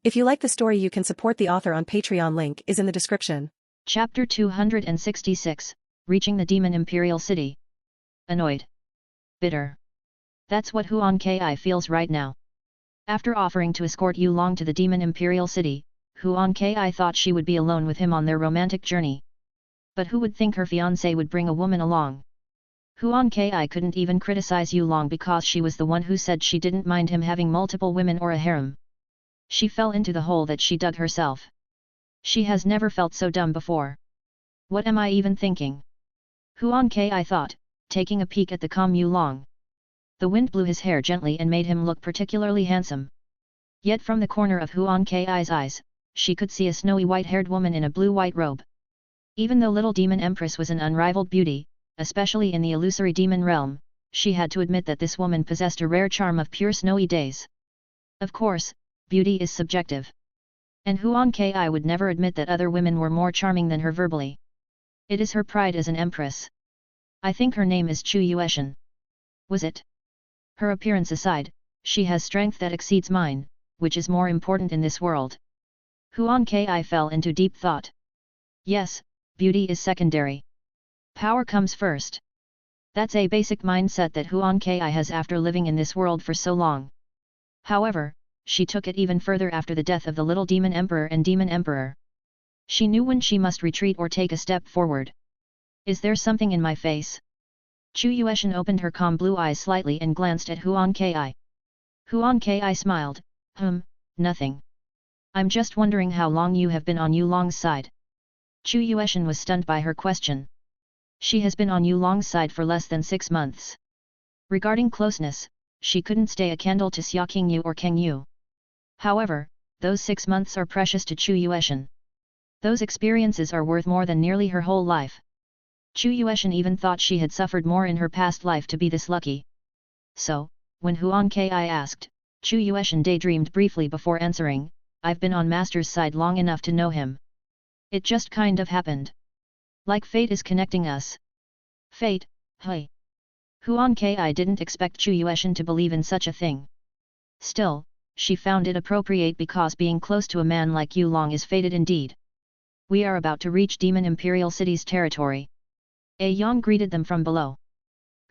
If you like the story, you can support the author on Patreon. Link is in the description. Chapter 266, Reaching the Demon Imperial City. Annoyed. Bitter. That's what Huan Ki feels right now. After offering to escort Yu Long to the Demon Imperial City, Huan Ki thought she would be alone with him on their romantic journey. But who would think her fiancé would bring a woman along? Huan Ki couldn't even criticize Yu Long because she was the one who said she didn't mind him having multiple women or a harem. She fell into the hole that she dug herself. She has never felt so dumb before. What am I even thinking? Huan Ki thought, taking a peek at the calm Yu Long. The wind blew his hair gently and made him look particularly handsome. Yet from the corner of Huan Ki's eyes, she could see a snowy white-haired woman in a blue-white robe. Even though Little Demon Empress was an unrivaled beauty, especially in the illusory demon realm, she had to admit that this woman possessed a rare charm of pure snowy days. Of course, beauty is subjective. And Huan Ki would never admit that other women were more charming than her verbally. It is her pride as an empress. I think her name is Chu Yueshan. Was it? Her appearance aside, she has strength that exceeds mine, which is more important in this world. Huan Ki fell into deep thought. Yes, beauty is secondary. Power comes first. That's a basic mindset that Huan Ki has after living in this world for so long. However, she took it even further after the death of the little demon emperor and demon emperor. She knew when she must retreat or take a step forward. Is there something in my face? Chu Yueshan opened her calm blue eyes slightly and glanced at Huan Ki. Huan Ki smiled, nothing. I'm just wondering how long you have been on Yu Long's side. Chu Yueshan was stunned by her question. She has been on Yu Long's side for less than 6 months. Regarding closeness, she couldn't stay a candle to Xia Qingyu or Kang Yu. However, those 6 months are precious to Chu Yueshan. Those experiences are worth more than nearly her whole life. Chu Yueshan even thought she had suffered more in her past life to be this lucky. So, when Huan Ki asked, Chu Yueshan daydreamed briefly before answering, I've been on Master's side long enough to know him. It just kind of happened. Like fate is connecting us. Fate, hey. Huan Ki didn't expect Chu Yueshan to believe in such a thing. Still, she found it appropriate because being close to a man like Yu Long is fated indeed. We are about to reach Demon Imperial City's territory. A yawn greeted them from below.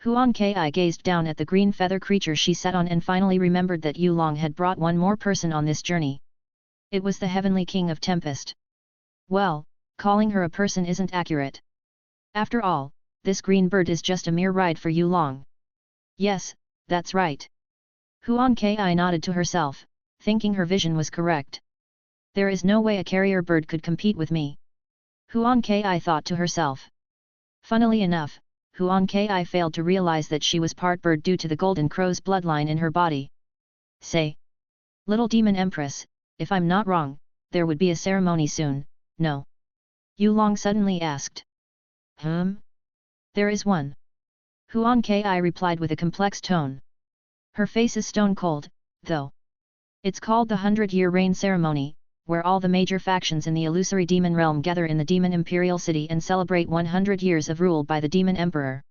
Huan Ki gazed down at the green feather creature she sat on and finally remembered that Yu Long had brought one more person on this journey. It was the Heavenly King of Tempest. Well, calling her a person isn't accurate. After all, this green bird is just a mere ride for Yu Long. Yes, that's right. Huan Ki nodded to herself, thinking her vision was correct. There is no way a carrier bird could compete with me. Huan Ki thought to herself. Funnily enough, Huan Ki failed to realize that she was part bird due to the Golden Crow's bloodline in her body. Say, Little Demon Empress, if I'm not wrong, there would be a ceremony soon, no? Yu Long suddenly asked. There is one. Huan Ki replied with a complex tone. Her face is stone cold, though. It's called the 100-Year Reign Ceremony, where all the major factions in the illusory demon realm gather in the Demon Imperial City and celebrate 100 years of rule by the Demon Emperor.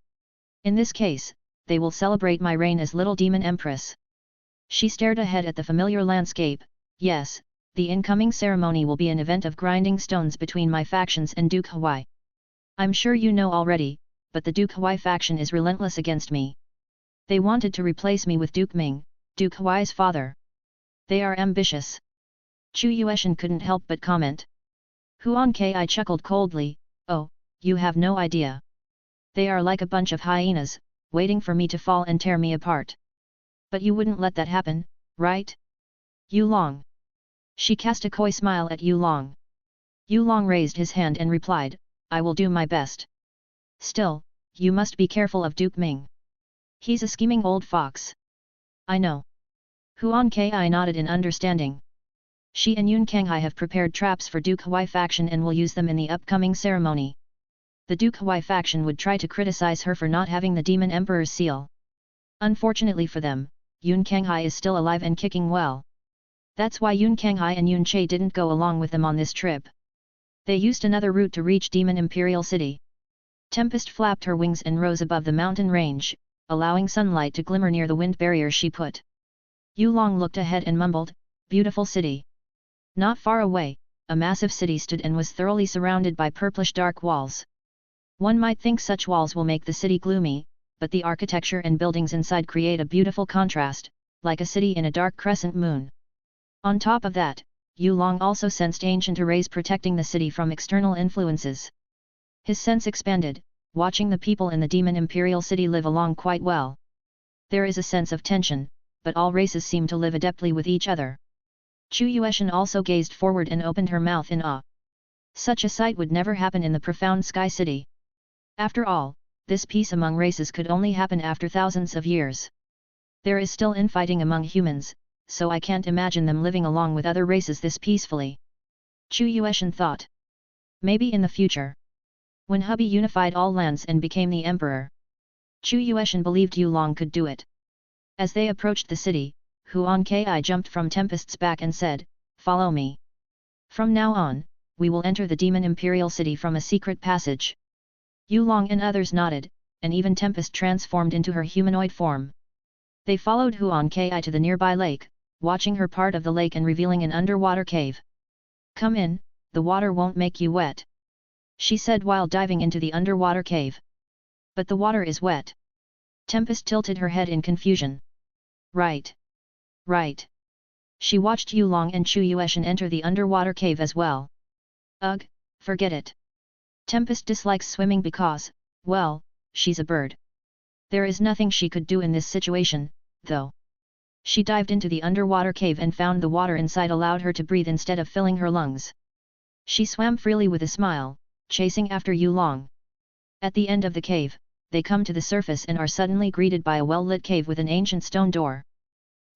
In this case, they will celebrate my reign as Little Demon Empress. She stared ahead at the familiar landscape. Yes, the incoming ceremony will be an event of grinding stones between my factions and Duke Huai. I'm sure you know already, but the Duke Huai faction is relentless against me. They wanted to replace me with Duke Ming, Duke Huai's father. They are ambitious. Chu Yueshan couldn't help but comment. Huan Ki chuckled coldly, oh, you have no idea. They are like a bunch of hyenas, waiting for me to fall and tear me apart. But you wouldn't let that happen, right? Yu Long. She cast a coy smile at Yu Long. Yu Long raised his hand and replied, I will do my best. Still, you must be careful of Duke Ming. He's a scheming old fox. I know. Huan Ki nodded in understanding. She and Yun Kanghai have prepared traps for Duke Huai faction and will use them in the upcoming ceremony. The Duke Huai faction would try to criticize her for not having the Demon Emperor's seal. Unfortunately for them, Yun Kanghai is still alive and kicking well. That's why Yun Kanghai and Yun Che didn't go along with them on this trip. They used another route to reach Demon Imperial City. Tempest flapped her wings and rose above the mountain range, allowing sunlight to glimmer near the wind barrier she put. Yu Long looked ahead and mumbled, "Beautiful city." Not far away, a massive city stood and was thoroughly surrounded by purplish dark walls. One might think such walls will make the city gloomy, but the architecture and buildings inside create a beautiful contrast, like a city in a dark crescent moon. On top of that, Yu Long also sensed ancient arrays protecting the city from external influences. His sense expanded, watching the people in the Demon Imperial city live along quite well. There is a sense of tension, but all races seem to live adeptly with each other. Chu Yueshan also gazed forward and opened her mouth in awe. Such a sight would never happen in the profound Sky City. After all, this peace among races could only happen after thousands of years. There is still infighting among humans, so I can't imagine them living along with other races this peacefully. Chu Yueshan thought. Maybe in the future. When hubby unified all lands and became the emperor. Chu Yueshan believed Yu Long could do it. As they approached the city, Huan Ki jumped from Tempest's back and said, "Follow me. From now on, we will enter the Demon Imperial city from a secret passage." Yu Long and others nodded, and even Tempest transformed into her humanoid form. They followed Huan Ki to the nearby lake, watching her part of the lake and revealing an underwater cave. "Come in, the water won't make you wet," she said while diving into the underwater cave. "But the water is wet." Tempest tilted her head in confusion. Right. Right. She watched Yu Long and Chu Yueshan enter the underwater cave as well. Ugh, forget it. Tempest dislikes swimming because, well, she's a bird. There is nothing she could do in this situation, though. She dived into the underwater cave and found the water inside allowed her to breathe instead of filling her lungs. She swam freely with a smile, chasing after Yu Long. At the end of the cave, they come to the surface and are suddenly greeted by a well-lit cave with an ancient stone door.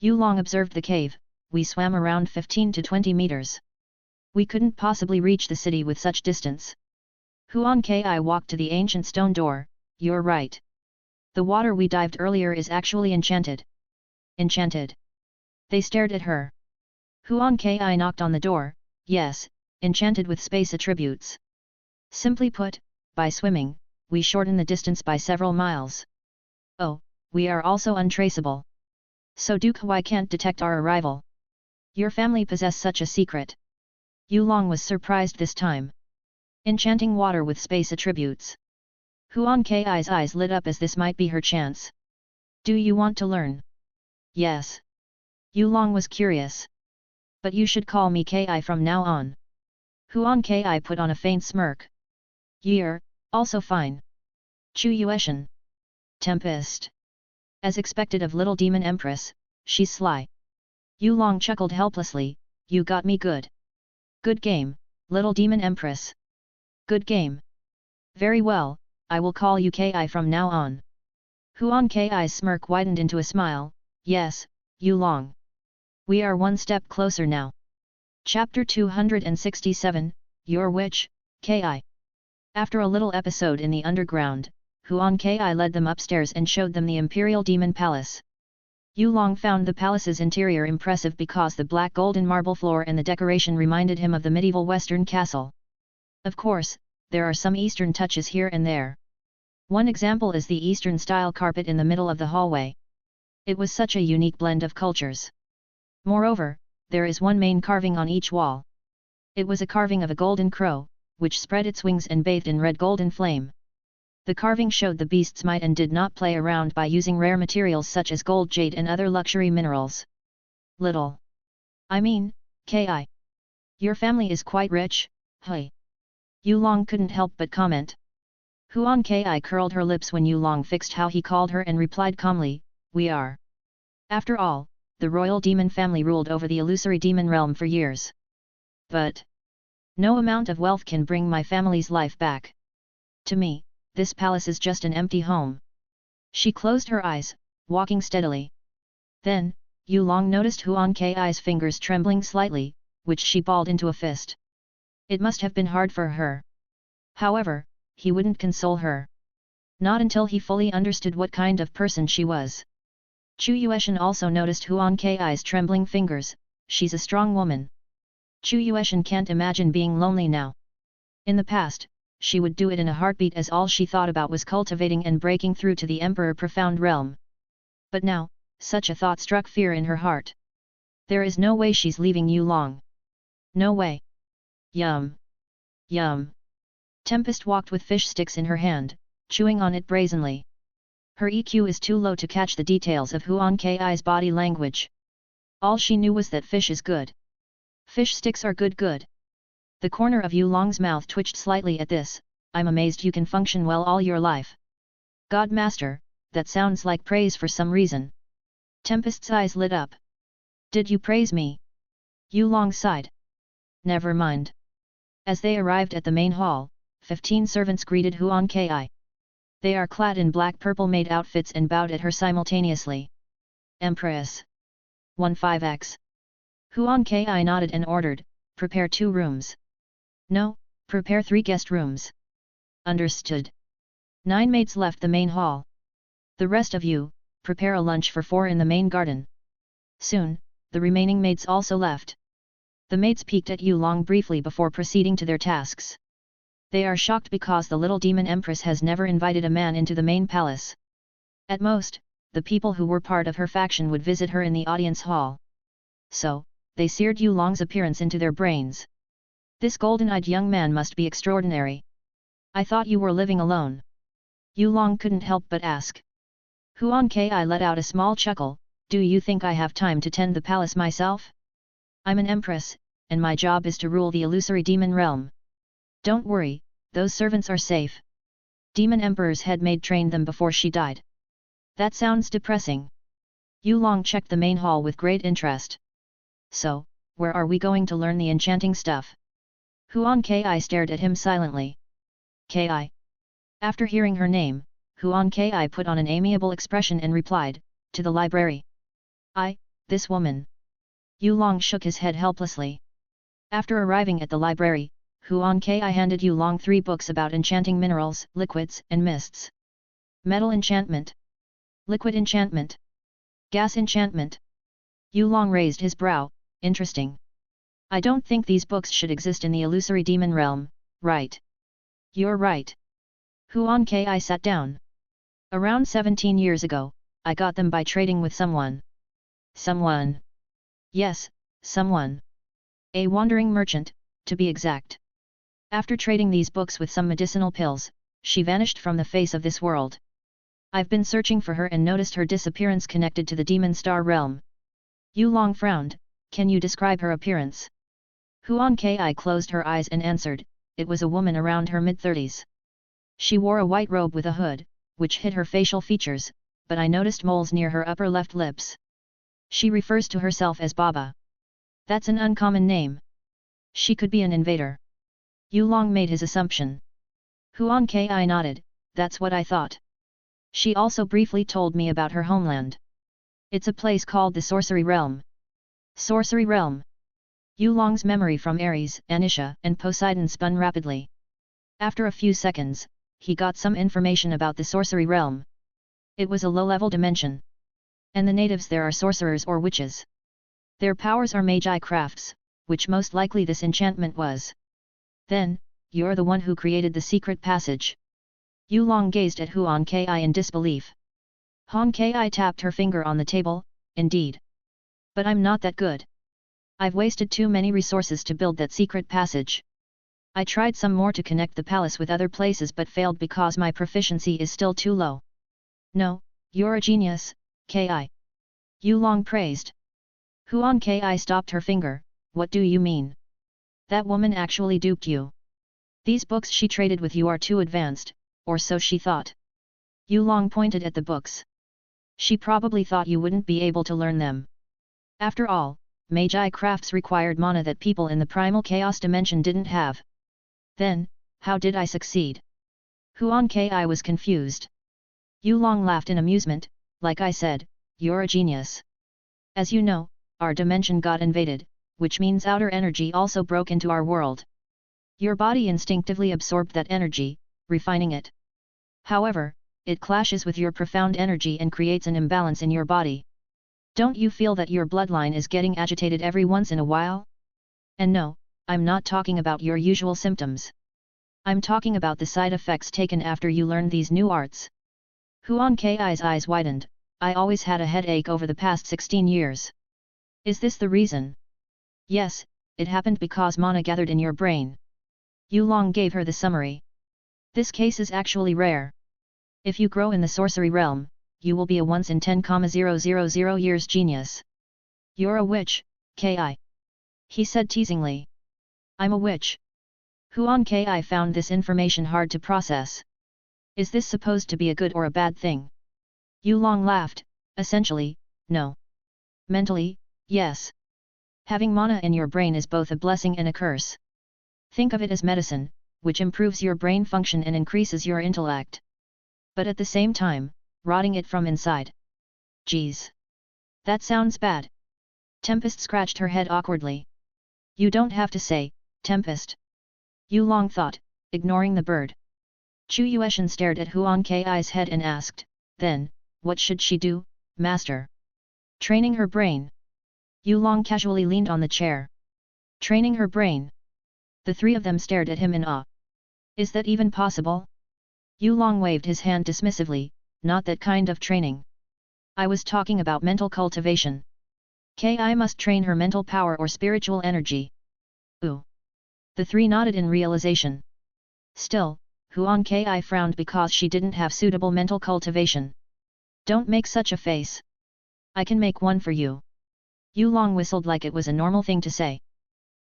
Yu Long observed the cave. "We swam around 15 to 20 meters. We couldn't possibly reach the city with such distance." Huan Ki walked to the ancient stone door. "You're right. The water we dived earlier is actually enchanted." "Enchanted?" They stared at her. Huan Ki knocked on the door. "Yes, enchanted with space attributes. Simply put, by swimming, we shorten the distance by several miles. Oh, we are also untraceable. So Duke Huai can't detect our arrival. Your family possess such a secret." Yu Long was surprised this time. Enchanting water with space attributes. Huan Ki's eyes lit up as this might be her chance. "Do you want to learn?" "Yes." Yu Long was curious. "But you should call me Ki from now on." Huan Ki put on a faint smirk. "Year, also fine." Chu Yueshan. Tempest. As expected of Little Demon Empress, she's sly. Yu Long chuckled helplessly. "You got me good. Good game, Little Demon Empress. Good game. Very well, I will call you Ki from now on." Huan Ki's smirk widened into a smile. "Yes, Yu Long. We are one step closer now." Chapter 267, Your Witch, Ki. After a little episode in the underground, Huan Ki led them upstairs and showed them the Imperial Demon Palace. Yu Long found the palace's interior impressive because the black golden marble floor and the decoration reminded him of the medieval Western castle. Of course, there are some Eastern touches here and there. One example is the Eastern-style carpet in the middle of the hallway. It was such a unique blend of cultures. Moreover, there is one main carving on each wall. It was a carving of a golden crow, which spread its wings and bathed in red golden flame. The carving showed the beast's might and did not play around by using rare materials such as gold, jade and other luxury minerals. I mean, Ki. Your family is quite rich, hey. Yu Long couldn't help but comment. Huan Ki curled her lips when Yu Long fixed how he called her and replied calmly, "We are." After all, the royal demon family ruled over the illusory demon realm for years. But no amount of wealth can bring my family's life back. To me, this palace is just an empty home. She closed her eyes, walking steadily. Then, Yu Long noticed Huan Ki's fingers trembling slightly, which she balled into a fist. It must have been hard for her. However, he wouldn't console her. Not until he fully understood what kind of person she was. Chu Yueshan also noticed Huan Ki's trembling fingers. She's a strong woman. Chu Yueshan can't imagine being lonely now. In the past, she would do it in a heartbeat as all she thought about was cultivating and breaking through to the Emperor profound realm. But now, such a thought struck fear in her heart. There is no way she's leaving you long. No way. Yum. Yum. Tempest walked with fish sticks in her hand, chewing on it brazenly. Her EQ is too low to catch the details of Huan Ki's body language. All she knew was that fish is good. Fish sticks are good. The corner of Yulong's mouth twitched slightly at this. I'm amazed you can function well all your life. God Master, that sounds like praise for some reason. Tempest's eyes lit up. Did you praise me? Yulong sighed. Never mind. As they arrived at the main hall, 15 servants greeted Huan Ki. They are clad in black-purple maid outfits and bowed at her simultaneously. Empress. 15x. Huan Ki nodded and ordered, prepare 2 rooms. No, prepare 3 guest rooms. Understood. 9 maids left the main hall. The rest of you, prepare a lunch for 4 in the main garden. Soon, the remaining maids also left. The maids peeked at Yulong briefly before proceeding to their tasks. They are shocked because the little demon empress has never invited a man into the main palace. At most, the people who were part of her faction would visit her in the audience hall. So, they seared Yulong's appearance into their brains. This golden-eyed young man must be extraordinary. I thought you were living alone. Yulong couldn't help but ask. Huan Ki let out a small chuckle. Do you think I have time to tend the palace myself? I'm an empress, and my job is to rule the illusory demon realm. Don't worry, those servants are safe. Demon Emperor's head maid trained them before she died. That sounds depressing. Yulong checked the main hall with great interest. So, where are we going to learn the enchanting stuff? Huan Ki stared at him silently. Ki. After hearing her name, Huan Ki put on an amiable expression and replied, to the library. This woman. Yulong shook his head helplessly. After arriving at the library, Huan Ki handed Yulong 3 books about enchanting minerals, liquids, and mists. Metal enchantment. Liquid enchantment. Gas enchantment. Yulong raised his brow. Interesting. I don't think these books should exist in the illusory demon realm, right? You're right. Huan Ki sat down. Around 17 years ago, I got them by trading with someone. Someone? Yes, someone. A wandering merchant, to be exact. After trading these books with some medicinal pills, she vanished from the face of this world. I've been searching for her and noticed her disappearance connected to the demon star realm. Yulong frowned. Can you describe her appearance? Huan Ki closed her eyes and answered, it was a woman around her mid-30s. She wore a white robe with a hood, which hid her facial features, but I noticed moles near her upper left lips. She refers to herself as Baba. That's an uncommon name. She could be an invader. Yulong made his assumption. Huan Ki nodded, that's what I thought. She also briefly told me about her homeland. It's a place called the Sorcery Realm. Sorcery Realm. Yulong's memory from Ares, Anisha, and Poseidon spun rapidly. After a few seconds, he got some information about the Sorcery Realm. It was a low-level dimension. And the natives there are sorcerers or witches. Their powers are magi crafts, which most likely this enchantment was. Then, you're the one who created the secret passage. Yulong gazed at Huan Ki in disbelief. Huan Ki tapped her finger on the table, indeed. But I'm not that good. I've wasted too many resources to build that secret passage. I tried some more to connect the palace with other places but failed because my proficiency is still too low. No, you're a genius, Ki. Yulong praised. Huan Ki stopped her finger. What do you mean? That woman actually duped you. These books she traded with you are too advanced, or so she thought. Yulong pointed at the books. She probably thought you wouldn't be able to learn them. After all, magi crafts required mana that people in the primal chaos dimension didn't have. Then, how did I succeed? Huan Ki was confused. Yulong laughed in amusement. Like I said, you're a genius. As you know, our dimension got invaded, which means outer energy also broke into our world. Your body instinctively absorbed that energy, refining it. However, it clashes with your profound energy and creates an imbalance in your body. Don't you feel that your bloodline is getting agitated every once in a while? And no, I'm not talking about your usual symptoms. I'm talking about the side effects taken after you learn these new arts. Huan Ki's eyes widened. I always had a headache over the past 16 years. Is this the reason? Yes, it happened because mana gathered in your brain. Yulong gave her the summary. This case is actually rare. If you grow in the sorcery realm, you will be a once in 10,000 years genius. You're a witch, Ki. He said teasingly. I'm a witch. Huan Ki found this information hard to process. Is this supposed to be a good or a bad thing? Yulong laughed, essentially, no. Mentally, yes. Having mana in your brain is both a blessing and a curse. Think of it as medicine, which improves your brain function and increases your intellect. But at the same time, rotting it from inside. Geez. That sounds bad. Tempest scratched her head awkwardly. You don't have to say, Tempest. Yulong thought, ignoring the bird. Chu Yueshan stared at Huan Ki's head and asked, then, what should she do, master? Training her brain. Yulong casually leaned on the chair. Training her brain. The three of them stared at him in awe. Is that even possible? Yulong waved his hand dismissively, not that kind of training. I was talking about mental cultivation. Ki must train her mental power or spiritual energy. Ooh. The three nodded in realization. Still, Huan Ki frowned because she didn't have suitable mental cultivation. Don't make such a face. I can make one for you. Yulong whistled like it was a normal thing to say.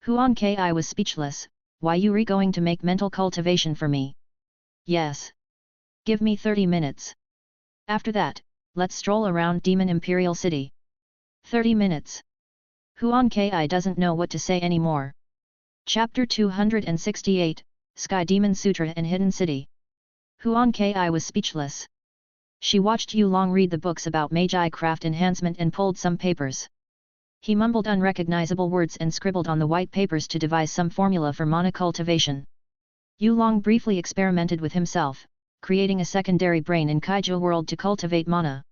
Huan Ki was speechless. Why you going to make mental cultivation for me? Yes. Give me 30 minutes. After that, let's stroll around Demon Imperial City. 30 minutes. Huan Ki doesn't know what to say anymore. Chapter 268, Sky Demon Sutra and Hidden City. Huan Ki was speechless. She watched Yulong read the books about Magi craft enhancement and pulled some papers. He mumbled unrecognizable words and scribbled on the white papers to devise some formula for mana cultivation. Yulong briefly experimented with himself, creating a secondary brain in Kaiju world to cultivate mana.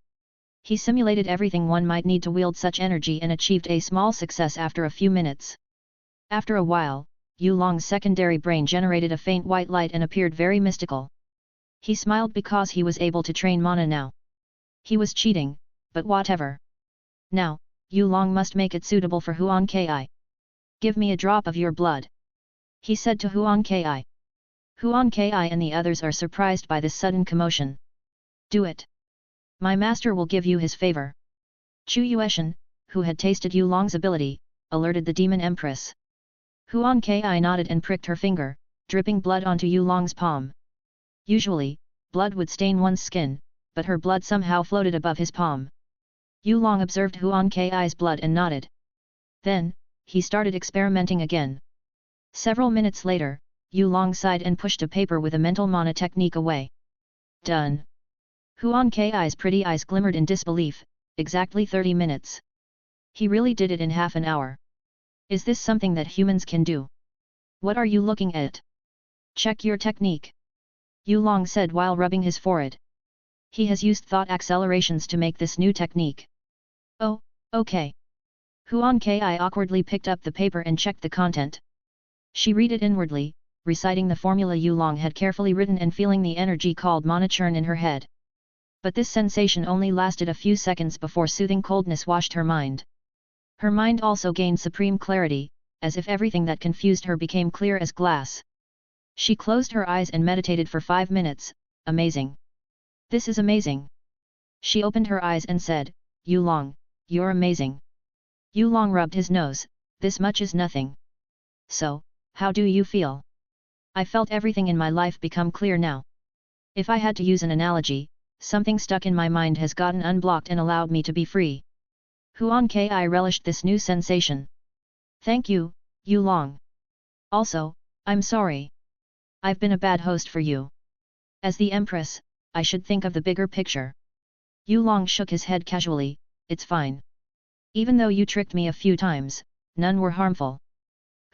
He simulated everything one might need to wield such energy and achieved a small success after a few minutes. After a while, Yulong's secondary brain generated a faint white light and appeared very mystical. He smiled because he was able to train mana now. He was cheating, but whatever. Now, Yulong must make it suitable for Huan Ki. Give me a drop of your blood. He said to Huan Ki. Huan Ki and the others are surprised by this sudden commotion. Do it. My master will give you his favor. Chu Yueshan, who had tasted Yulong's ability, alerted the Demon Empress. Huan Ki nodded and pricked her finger, dripping blood onto Yulong's palm. Usually, blood would stain one's skin, but her blood somehow floated above his palm. Yulong observed Huan Ki's blood and nodded. Then, he started experimenting again. Several minutes later, Yulong sighed and pushed a paper with a mental mana technique away. Done. Huan Ki's pretty eyes glimmered in disbelief. Exactly 30 minutes. He really did it in half an hour. Is this something that humans can do? What are you looking at? Check your technique. Yulong said while rubbing his forehead. He has used thought accelerations to make this new technique. Oh, okay. Huan Ki awkwardly picked up the paper and checked the content. She read it inwardly, reciting the formula Yulong had carefully written and feeling the energy called mana churn in her head. But this sensation only lasted a few seconds before soothing coldness washed her mind. Her mind also gained supreme clarity, as if everything that confused her became clear as glass. She closed her eyes and meditated for 5 minutes. Amazing. This is amazing. She opened her eyes and said, Yulong, you're amazing. Yulong rubbed his nose. This much is nothing. So, how do you feel? I felt everything in my life become clear now. If I had to use an analogy, something stuck in my mind has gotten unblocked and allowed me to be free. Huan Ki relished this new sensation. Thank you, Yulong. Also, I'm sorry. I've been a bad host for you. As the Empress, I should think of the bigger picture. Yulong shook his head casually. It's fine. Even though you tricked me a few times, none were harmful.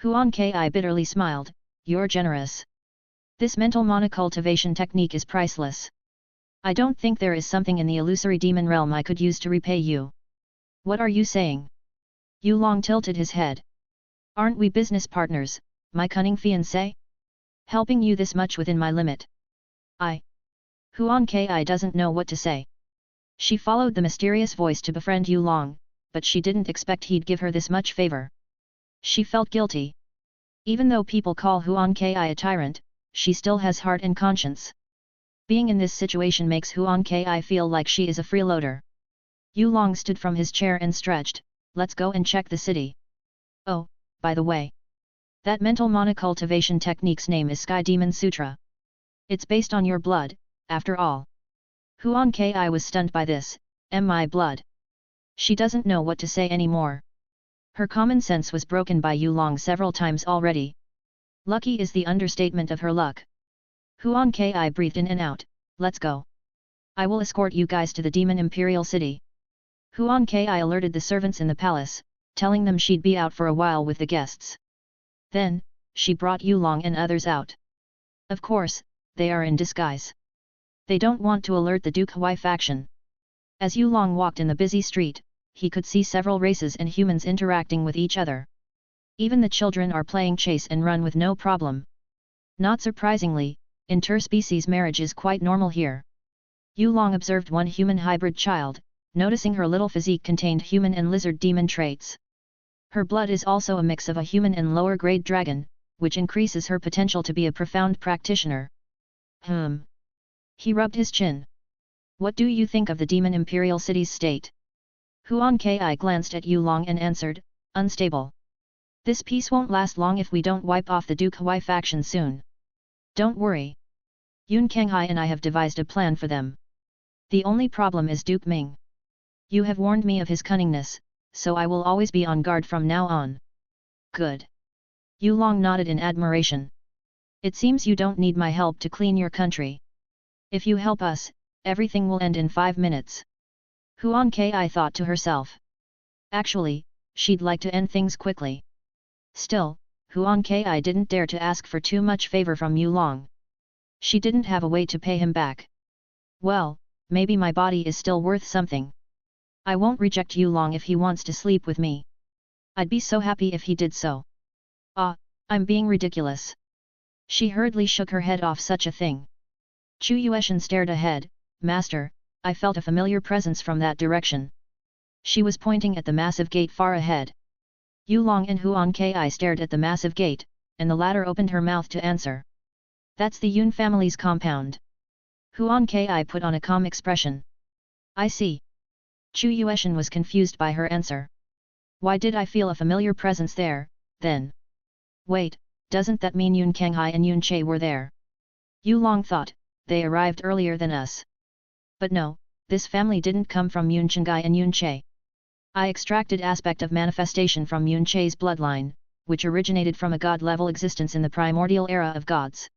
Huan Ki bitterly smiled. You're generous. This mental mana cultivation technique is priceless. I don't think there is something in the illusory demon realm I could use to repay you. What are you saying? Yulong tilted his head. Aren't we business partners, my cunning fiancé? Helping you this much within my limit. Huan Ki doesn't know what to say. She followed the mysterious voice to befriend Yu Long, but she didn't expect he'd give her this much favor. She felt guilty. Even though people call Huan Ki a tyrant, she still has heart and conscience. Being in this situation makes Huan Ki feel like she is a freeloader. Yu Long stood from his chair and stretched. Let's go and check the city. Oh, by the way. That mental mana cultivation technique's name is Sky Demon Sutra. It's based on your blood, after all. Huan Ki was stunned by this, my blood. She doesn't know what to say anymore. Her common sense was broken by Yu Long several times already. Lucky is the understatement of her luck. Huan Ki breathed in and out. Let's go. I will escort you guys to the Demon Imperial City. Huan Ki alerted the servants in the palace, telling them she'd be out for a while with the guests. Then, she brought Yu Long and others out. Of course, they are in disguise. They don't want to alert the Duke Hui faction. As Yu Long walked in the busy street, he could see several races and humans interacting with each other. Even the children are playing chase and run with no problem. Not surprisingly, interspecies marriage is quite normal here. Yu Long observed one human hybrid child, noticing her little physique contained human and lizard demon traits. Her blood is also a mix of a human and lower-grade dragon, which increases her potential to be a profound practitioner. He rubbed his chin. What do you think of the Demon Imperial City's state? Huan Ki glanced at Yu Long and answered, unstable. This peace won't last long if we don't wipe off the Duke Hui faction soon. Don't worry. Yun Kanghai and I have devised a plan for them. The only problem is Duke Ming. You have warned me of his cunningness, so I will always be on guard from now on. Good. Yu Long nodded in admiration. It seems you don't need my help to clean your country. If you help us, everything will end in 5 minutes. Huan Ki thought to herself. Actually, she'd like to end things quickly. Still, Huan Ki didn't dare to ask for too much favor from Yu Long. She didn't have a way to pay him back. Well, maybe my body is still worth something. I won't reject Yu Long if he wants to sleep with me. I'd be so happy if he did so. I'm being ridiculous. She hurriedly shook her head off such a thing. Chu Yueshan stared ahead. Master, I felt a familiar presence from that direction. She was pointing at the massive gate far ahead. Yu Long and Huan Ki stared at the massive gate, and the latter opened her mouth to answer. That's the Yun family's compound. Huan Ki put on a calm expression. I see. Chu Yueshan was confused by her answer. Why did I feel a familiar presence there, then? Wait, doesn't that mean Yun Kanghai and Yun Che were there? Yu Long thought, they arrived earlier than us. But no, this family didn't come from Yun Chengai and Yun Che. I extracted aspect of manifestation from Yun Che's bloodline, which originated from a god-level existence in the primordial era of gods.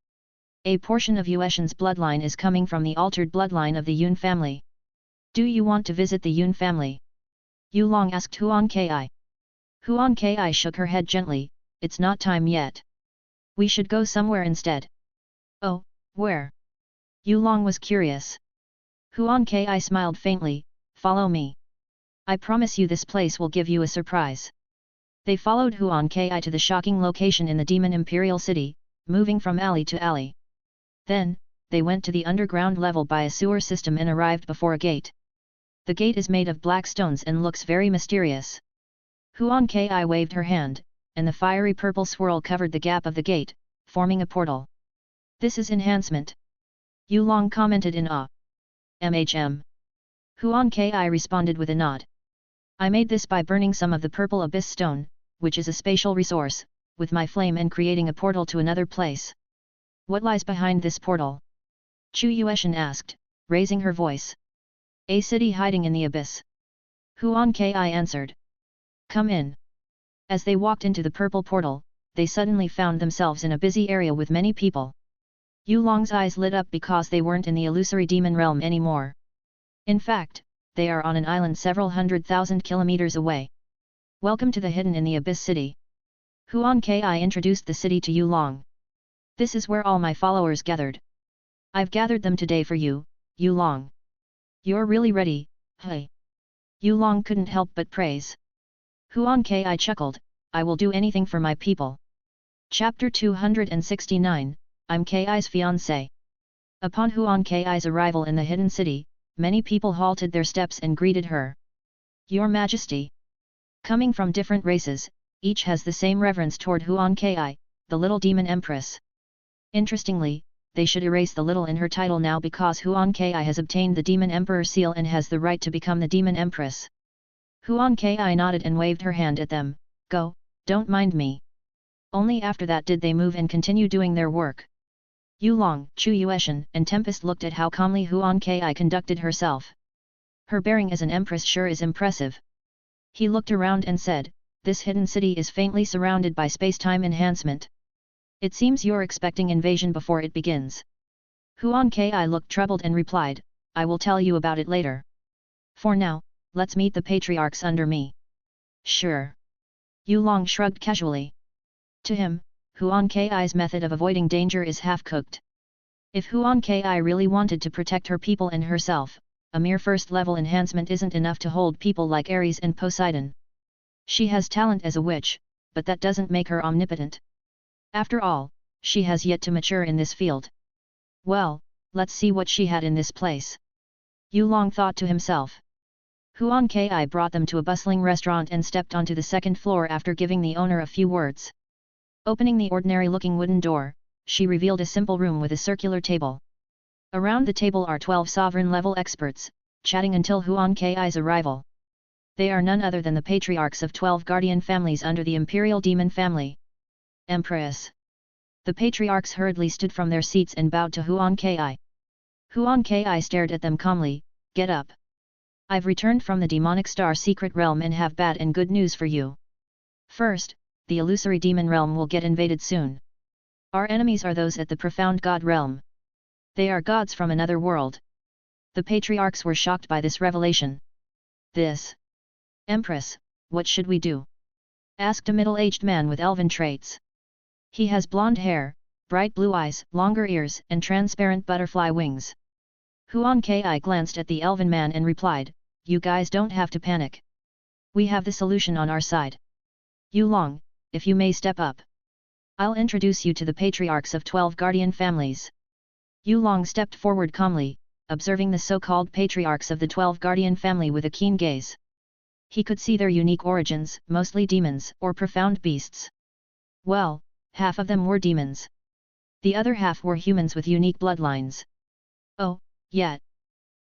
A portion of Yueshan's bloodline is coming from the altered bloodline of the Yun family. Do you want to visit the Yun family? Yu Long asked Huan Ki. Huan Ki shook her head gently, it's not time yet. We should go somewhere instead. Oh, where? Yu Long was curious. Huan Ki smiled faintly, follow me. I promise you this place will give you a surprise. They followed Huan Ki to the shocking location in the Demon Imperial City, moving from alley to alley. Then, they went to the underground level by a sewer system and arrived before a gate. The gate is made of black stones and looks very mysterious. Huan Ki waved her hand, and the fiery purple swirl covered the gap of the gate, forming a portal. This is enhancement. Yu Long commented in awe. Huan Ki responded with a nod. I made this by burning some of the purple abyss stone, which is a spatial resource, with my flame and creating a portal to another place. What lies behind this portal? Chu Yueshan asked, raising her voice. A city hiding in the abyss. Huan Ki answered. Come in. As they walked into the purple portal, they suddenly found themselves in a busy area with many people. Yu Long's eyes lit up because they weren't in the illusory demon realm anymore. In fact, they are on an island several 100,000 kilometers away. Welcome to the Hidden in the Abyss City. Huan Ki introduced the city to Yu Long. This is where all my followers gathered. I've gathered them today for you, Yu Long. You're really ready, hey? Yu Long couldn't help but praise. Huan Ki chuckled, I will do anything for my people. Chapter 269, I'm Ki's fiancé. Upon Huan Ki's arrival in the Hidden City, many people halted their steps and greeted her. Your Majesty! Coming from different races, each has the same reverence toward Huan Ki, the little demon empress. Interestingly, they should erase the little in her title now because Huan Ki has obtained the demon emperor seal and has the right to become the demon empress. Huan Ki nodded and waved her hand at them. Go, don't mind me. Only after that did they move and continue doing their work. Yulong, Chu Yueshan and Tempest looked at how calmly Huan Ki conducted herself. Her bearing as an empress sure is impressive. He looked around and said, this hidden city is faintly surrounded by space-time enhancement. It seems you're expecting invasion before it begins. Huan Ki looked troubled and replied, I will tell you about it later. For now, let's meet the patriarchs under me. Sure. Yulong shrugged casually. To him, Huan Ki's method of avoiding danger is half-cooked. If Huan Ki really wanted to protect her people and herself, a mere first-level enhancement isn't enough to hold people like Ares and Poseidon. She has talent as a witch, but that doesn't make her omnipotent. After all, she has yet to mature in this field. Well, let's see what she had in this place. Yulong thought to himself. Huan Ki brought them to a bustling restaurant and stepped onto the second floor after giving the owner a few words. Opening the ordinary-looking wooden door, she revealed a simple room with a circular table. Around the table are 12 sovereign-level experts, chatting until Huan Ki's arrival. They are none other than the patriarchs of 12 guardian families under the Imperial demon family. Empress. The patriarchs hurriedly stood from their seats and bowed to Huan Ki. Huan Ki stared at them calmly. Get up. I've returned from the demonic star secret realm and have bad and good news for you. First, the illusory demon realm will get invaded soon. Our enemies are those at the profound god realm. They are gods from another world. The patriarchs were shocked by this revelation. This. Empress, what should we do? Asked a middle-aged man with elven traits. He has blonde hair, bright blue eyes, longer ears and transparent butterfly wings. Huan Ki glanced at the elven man and replied, you guys don't have to panic. We have the solution on our side. Yulong, if you may step up. I'll introduce you to the patriarchs of 12 guardian families. Yulong stepped forward calmly, observing the so-called patriarchs of the 12 guardian family with a keen gaze. He could see their unique origins, mostly demons or profound beasts. Well, half of them were demons. The other half were humans with unique bloodlines. Oh, yet.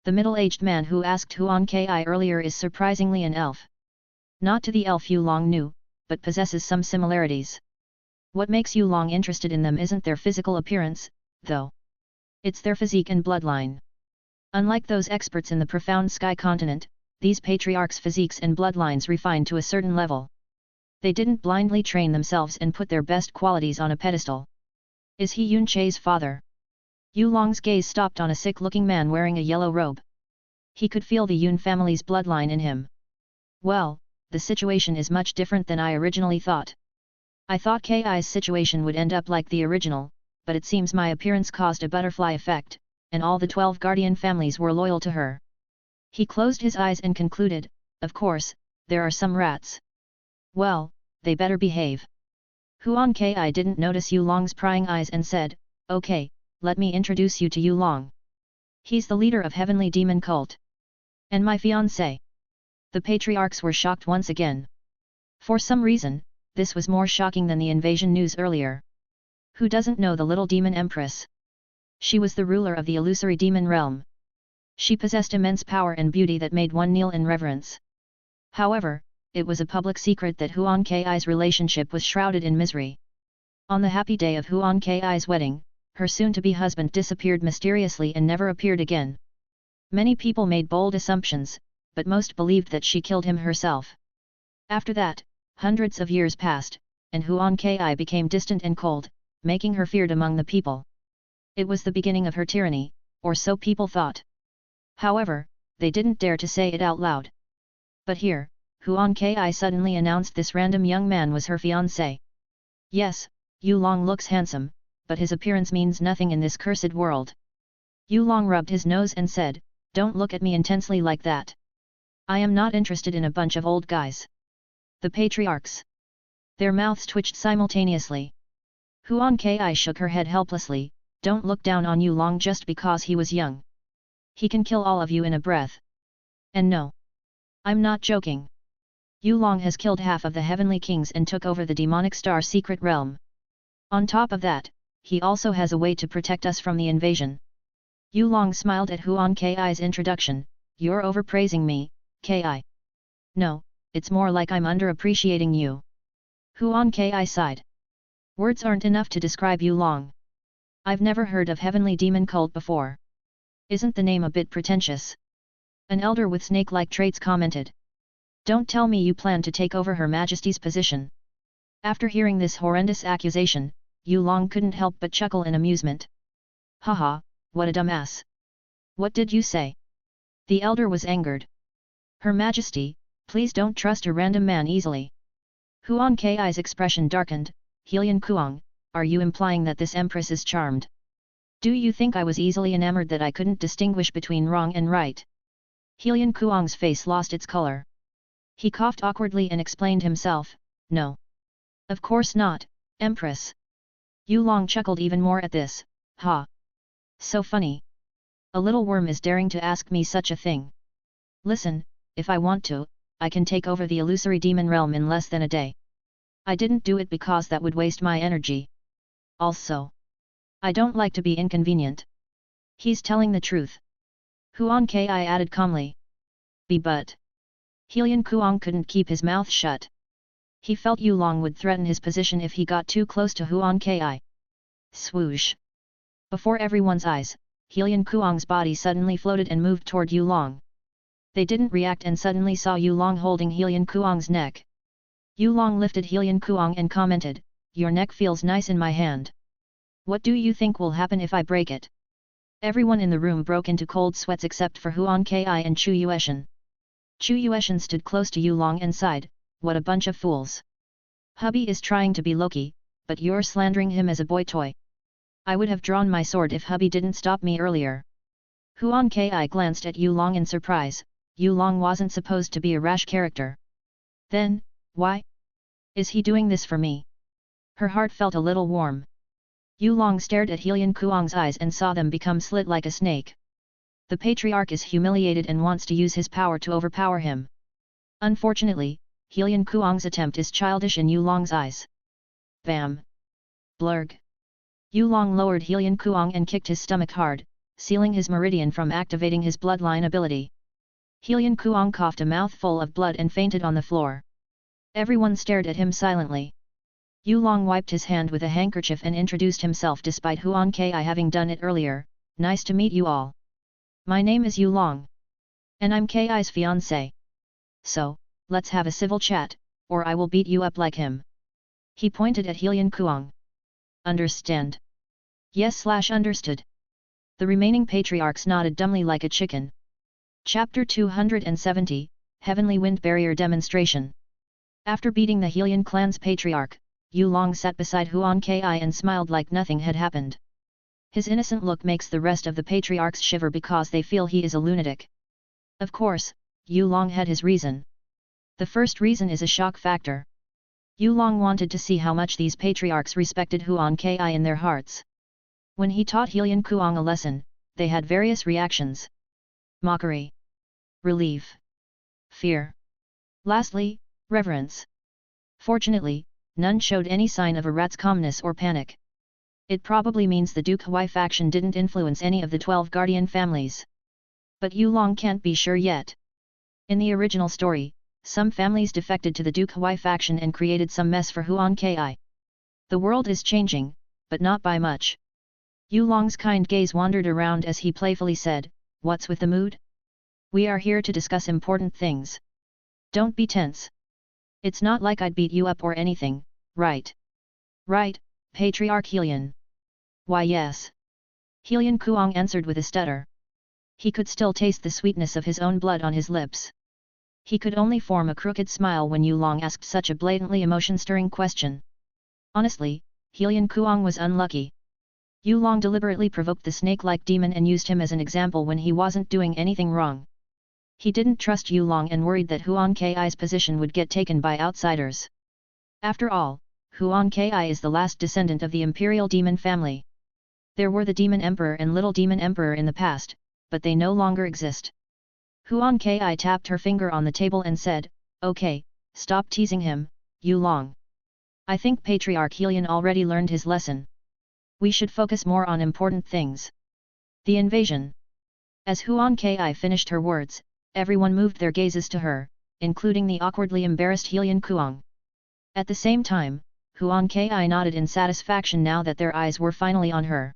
The middle-aged man who asked Huan Ki earlier is surprisingly an elf. Not to the elf Yulong knew, but possesses some similarities. What makes Yulong interested in them isn't their physical appearance, though. It's their physique and bloodline. Unlike those experts in the profound sky continent, these patriarchs' physiques and bloodlines refined to a certain level. They didn't blindly train themselves and put their best qualities on a pedestal. Is he Yun Che's father? Yulong's gaze stopped on a sick-looking man wearing a yellow robe. He could feel the Yun family's bloodline in him. Well, the situation is much different than I originally thought. I thought Ki's situation would end up like the original, but it seems my appearance caused a butterfly effect, and all the 12 guardian families were loyal to her. He closed his eyes and concluded, of course, there are some rats. Well, they better behave. Huan Ki didn't notice Yulong's prying eyes and said, okay, let me introduce you to Yulong. He's the leader of Heavenly Demon Cult. And my fiancé. The patriarchs were shocked once again. For some reason, this was more shocking than the invasion news earlier. Who doesn't know the little demon empress? She was the ruler of the illusory demon realm. She possessed immense power and beauty that made one kneel in reverence. However, it was a public secret that Huan Ki's relationship was shrouded in misery. On the happy day of Huan Ki's wedding, her soon-to-be husband disappeared mysteriously and never appeared again. Many people made bold assumptions, but most believed that she killed him herself. After that, hundreds of years passed, and Huan Ki became distant and cold, making her feared among the people. It was the beginning of her tyranny, or so people thought. However, they didn't dare to say it out loud. But here, Huan Ki suddenly announced this random young man was her fiancé. Yes, Yulong looks handsome, but his appearance means nothing in this cursed world. Yulong rubbed his nose and said, don't look at me intensely like that. I am not interested in a bunch of old guys. The patriarchs. Their mouths twitched simultaneously. Huan Ki shook her head helplessly, don't look down on Yulong just because he was young. He can kill all of you in a breath. And no. I'm not joking. Yu Long has killed half of the heavenly kings and took over the demonic star secret realm. On top of that, he also has a way to protect us from the invasion. Yu Long smiled at Huan Ki's introduction. You're overpraising me, Ki. No, it's more like I'm underappreciating you. Huan Ki sighed. Words aren't enough to describe Yu Long. I've never heard of heavenly demon cult before. Isn't the name a bit pretentious? An elder with snake-like traits commented. Don't tell me you plan to take over Her Majesty's position. After hearing this horrendous accusation, Yu Long couldn't help but chuckle in amusement. Haha, what a dumbass. What did you say? The elder was angered. Her Majesty, please don't trust a random man easily. Huan Ki's expression darkened. Helian Kuang, are you implying that this empress is charmed? Do you think I was easily enamored that I couldn't distinguish between wrong and right? Helian Kuang's face lost its color. He coughed awkwardly and explained himself, no. Of course not, Empress. Yu Long chuckled even more at this, ha. So funny. A little worm is daring to ask me such a thing. Listen, if I want to, I can take over the illusory demon realm in less than a day. I didn't do it because that would waste my energy. Also, I don't like to be inconvenient. He's telling the truth. Huan Ki added calmly. But. Helian Kuang couldn't keep his mouth shut. He felt Yu Long would threaten his position if he got too close to Huan Ki. Swoosh! Before everyone's eyes, Helian Kuang's body suddenly floated and moved toward Yu Long. They didn't react and suddenly saw Yu Long holding Helian Kuang's neck. Yu Long lifted Helian Kuang and commented, your neck feels nice in my hand. What do you think will happen if I break it? Everyone in the room broke into cold sweats except for Huan Ki and Chu Yueshan. Chu Yueshan stood close to Yu Long and sighed, what a bunch of fools. Hubby is trying to be Loki, but you're slandering him as a boy toy. I would have drawn my sword if hubby didn't stop me earlier. Huan Ki glanced at Yu Long in surprise. Yu Long wasn't supposed to be a rash character. Then, why? Is he doing this for me? Her heart felt a little warm. Yu Long stared at Helian Kuang's eyes and saw them become slit like a snake. The patriarch is humiliated and wants to use his power to overpower him. Unfortunately, Helian Kuang's attempt is childish in Yu Long's eyes. Bam! Blurg! Yu Long lowered Helian Kuang and kicked his stomach hard, sealing his meridian from activating his bloodline ability. Helian Kuang coughed a mouthful of blood and fainted on the floor. Everyone stared at him silently. Yu Long wiped his hand with a handkerchief and introduced himself despite Huan Ki having done it earlier. Nice to meet you all. My name is Yu Long. And I'm Ki's fiancé. So, let's have a civil chat, or I will beat you up like him. He pointed at Helian Kuang. Understand? Yes/understood. The remaining patriarchs nodded dumbly like a chicken. Chapter 270, Heavenly Wind Barrier Demonstration. After beating the Helian clan's patriarch, Yu Long sat beside Huan Ki and smiled like nothing had happened. His innocent look makes the rest of the patriarchs shiver because they feel he is a lunatic. Of course, Yu Long had his reason. The first reason is a shock factor. Yu Long wanted to see how much these patriarchs respected Huan Ki in their hearts. When he taught Helian Kuang a lesson, they had various reactions. Mockery. Relief. Fear. Lastly, reverence. Fortunately, none showed any sign of a rat's calmness or panic. It probably means the Duke Huai faction didn't influence any of the 12 guardian families. But Yu Long can't be sure yet. In the original story, some families defected to the Duke Huai faction and created some mess for Huan Ki. The world is changing, but not by much. Yu Long's kind gaze wandered around as he playfully said, what's with the mood? We are here to discuss important things. Don't be tense. It's not like I'd beat you up or anything, right? Right, Patriarch Helian. Why yes. Helian Kuang answered with a stutter. He could still taste the sweetness of his own blood on his lips. He could only form a crooked smile when Yu Long asked such a blatantly emotion-stirring question. Honestly, Helian Kuang was unlucky. Yu Long deliberately provoked the snake-like demon and used him as an example when he wasn't doing anything wrong. He didn't trust Yu Long and worried that Huan Ki's position would get taken by outsiders. After all, Huan Ki is the last descendant of the Imperial demon family. There were the Demon Emperor and Little Demon Emperor in the past, but they no longer exist. Huan Ki tapped her finger on the table and said, "Okay, stop teasing him, Yu Long. I think Patriarch Helion already learned his lesson. We should focus more on important things. The invasion." As Huan Ki finished her words, everyone moved their gazes to her, including the awkwardly embarrassed Helion Kuang. At the same time, Huan Ki nodded in satisfaction now that their eyes were finally on her.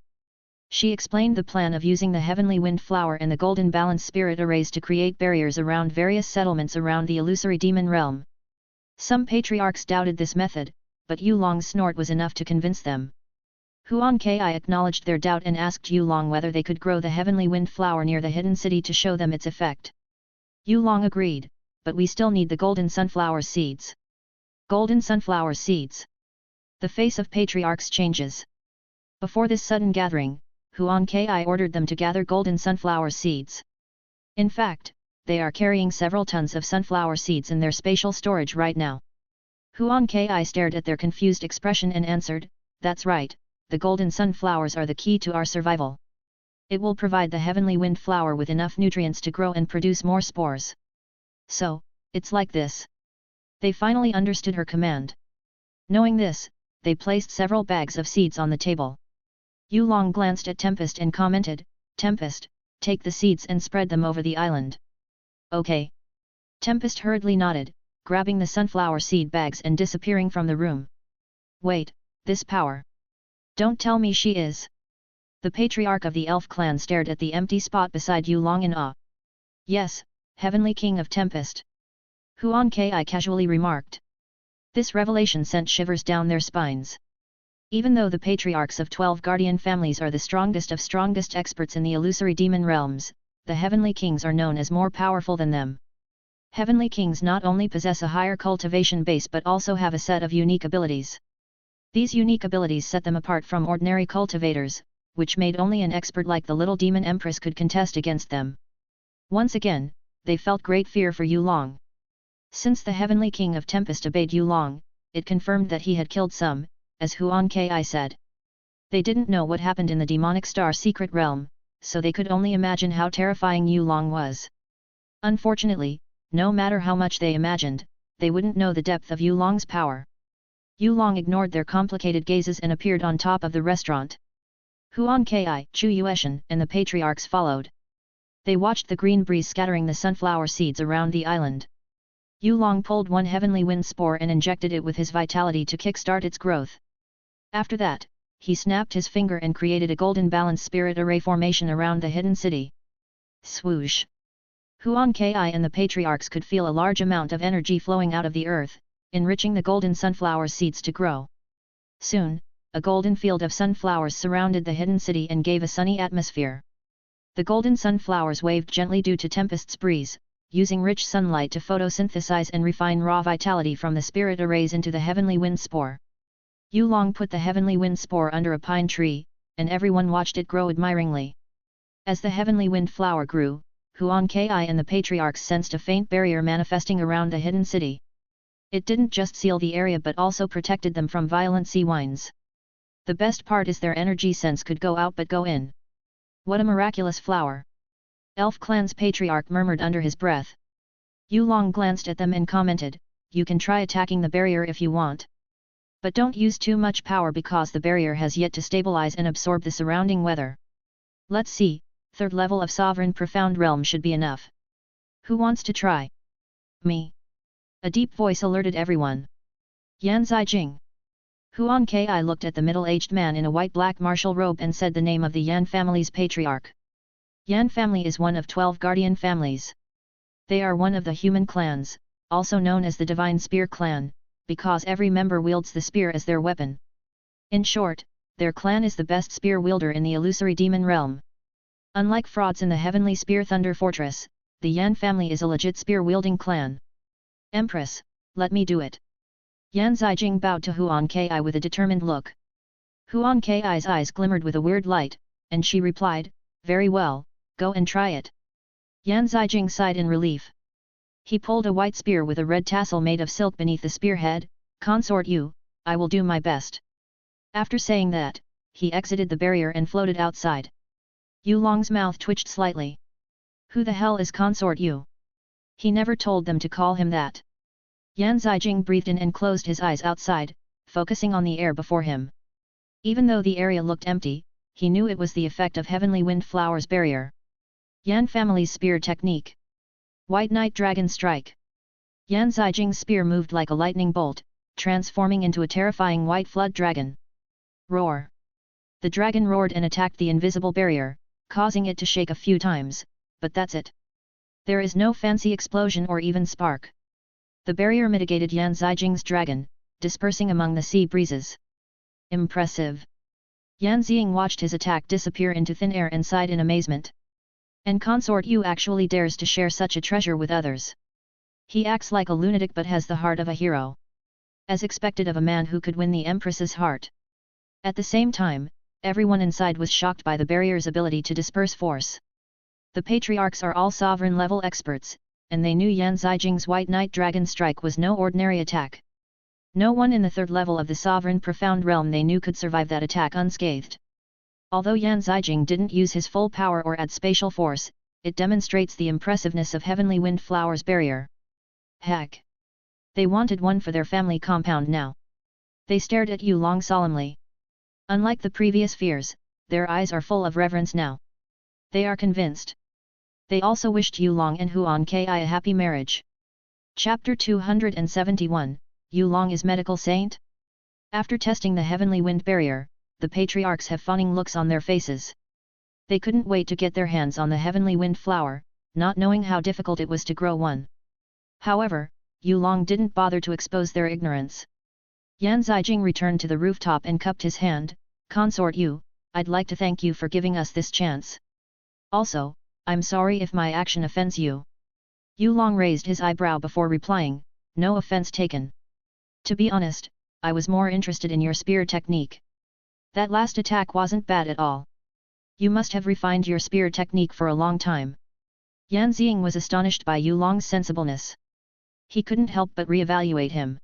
She explained the plan of using the Heavenly Wind Flower and the Golden Balance Spirit Arrays to create barriers around various settlements around the illusory demon realm. Some patriarchs doubted this method, but Yu Long's snort was enough to convince them. Huan Ki acknowledged their doubt and asked Yu Long whether they could grow the Heavenly Wind Flower near the hidden city to show them its effect. Yu Long agreed, but we still need the Golden Sunflower Seeds. Golden Sunflower Seeds. The face of patriarchs changes. Before this sudden gathering, Huan Ki ordered them to gather golden sunflower seeds. In fact, they are carrying several tons of sunflower seeds in their spatial storage right now. Huan Ki stared at their confused expression and answered, "That's right, the golden sunflowers are the key to our survival. It will provide the Heavenly Wind Flower with enough nutrients to grow and produce more spores." So, it's like this. They finally understood her command. Knowing this, they placed several bags of seeds on the table. Yu Long glanced at Tempest and commented, "Tempest, take the seeds and spread them over the island." "Okay." Tempest hurriedly nodded, grabbing the sunflower seed bags and disappearing from the room. "Wait, this power. Don't tell me she is." The patriarch of the elf clan stared at the empty spot beside Yu Long in awe. "Yes, Heavenly King of Tempest," Huan Ki casually remarked. This revelation sent shivers down their spines. Even though the patriarchs of 12 guardian families are the strongest of strongest experts in the illusory demon realms, the Heavenly Kings are known as more powerful than them. Heavenly Kings not only possess a higher cultivation base but also have a set of unique abilities. These unique abilities set them apart from ordinary cultivators, which made only an expert like the little demon empress could contest against them. Once again, they felt great fear for Yu Long. Since the Heavenly King of Tempest obeyed Yu Long, it confirmed that he had killed some, as Huan Ki said. They didn't know what happened in the demonic star secret realm, so they could only imagine how terrifying Yu Long was. Unfortunately, no matter how much they imagined, they wouldn't know the depth of Yu Long's power. Yu Long ignored their complicated gazes and appeared on top of the restaurant. Huan Ki, Chu Yueshan and the patriarchs followed. They watched the green breeze scattering the sunflower seeds around the island. Yu Long pulled one heavenly wind spore and injected it with his vitality to kickstart its growth. After that, he snapped his finger and created a golden balance spirit array formation around the hidden city. Swoosh! Huan Ki and the patriarchs could feel a large amount of energy flowing out of the earth, enriching the golden sunflower seeds to grow. Soon, a golden field of sunflowers surrounded the hidden city and gave a sunny atmosphere. The golden sunflowers waved gently due to Tempest's breeze, using rich sunlight to photosynthesize and refine raw vitality from the spirit arrays into the heavenly wind spore. Yu Long put the heavenly wind spore under a pine tree, and everyone watched it grow admiringly. As the heavenly wind flower grew, Huan Ki and the patriarchs sensed a faint barrier manifesting around the hidden city. It didn't just seal the area but also protected them from violent sea winds. The best part is their energy sense could go out but go in. What a miraculous flower! Elf Clan's patriarch murmured under his breath. Yu Long glanced at them and commented, "You can try attacking the barrier if you want. But don't use too much power because the barrier has yet to stabilize and absorb the surrounding weather. Let's see, 3rd level of Sovereign Profound Realm should be enough. Who wants to try?" "Me." A deep voice alerted everyone. "Yan Zijing." Huan Ki looked at the middle-aged man in a white-black martial robe and said the name of the Yan family's patriarch. Yan family is one of 12 guardian families. They are one of the human clans, also known as the Divine Spear Clan, because every member wields the spear as their weapon. In short, their clan is the best spear wielder in the illusory demon realm. Unlike frauds in the Heavenly Spear Thunder Fortress, the Yan family is a legit spear-wielding clan. "Empress, let me do it." Yan Zijing bowed to Huan Ki with a determined look. Huan Ki's eyes glimmered with a weird light, and she replied, "Very well, go and try it." Yan Zijing sighed in relief. He pulled a white spear with a red tassel made of silk beneath the spearhead. "Consort Yu, I will do my best." After saying that, he exited the barrier and floated outside. Yu Long's mouth twitched slightly. Who the hell is Consort Yu? He never told them to call him that. Yan Zijing breathed in and closed his eyes outside, focusing on the air before him. Even though the area looked empty, he knew it was the effect of Heavenly Wind Flower's barrier. Yan family's spear technique. White Knight Dragon Strike. Yan Zijing's spear moved like a lightning bolt, transforming into a terrifying white flood dragon. Roar! The dragon roared and attacked the invisible barrier, causing it to shake a few times, but that's it. There is no fancy explosion or even spark. The barrier mitigated Yan Zijing's dragon, dispersing among the sea breezes. Impressive! Yan Ziying watched his attack disappear into thin air and sighed in amazement. And Consort Yu actually dares to share such a treasure with others. He acts like a lunatic but has the heart of a hero. As expected of a man who could win the Empress's heart. At the same time, everyone inside was shocked by the barrier's ability to disperse force. The patriarchs are all sovereign-level experts, and they knew Yan Zijing's White Knight Dragon Strike was no ordinary attack. No one in the third level of the sovereign profound realm they knew could survive that attack unscathed. Although Yan Zijing didn't use his full power or add spatial force, it demonstrates the impressiveness of Heavenly Wind Flower's barrier. Heck! They wanted one for their family compound now. They stared at Yu Long solemnly. Unlike the previous fears, their eyes are full of reverence now. They are convinced. They also wished Yu Long and Huan Ki a happy marriage. Chapter 271, Yu Long is Medical Saint? After testing the Heavenly Wind Barrier, the patriarchs have fawning looks on their faces. They couldn't wait to get their hands on the Heavenly Wind Flower, not knowing how difficult it was to grow one. However, Yu Long didn't bother to expose their ignorance. Yan Zijing returned to the rooftop and cupped his hand. Consort Yu, I'd like to thank you for giving us this chance. Also, I'm sorry if my action offends you. Yu Long raised his eyebrow before replying, no offense taken. To be honest, I was more interested in your spear technique. That last attack wasn't bad at all. You must have refined your spear technique for a long time. Yan Ziying was astonished by Yu Long's sensibleness. He couldn't help but re-evaluate him.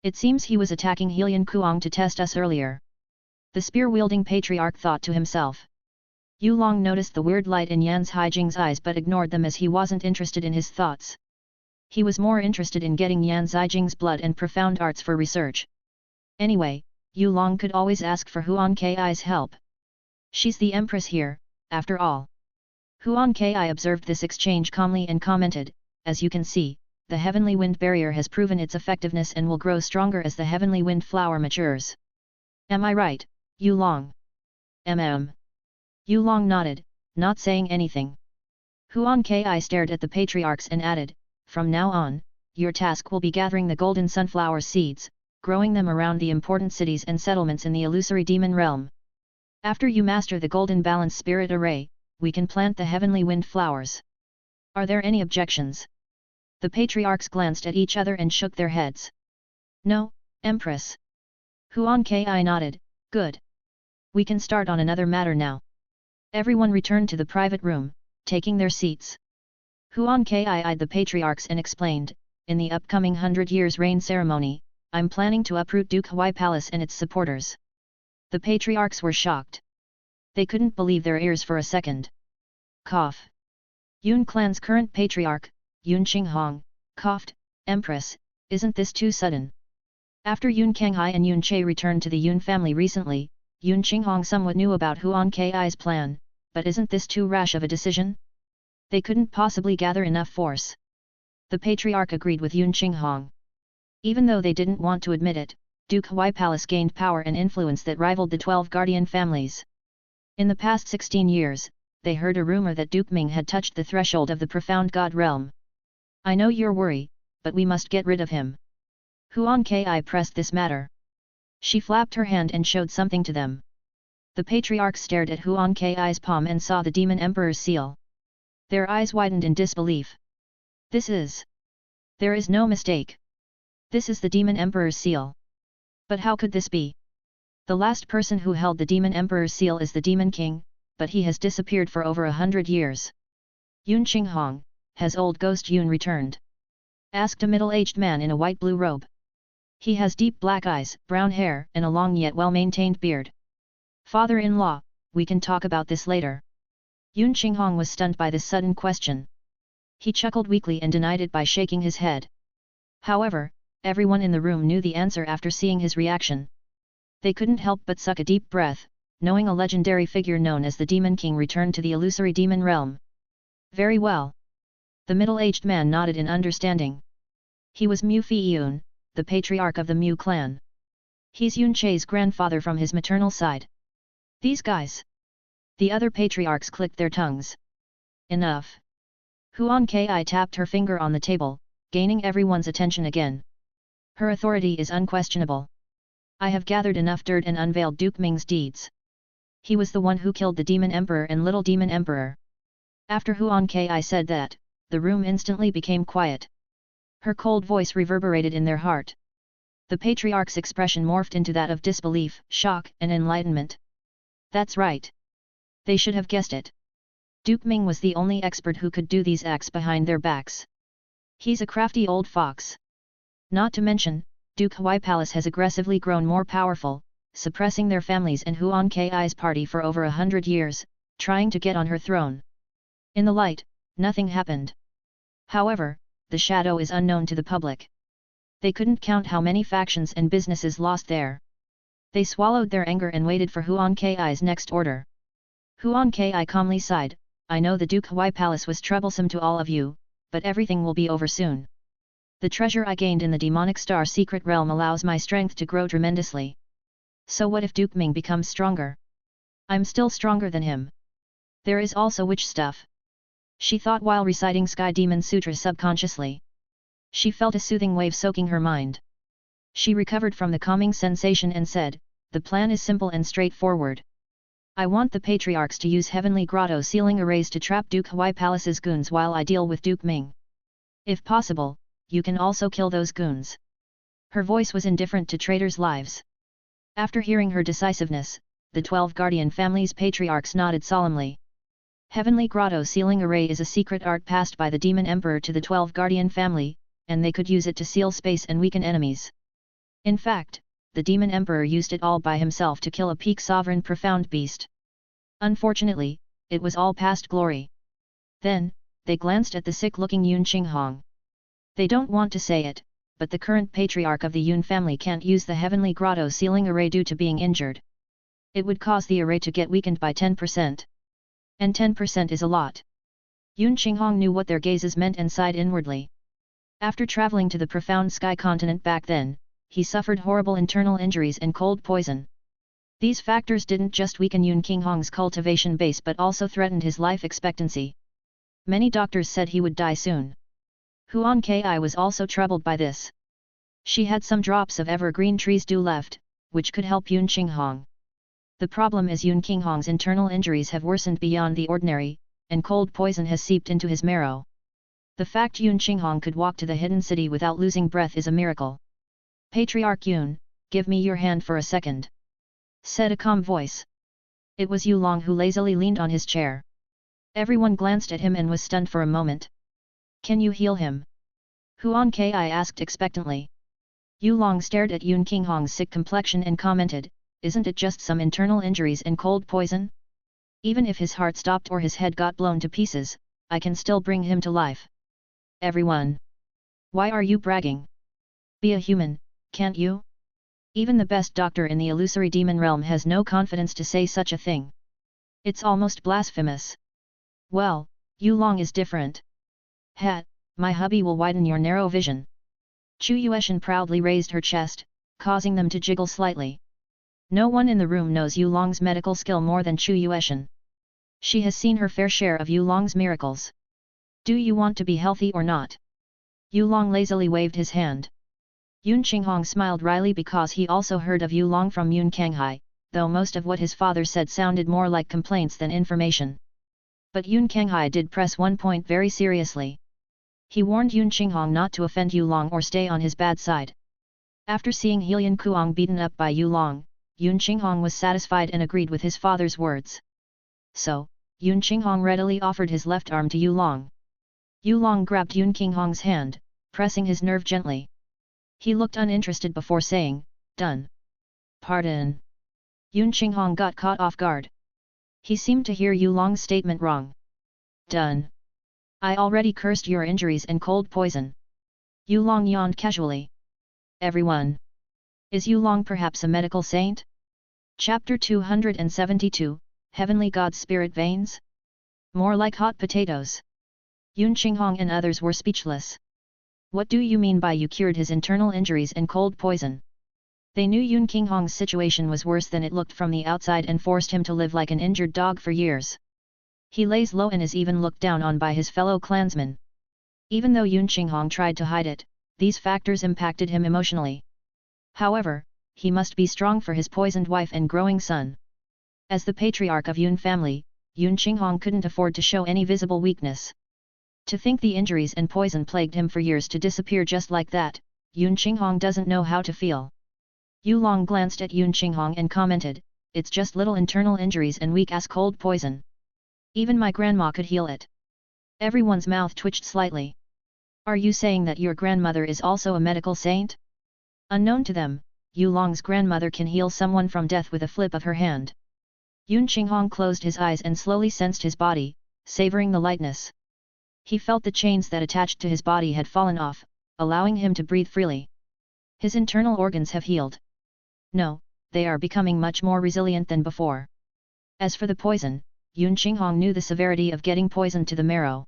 It seems he was attacking Helian Kuang to test us earlier. The spear-wielding patriarch thought to himself. Yu Long noticed the weird light in Yan Zijing's eyes but ignored them as he wasn't interested in his thoughts. He was more interested in getting Yan Zijing's blood and profound arts for research. Anyway, Yu Long could always ask for Huan Ki's help. She's the empress here, after all. Huan Ki observed this exchange calmly and commented, as you can see, the Heavenly Wind Barrier has proven its effectiveness and will grow stronger as the Heavenly Wind Flower matures. Am I right, Yu Long? Yu Long nodded, not saying anything. Huan Ki stared at the patriarchs and added, from now on, your task will be gathering the golden sunflower seeds, growing them around the important cities and settlements in the illusory demon realm. After you master the golden balance spirit array, we can plant the heavenly wind flowers. Are there any objections? The patriarchs glanced at each other and shook their heads. No, Empress. Huan Ki nodded, good. We can start on another matter now. Everyone returned to the private room, taking their seats. Huan Ki eyed the patriarchs and explained, in the upcoming 100 years reign ceremony, I'm planning to uproot Duke Huai Palace and its supporters. The patriarchs were shocked. They couldn't believe their ears for a second. Cough. Yun clan's current patriarch, Yun Qinghong, coughed, Empress, isn't this too sudden? After Yun Kanghai and Yun Che returned to the Yun family recently, Yun Qinghong somewhat knew about Huan Ki's plan, but isn't this too rash of a decision? They couldn't possibly gather enough force. The patriarch agreed with Yun Qinghong. Even though they didn't want to admit it, Duke Huai Palace gained power and influence that rivaled the 12 guardian families. In the past 16 years, they heard a rumor that Duke Ming had touched the threshold of the profound god realm. I know your worry, but we must get rid of him. Huan Ki pressed this matter. She flapped her hand and showed something to them. The patriarchs stared at Huan Ki's palm and saw the Demon Emperor's seal. Their eyes widened in disbelief. There is no mistake. This is the Demon Emperor's seal. But how could this be? The last person who held the Demon Emperor's seal is the Demon King, but he has disappeared for over 100 years. Yun Qinghong, has old ghost Yun returned? Asked a middle-aged man in a white-blue robe. He has deep black eyes, brown hair, and a long yet well-maintained beard. Father-in-law, we can talk about this later. Yun Qinghong was stunned by this sudden question. He chuckled weakly and denied it by shaking his head. However, everyone in the room knew the answer after seeing his reaction. They couldn't help but suck a deep breath, knowing a legendary figure known as the Demon King returned to the illusory demon realm. Very well. The middle-aged man nodded in understanding. He was Mu Fiyun, the patriarch of the Mu clan. He's Yun Che's grandfather from his maternal side. These guys. The other patriarchs clicked their tongues. Enough. Huan Ki tapped her finger on the table, gaining everyone's attention again. Her authority is unquestionable. I have gathered enough dirt and unveiled Duke Ming's deeds. He was the one who killed the Demon Emperor and Little Demon Emperor. After Huan Ki said that, the room instantly became quiet. Her cold voice reverberated in their heart. The patriarch's expression morphed into that of disbelief, shock, and enlightenment. That's right. They should have guessed it. Duke Ming was the only expert who could do these acts behind their backs. He's a crafty old fox. Not to mention, Duke Huai Palace has aggressively grown more powerful, suppressing their families and Huan Ki's party for over 100 years, trying to get on her throne. In the light, nothing happened. However, the shadow is unknown to the public. They couldn't count how many factions and businesses lost there. They swallowed their anger and waited for Huan Ki's next order. Huan Ki calmly sighed, I know the Duke Huai Palace was troublesome to all of you, but everything will be over soon. The treasure I gained in the demonic star secret realm allows my strength to grow tremendously. So what if Duke Ming becomes stronger? I'm still stronger than him. There is also witch stuff. She thought while reciting Sky Demon Sutra subconsciously. She felt a soothing wave soaking her mind. She recovered from the calming sensation and said, the plan is simple and straightforward. I want the patriarchs to use heavenly grotto sealing arrays to trap Duke Huai Palace's goons while I deal with Duke Ming. If possible, you can also kill those goons. Her voice was indifferent to traitors' lives. After hearing her decisiveness, the 12 Guardian family's patriarchs nodded solemnly. Heavenly grotto sealing array is a secret art passed by the Demon Emperor to the 12 Guardian family, and they could use it to seal space and weaken enemies. In fact, the Demon Emperor used it all by himself to kill a peak sovereign profound beast. Unfortunately, it was all past glory. Then, they glanced at the sick-looking Yun Qinghong. They don't want to say it, but the current patriarch of the Yun family can't use the heavenly grotto sealing array due to being injured. It would cause the array to get weakened by 10%. And 10% is a lot. Yun Qinghong knew what their gazes meant and sighed inwardly. After traveling to the profound sky continent back then, he suffered horrible internal injuries and cold poison. These factors didn't just weaken Yun Qinghong's cultivation base but also threatened his life expectancy. Many doctors said he would die soon. Huan Ki was also troubled by this. She had some drops of evergreen trees dew left, which could help Yun Qinghong. The problem is Yun Qinghong's internal injuries have worsened beyond the ordinary, and cold poison has seeped into his marrow. The fact Yun Qinghong could walk to the hidden city without losing breath is a miracle. Patriarch Yun, give me your hand for a second. Said a calm voice. It was Yu Long who lazily leaned on his chair. Everyone glanced at him and was stunned for a moment. Can you heal him? Huan Ki asked expectantly. Yu Long stared at Yun Qinghong's sick complexion and commented, isn't it just some internal injuries and cold poison? Even if his heart stopped or his head got blown to pieces, I can still bring him to life. Everyone. Why are you bragging? Be a human, can't you? Even the best doctor in the illusory demon realm has no confidence to say such a thing. It's almost blasphemous. Well, Yu Long is different. Hat, my hubby will widen your narrow vision. Chu Yueshan proudly raised her chest, causing them to jiggle slightly. No one in the room knows Yu Long's medical skill more than Chu Yueshan. She has seen her fair share of Yu Long's miracles. Do you want to be healthy or not? Yu Long lazily waved his hand. Yun Qinghong smiled wryly because he also heard of Yu Long from Yun Kanghai, though most of what his father said sounded more like complaints than information. But Yun Kanghai did press one point very seriously. He warned Yun Qinghong not to offend Yu Long or stay on his bad side. After seeing Helian Kuang beaten up by Yu Long, Yun Qinghong was satisfied and agreed with his father's words. So, Yun Qinghong readily offered his left arm to Yu Long. Yu Long grabbed Yun Qinghong's hand, pressing his nerve gently. He looked uninterested before saying, done. Pardon. Yun Qinghong got caught off guard. He seemed to hear Yu Long's statement wrong. Done. I already cursed your injuries and cold poison. Yu Long yawned casually. Everyone. Is Yu Long perhaps a medical saint? Chapter 272, Heavenly God's Spirit Veins? More like hot potatoes. Yun Qinghong and others were speechless. What do you mean by you cured his internal injuries and cold poison? They knew Yun Qinghong's situation was worse than it looked from the outside and forced him to live like an injured dog for years. He lays low and is even looked down on by his fellow clansmen. Even though Yun Qinghong tried to hide it, these factors impacted him emotionally. However, he must be strong for his poisoned wife and growing son. As the patriarch of Yun family, Yun Qinghong couldn't afford to show any visible weakness. To think the injuries and poison plagued him for years to disappear just like that, Yun Qinghong doesn't know how to feel. Yu Long glanced at Yun Qinghong and commented, "It's just little internal injuries and weak-ass cold poison. Even my grandma could heal it." Everyone's mouth twitched slightly. "Are you saying that your grandmother is also a medical saint?" Unknown to them, Yu Long's grandmother can heal someone from death with a flip of her hand. Yun Qinghong closed his eyes and slowly sensed his body, savoring the lightness. He felt the chains that attached to his body had fallen off, allowing him to breathe freely. His internal organs have healed. No, they are becoming much more resilient than before. As for the poison, Yun Qinghong knew the severity of getting poisoned to the marrow.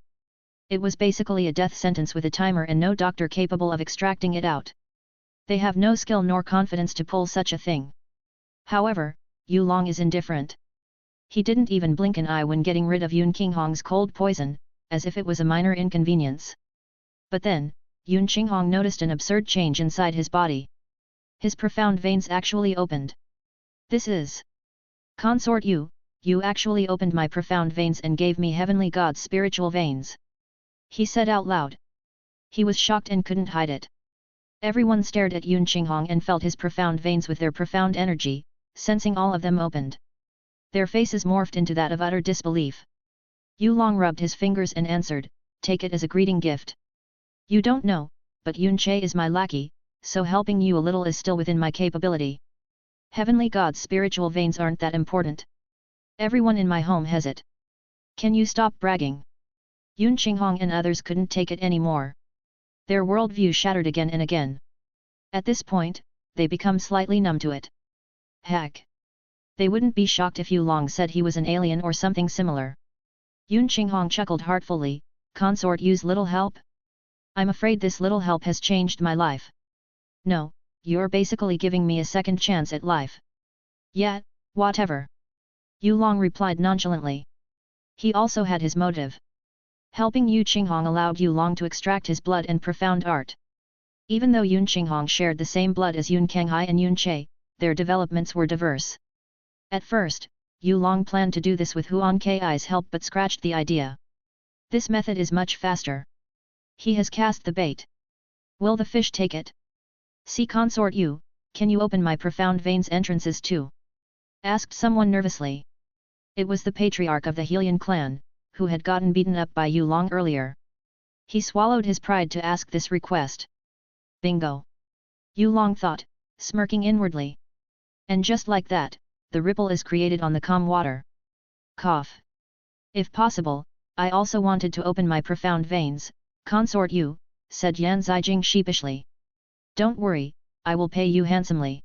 It was basically a death sentence with a timer and no doctor capable of extracting it out. They have no skill nor confidence to pull such a thing. However, Yu Long is indifferent. He didn't even blink an eye when getting rid of Yun Qinghong's cold poison, as if it was a minor inconvenience. But then, Yun Qinghong noticed an absurd change inside his body. His profound veins actually opened. "This is... Consort Yu, you actually opened my profound veins and gave me heavenly God's spiritual veins," he said out loud. He was shocked and couldn't hide it. Everyone stared at Yun Qinghong and felt his profound veins with their profound energy, sensing all of them opened. Their faces morphed into that of utter disbelief. Yu Long rubbed his fingers and answered, "Take it as a greeting gift. You don't know, but Yun Che is my lackey, so helping you a little is still within my capability. Heavenly God's spiritual veins aren't that important. Everyone in my home has it. Can you stop bragging?" Yun Qinghong and others couldn't take it anymore. Their worldview shattered again and again. At this point, they become slightly numb to it. Heck! They wouldn't be shocked if Yu Long said he was an alien or something similar. Yun Qinghong chuckled heartfully, "Consort Yu's little help? I'm afraid this little help has changed my life." "No, you're basically giving me a second chance at life." "Yeah, whatever." Yu Long replied nonchalantly. He also had his motive. Helping Yu Qinghong allowed Yu Long to extract his blood and profound art. Even though Yun Qinghong shared the same blood as Yun Kenghai and Yun Che, their developments were diverse. At first, Yu Long planned to do this with Huan Kai's help but scratched the idea. This method is much faster. He has cast the bait. Will the fish take it? "See Consort Yu, can you open my profound veins entrances too?" asked someone nervously. It was the patriarch of the Helian clan, who had gotten beaten up by Yu Long earlier. He swallowed his pride to ask this request. Bingo! Yu Long thought, smirking inwardly. And just like that, the ripple is created on the calm water. Cough. "If possible, I also wanted to open my profound veins, Consort Yu," said Yan Zijing sheepishly. "Don't worry, I will pay you handsomely.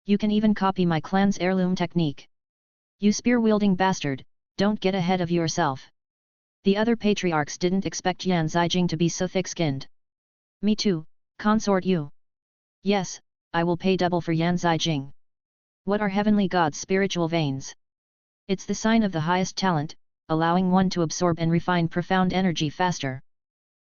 You can even copy my clan's heirloom technique. You spear-wielding bastard, don't get ahead of yourself." The other patriarchs didn't expect Yan Zijing to be so thick-skinned. "Me too, Consort Yu." "Yes, I will pay double for Yan Zijing." What are heavenly God's spiritual veins? It's the sign of the highest talent, allowing one to absorb and refine profound energy faster.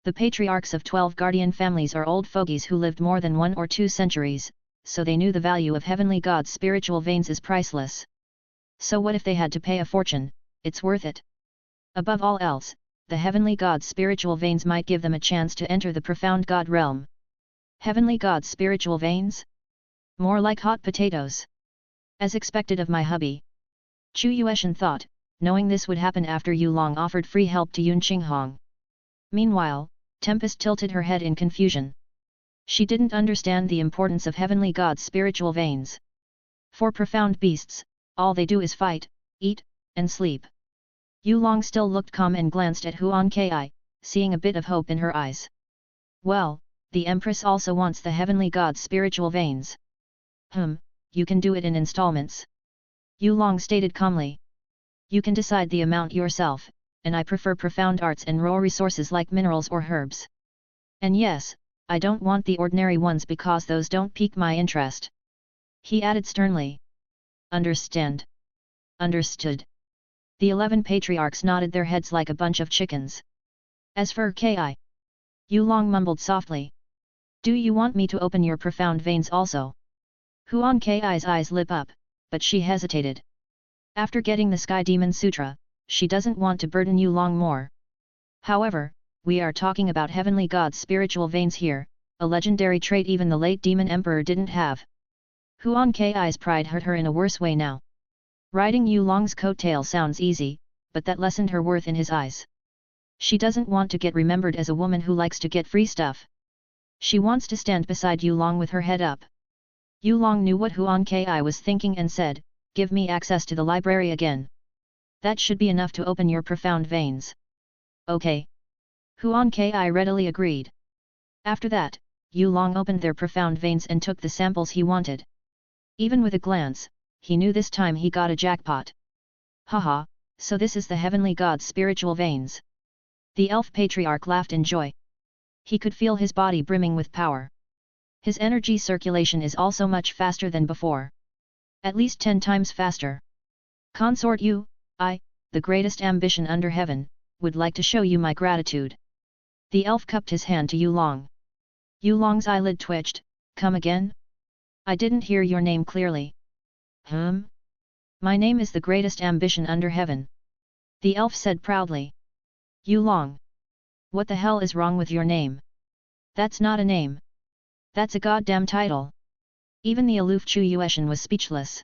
The patriarchs of 12 guardian families are old fogies who lived more than 1 or 2 centuries, so they knew the value of heavenly God's spiritual veins is priceless. So what if they had to pay a fortune? It's worth it. Above all else, the heavenly God's spiritual veins might give them a chance to enter the profound God realm. Heavenly God's spiritual veins? More like hot potatoes. As expected of my hubby. Chu Yueshan thought, knowing this would happen after Yu Long offered free help to Yun Qinghong. Meanwhile, Tempest tilted her head in confusion. She didn't understand the importance of heavenly God's spiritual veins. For profound beasts, all they do is fight, eat, and sleep. Yu Long still looked calm and glanced at Huan Ki, seeing a bit of hope in her eyes. Well, the Empress also wants the heavenly god's spiritual veins. You can do it in installments. Yu Long stated calmly. You can decide the amount yourself, and I prefer profound arts and raw resources like minerals or herbs. And yes, I don't want the ordinary ones because those don't pique my interest. He added sternly. Understand. Understood. The 11 patriarchs nodded their heads like a bunch of chickens. As for Ki, Yu Long mumbled softly. Do you want me to open your profound veins also? Huan Ki's eyes lit up, but she hesitated. After getting the Sky Demon Sutra, she doesn't want to burden Yu Long more. However, we are talking about heavenly god's spiritual veins here, a legendary trait even the late Demon Emperor didn't have. Huan Ki's pride hurt her in a worse way now. Riding Yu Long's coattail sounds easy, but that lessened her worth in his eyes. She doesn't want to get remembered as a woman who likes to get free stuff. She wants to stand beside Yu Long with her head up. Yu Long knew what Huan Ki was thinking and said, "Give me access to the library again. That should be enough to open your profound veins." Okay. Huan Ki readily agreed. After that, Yu Long opened their profound veins and took the samples he wanted. Even with a glance, he knew this time he got a jackpot. Haha, so this is the heavenly god's spiritual veins. The elf patriarch laughed in joy. He could feel his body brimming with power. His energy circulation is also much faster than before. At least 10 times faster. Consort Yu, I, the greatest ambition under heaven, would like to show you my gratitude. The elf cupped his hand to Yu Long. Yu Long's eyelid twitched. Come again? I didn't hear your name clearly. My name is the greatest ambition under heaven. The elf said proudly. Yu Long. What the hell is wrong with your name? That's not a name. That's a goddamn title. Even the aloof Chu Yueshan was speechless.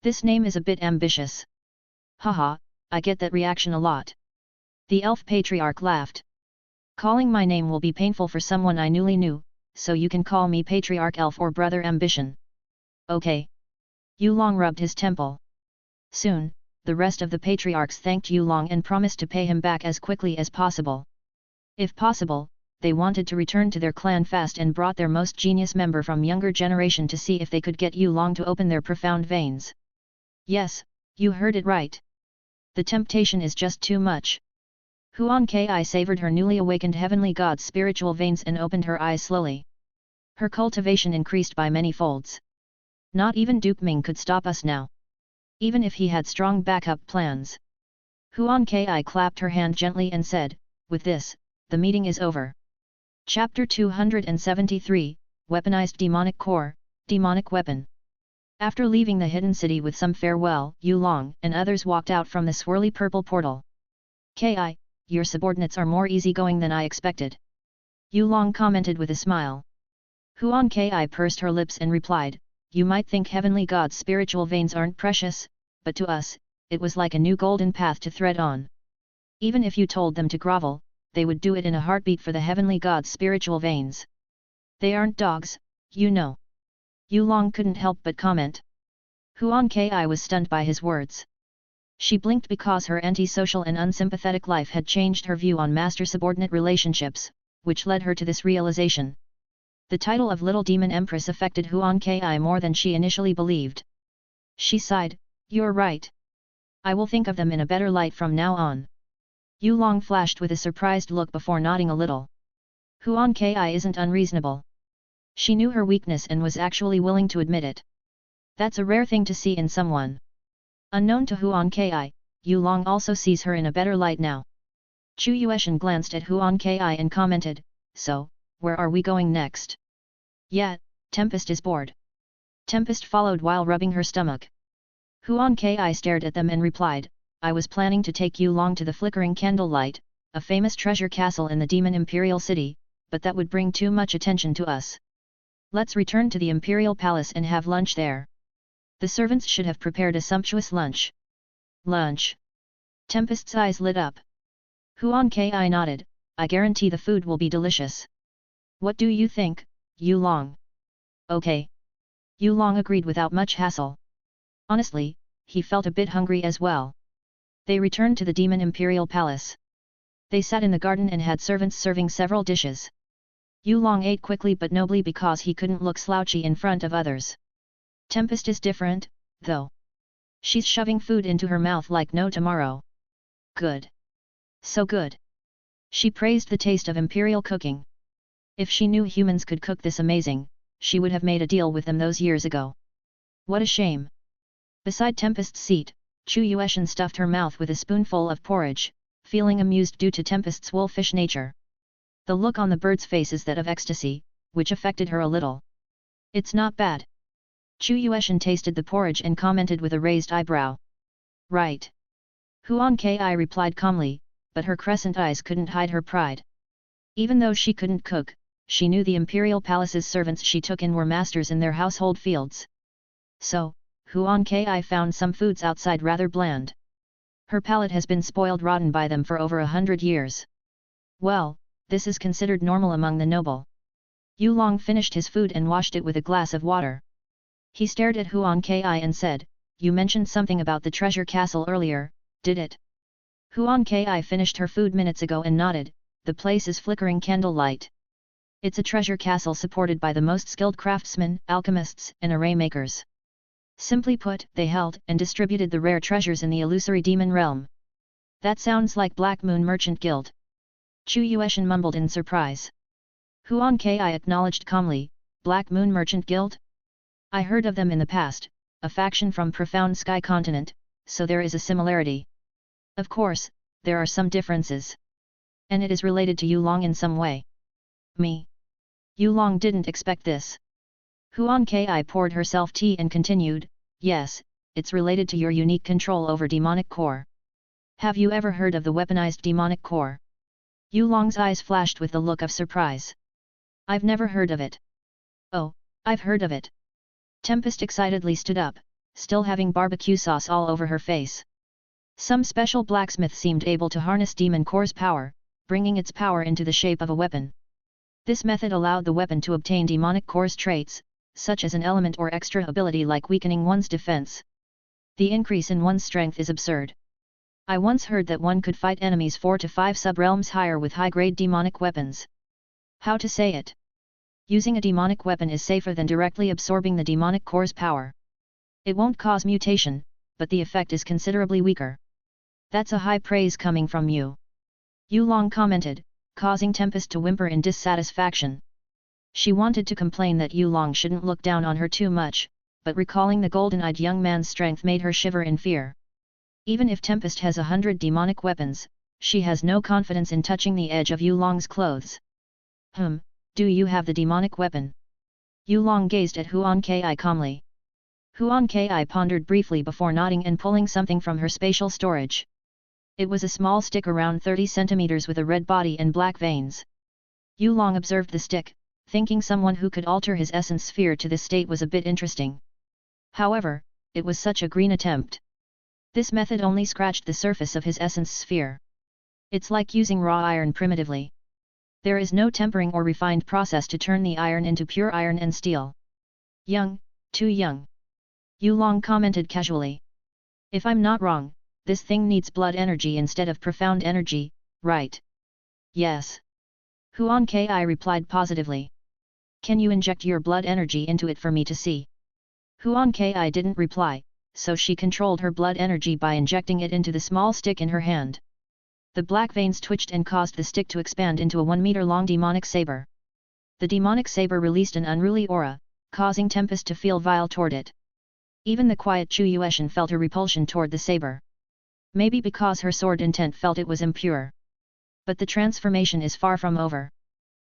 This name is a bit ambitious. Haha, I get that reaction a lot. The elf patriarch laughed. Calling my name will be painful for someone I newly knew, so you can call me Patriarch Elf or Brother Ambition. Okay. Yu Long rubbed his temple. Soon, the rest of the patriarchs thanked Yu Long and promised to pay him back as quickly as possible. If possible, they wanted to return to their clan fast and brought their most genius member from younger generation to see if they could get Yu Long to open their profound veins. Yes, you heard it right. The temptation is just too much. Huan Ki savored her newly awakened heavenly god's spiritual veins and opened her eyes slowly. Her cultivation increased by many folds. Not even Duke Ming could stop us now. Even if he had strong backup plans. Huan Ki clapped her hand gently and said, with this, the meeting is over. Chapter 273, Weaponized Demonic Core, Demonic Weapon. After leaving the hidden city with some farewell, Yu Long and others walked out from the swirly purple portal. Ki, your subordinates are more easygoing than I expected. Yu Long commented with a smile. Huan Ki pursed her lips and replied, you might think heavenly god's spiritual veins aren't precious, but to us, it was like a new golden path to tread on. Even if you told them to grovel, they would do it in a heartbeat for the heavenly god's spiritual veins. They aren't dogs, you know. Yu Long couldn't help but comment. Huan Ki was stunned by his words. She blinked because her anti-social and unsympathetic life had changed her view on master-subordinate relationships, which led her to this realization. The title of Little Demon Empress affected Huan Ki more than she initially believed. She sighed, you're right. I will think of them in a better light from now on. Yu Long flashed with a surprised look before nodding a little. Huan Ki isn't unreasonable. She knew her weakness and was actually willing to admit it. That's a rare thing to see in someone. Unknown to Huan Ki, Yu Long also sees her in a better light now. Chu Yueshan glanced at Huan Ki and commented, so, where are we going next? Yeah, Tempest is bored. Tempest followed while rubbing her stomach. Huan Ki stared at them and replied, I was planning to take Yu Long to the Flickering Candlelight, a famous treasure castle in the Demon Imperial City, but that would bring too much attention to us. Let's return to the Imperial Palace and have lunch there. The servants should have prepared a sumptuous lunch. Lunch. Tempest's eyes lit up. Huan Ki nodded, I guarantee the food will be delicious. What do you think, Yu Long? Okay. Yu Long agreed without much hassle. Honestly, he felt a bit hungry as well. They returned to the demon Imperial Palace. They sat in the garden and had servants serving several dishes. Yulong ate quickly but nobly because he couldn't look slouchy in front of others. Tempest is different, though. She's shoving food into her mouth like no tomorrow. Good. So good. She praised the taste of Imperial cooking. If she knew humans could cook this amazing, she would have made a deal with them those years ago. What a shame. Beside Tempest's seat, Chu Yueshan stuffed her mouth with a spoonful of porridge, feeling amused due to Tempest's wolfish nature. The look on the bird's face is that of ecstasy, which affected her a little. It's not bad. Chu Yueshan tasted the porridge and commented with a raised eyebrow. Right. Huan Ki replied calmly, but her crescent eyes couldn't hide her pride. Even though she couldn't cook, she knew the Imperial Palace's servants she took in were masters in their household fields. So, Huan Ki found some foods outside rather bland. Her palate has been spoiled rotten by them for over 100 years. Well, this is considered normal among the noble. Yulong finished his food and washed it with a glass of water. He stared at Huan Ki and said, "You mentioned something about the treasure castle earlier, did it?" Huan Ki finished her food minutes ago and nodded, "The place is flickering candlelight. It's a treasure castle supported by the most skilled craftsmen, alchemists, and array makers. Simply put, they held and distributed the rare treasures in the illusory demon realm." That sounds like Black Moon Merchant Guild. Chu Yueshan mumbled in surprise. Huan Ki acknowledged calmly, "Black Moon Merchant Guild? I heard of them in the past, a faction from Profound Sky Continent, so there is a similarity. Of course, there are some differences. And it is related to Yulong in some way." "Me?" Yulong didn't expect this. Huan Ki poured herself tea and continued, "Yes, it's related to your unique control over demonic core. Have you ever heard of the weaponized demonic core?" Yulong's eyes flashed with the look of surprise. "I've never heard of it." "Oh, I've heard of it." Tempest excitedly stood up, still having barbecue sauce all over her face. Some special blacksmith seemed able to harness demon core's power, bringing its power into the shape of a weapon. This method allowed the weapon to obtain demonic core's traits, such as an element or extra ability like weakening one's defense. The increase in one's strength is absurd. I once heard that one could fight enemies 4 to 5 sub-realms higher with high-grade demonic weapons. How to say it? Using a demonic weapon is safer than directly absorbing the demonic core's power. It won't cause mutation, but the effect is considerably weaker. That's a high praise coming from you. Yulong commented, causing Tempest to whimper in dissatisfaction. She wanted to complain that Yulong shouldn't look down on her too much, but recalling the golden-eyed young man's strength made her shiver in fear. Even if Tempest has 100 demonic weapons, she has no confidence in touching the edge of Yulong's clothes. Do you have the demonic weapon?" Yulong gazed at Huan Ki calmly. Huan Ki pondered briefly before nodding and pulling something from her spatial storage. It was a small stick around 30 centimeters with a red body and black veins. Yulong observed the stick, thinking someone who could alter his essence sphere to this state was a bit interesting. However, it was such a green attempt. This method only scratched the surface of his essence sphere. It's like using raw iron primitively. There is no tempering or refined process to turn the iron into pure iron and steel. "Young, too young," Yulong commented casually. "If I'm not wrong, this thing needs blood energy instead of profound energy, right?" "Yes." Huan Ki replied positively. "Can you inject your blood energy into it for me to see?" Huan Ki didn't reply, so she controlled her blood energy by injecting it into the small stick in her hand. The black veins twitched and caused the stick to expand into a 1-meter-long demonic saber. The demonic saber released an unruly aura, causing Tempest to feel vile toward it. Even the quiet Chu Yueshan felt a repulsion toward the saber. Maybe because her sword intent felt it was impure. But the transformation is far from over.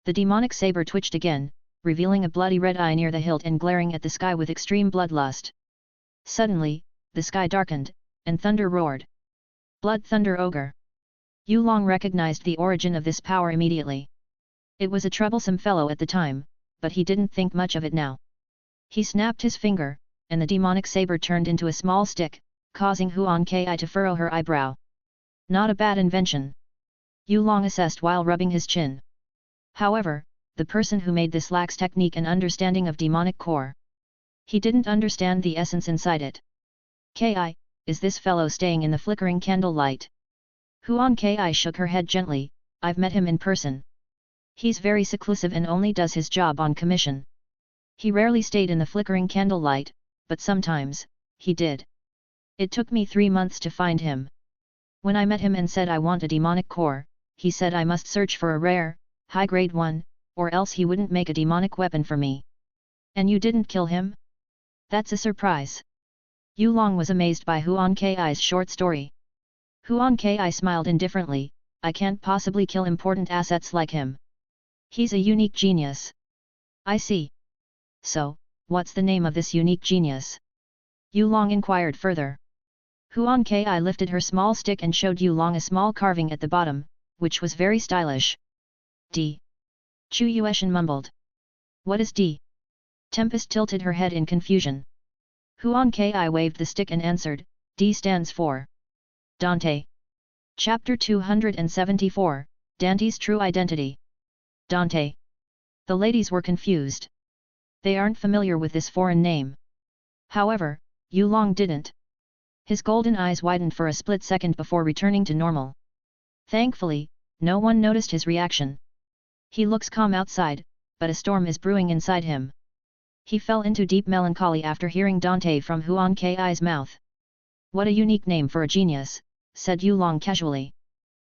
The demonic saber twitched again, revealing a bloody red eye near the hilt and glaring at the sky with extreme bloodlust. Suddenly, the sky darkened, and thunder roared. Blood Thunder Ogre. Yulong recognized the origin of this power immediately. It was a troublesome fellow at the time, but he didn't think much of it now. He snapped his finger, and the demonic saber turned into a small stick, causing Huan Ki to furrow her eyebrow. Not a bad invention. Yulong assessed while rubbing his chin. However, the person who made this lacks technique and understanding of demonic core. He didn't understand the essence inside it. "Ki, is this fellow staying in the flickering candlelight? Huan Kai shook her head gently, I've met him in person. He's very seclusive and only does his job on commission. He rarely stayed in the flickering candlelight, but sometimes, he did. It took me 3 months to find him. When I met him and said I want a demonic core, he said I must search for a rare, high-grade one, or else he wouldn't make a demonic weapon for me. And you didn't kill him? That's a surprise. Yu Long was amazed by Huan Kai's short story. Huan Kai smiled indifferently, I can't possibly kill important assets like him. He's a unique genius. I see. So, what's the name of this unique genius? Yu Long inquired further. Huan Kai lifted her small stick and showed Yu Long a small carving at the bottom, which was very stylish. D. Chu Yueshan mumbled. What is D? Tempest tilted her head in confusion. Huan Kai waved the stick and answered, D stands for Dante. Chapter 274, Dante's True Identity. Dante. The ladies were confused. They aren't familiar with this foreign name. However, Yu Long didn't. His golden eyes widened for a split second before returning to normal. Thankfully, no one noticed his reaction. He looks calm outside, but a storm is brewing inside him. He fell into deep melancholy after hearing Dante from Huan Kai's mouth. What a unique name for a genius, said Yu Long casually.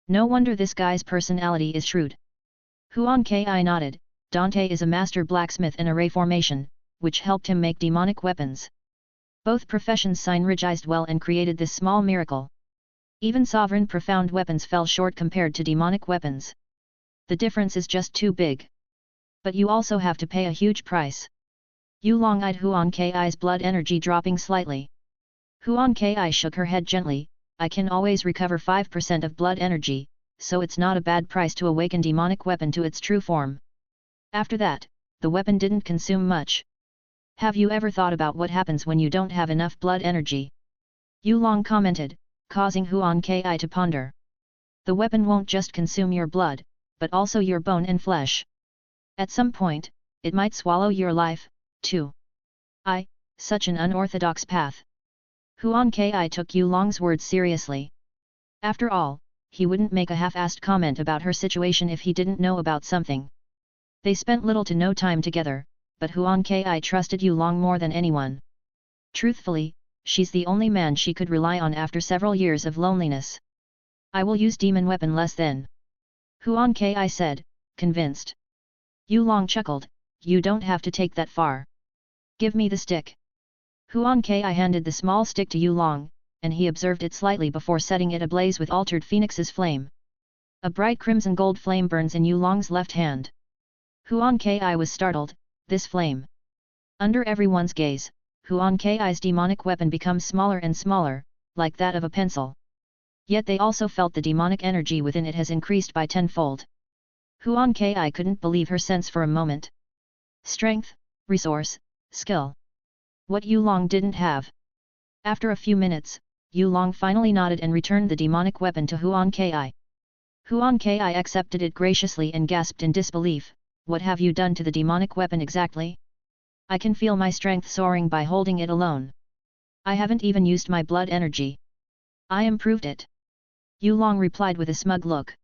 No wonder this guy's personality is shrewd. Huan Kai nodded, Dante is a master blacksmith and a ray formation, which helped him make demonic weapons. Both professions synergized well and created this small miracle. Even sovereign profound weapons fell short compared to demonic weapons. The difference is just too big. But you also have to pay a huge price. Yu Long eyed Huan Kai's blood energy dropping slightly. Huan Kai shook her head gently, I can always recover 5% of blood energy, so it's not a bad price to awaken demonic weapon to its true form. After that, the weapon didn't consume much. Have you ever thought about what happens when you don't have enough blood energy? Yu Long commented, causing Huan Kai to ponder. The weapon won't just consume your blood, but also your bone and flesh. At some point, it might swallow your life, too. Such an unorthodox path. Huan Kai took Yu Long's words seriously. After all, he wouldn't make a half-assed comment about her situation if he didn't know about something. They spent little to no time together, but Huan Kai trusted Yu Long more than anyone. Truthfully, she's the only man she could rely on after several years of loneliness. I will use demon weapon less then. Huan Kai said, convinced. Yu Long chuckled, you don't have to take that far. Give me the stick. Huan Kai handed the small stick to Yu Long, and he observed it slightly before setting it ablaze with altered phoenix's flame. A bright crimson gold flame burns in Yu Long's left hand. Huan Kai was startled, this flame. Under everyone's gaze, Huan Kai's demonic weapon becomes smaller and smaller, like that of a pencil. Yet they also felt the demonic energy within it has increased by tenfold. Huan Kai couldn't believe her sense for a moment. Strength, resource, skill. What Yu Long didn't have. After a few minutes, Yu Long finally nodded and returned the demonic weapon to Huan Kai. Huan Kai accepted it graciously and gasped in disbelief, what have you done to the demonic weapon exactly? I can feel my strength soaring by holding it alone. I haven't even used my blood energy. I improved it. Yu Long replied with a smug look.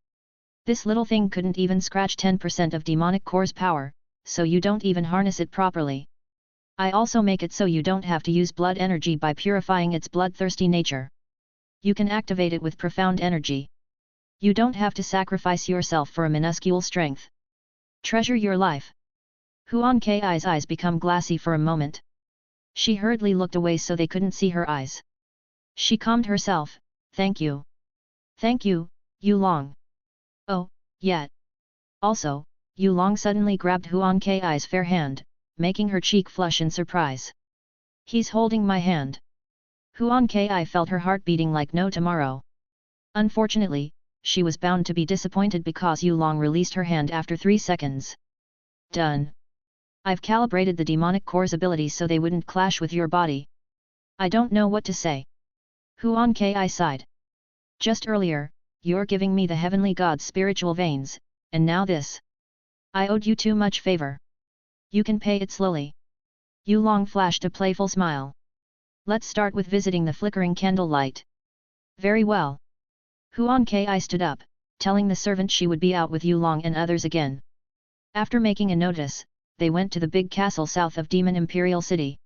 This little thing couldn't even scratch 10% of demonic core's power, so you don't even harness it properly. I also make it so you don't have to use blood energy by purifying its bloodthirsty nature. You can activate it with profound energy. You don't have to sacrifice yourself for a minuscule strength. Treasure your life. Huan Kai's eyes become glassy for a moment. She hurriedly looked away so they couldn't see her eyes. She calmed herself, thank you. Thank you, Yu Long. Oh, yet. Also, Yu Long suddenly grabbed Huan Kai's fair hand, making her cheek flush in surprise. He's holding my hand. Huan Kai felt her heart beating like no tomorrow. Unfortunately, she was bound to be disappointed because Yu Long released her hand after 3 seconds. Done. I've calibrated the demonic core's abilities so they wouldn't clash with your body. I don't know what to say. Huan Kai sighed. Just earlier, you're giving me the heavenly god's spiritual veins, and now this. I owed you too much favor. You can pay it slowly. Yu Long flashed a playful smile. Let's start with visiting the flickering candlelight. Very well. Huan Kai stood up, telling the servant she would be out with Yulong and others again. After making a notice, they went to the big castle south of Demon Imperial City.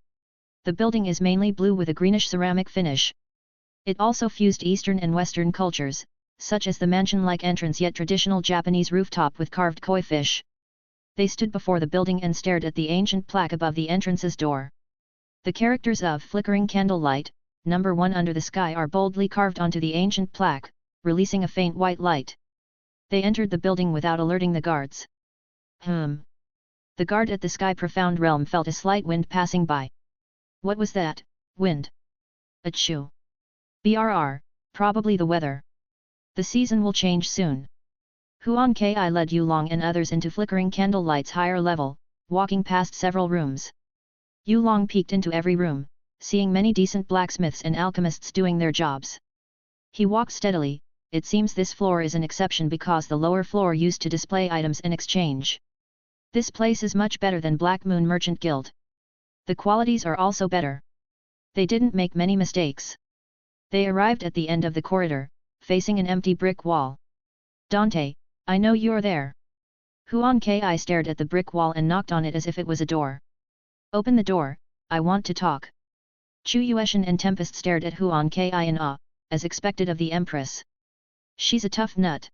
The building is mainly blue with a greenish ceramic finish. It also fused Eastern and Western cultures, such as the mansion-like entrance yet traditional Japanese rooftop with carved koi fish. They stood before the building and stared at the ancient plaque above the entrance's door. The characters of Flickering Candlelight, number 1 under the sky are boldly carved onto the ancient plaque, releasing a faint white light. They entered the building without alerting the guards. The guard at the sky profound realm felt a slight wind passing by. What was that, wind? Achoo. BRR, probably the weather. The season will change soon. Huan Kai led Yulong and others into Flickering Candlelight's higher level, walking past several rooms. Yulong peeked into every room, seeing many decent blacksmiths and alchemists doing their jobs. He walked steadily. It seems this floor is an exception because the lower floor used to display items in exchange. This place is much better than Black Moon Merchant Guild. The qualities are also better. They didn't make many mistakes. They arrived at the end of the corridor, facing an empty brick wall. Dante, I know you're there. Huan Kai stared at the brick wall and knocked on it as if it was a door. Open the door, I want to talk. Chu Yueshan and Tempest stared at Huan Kai in awe, as expected of the Empress. She's a tough nut.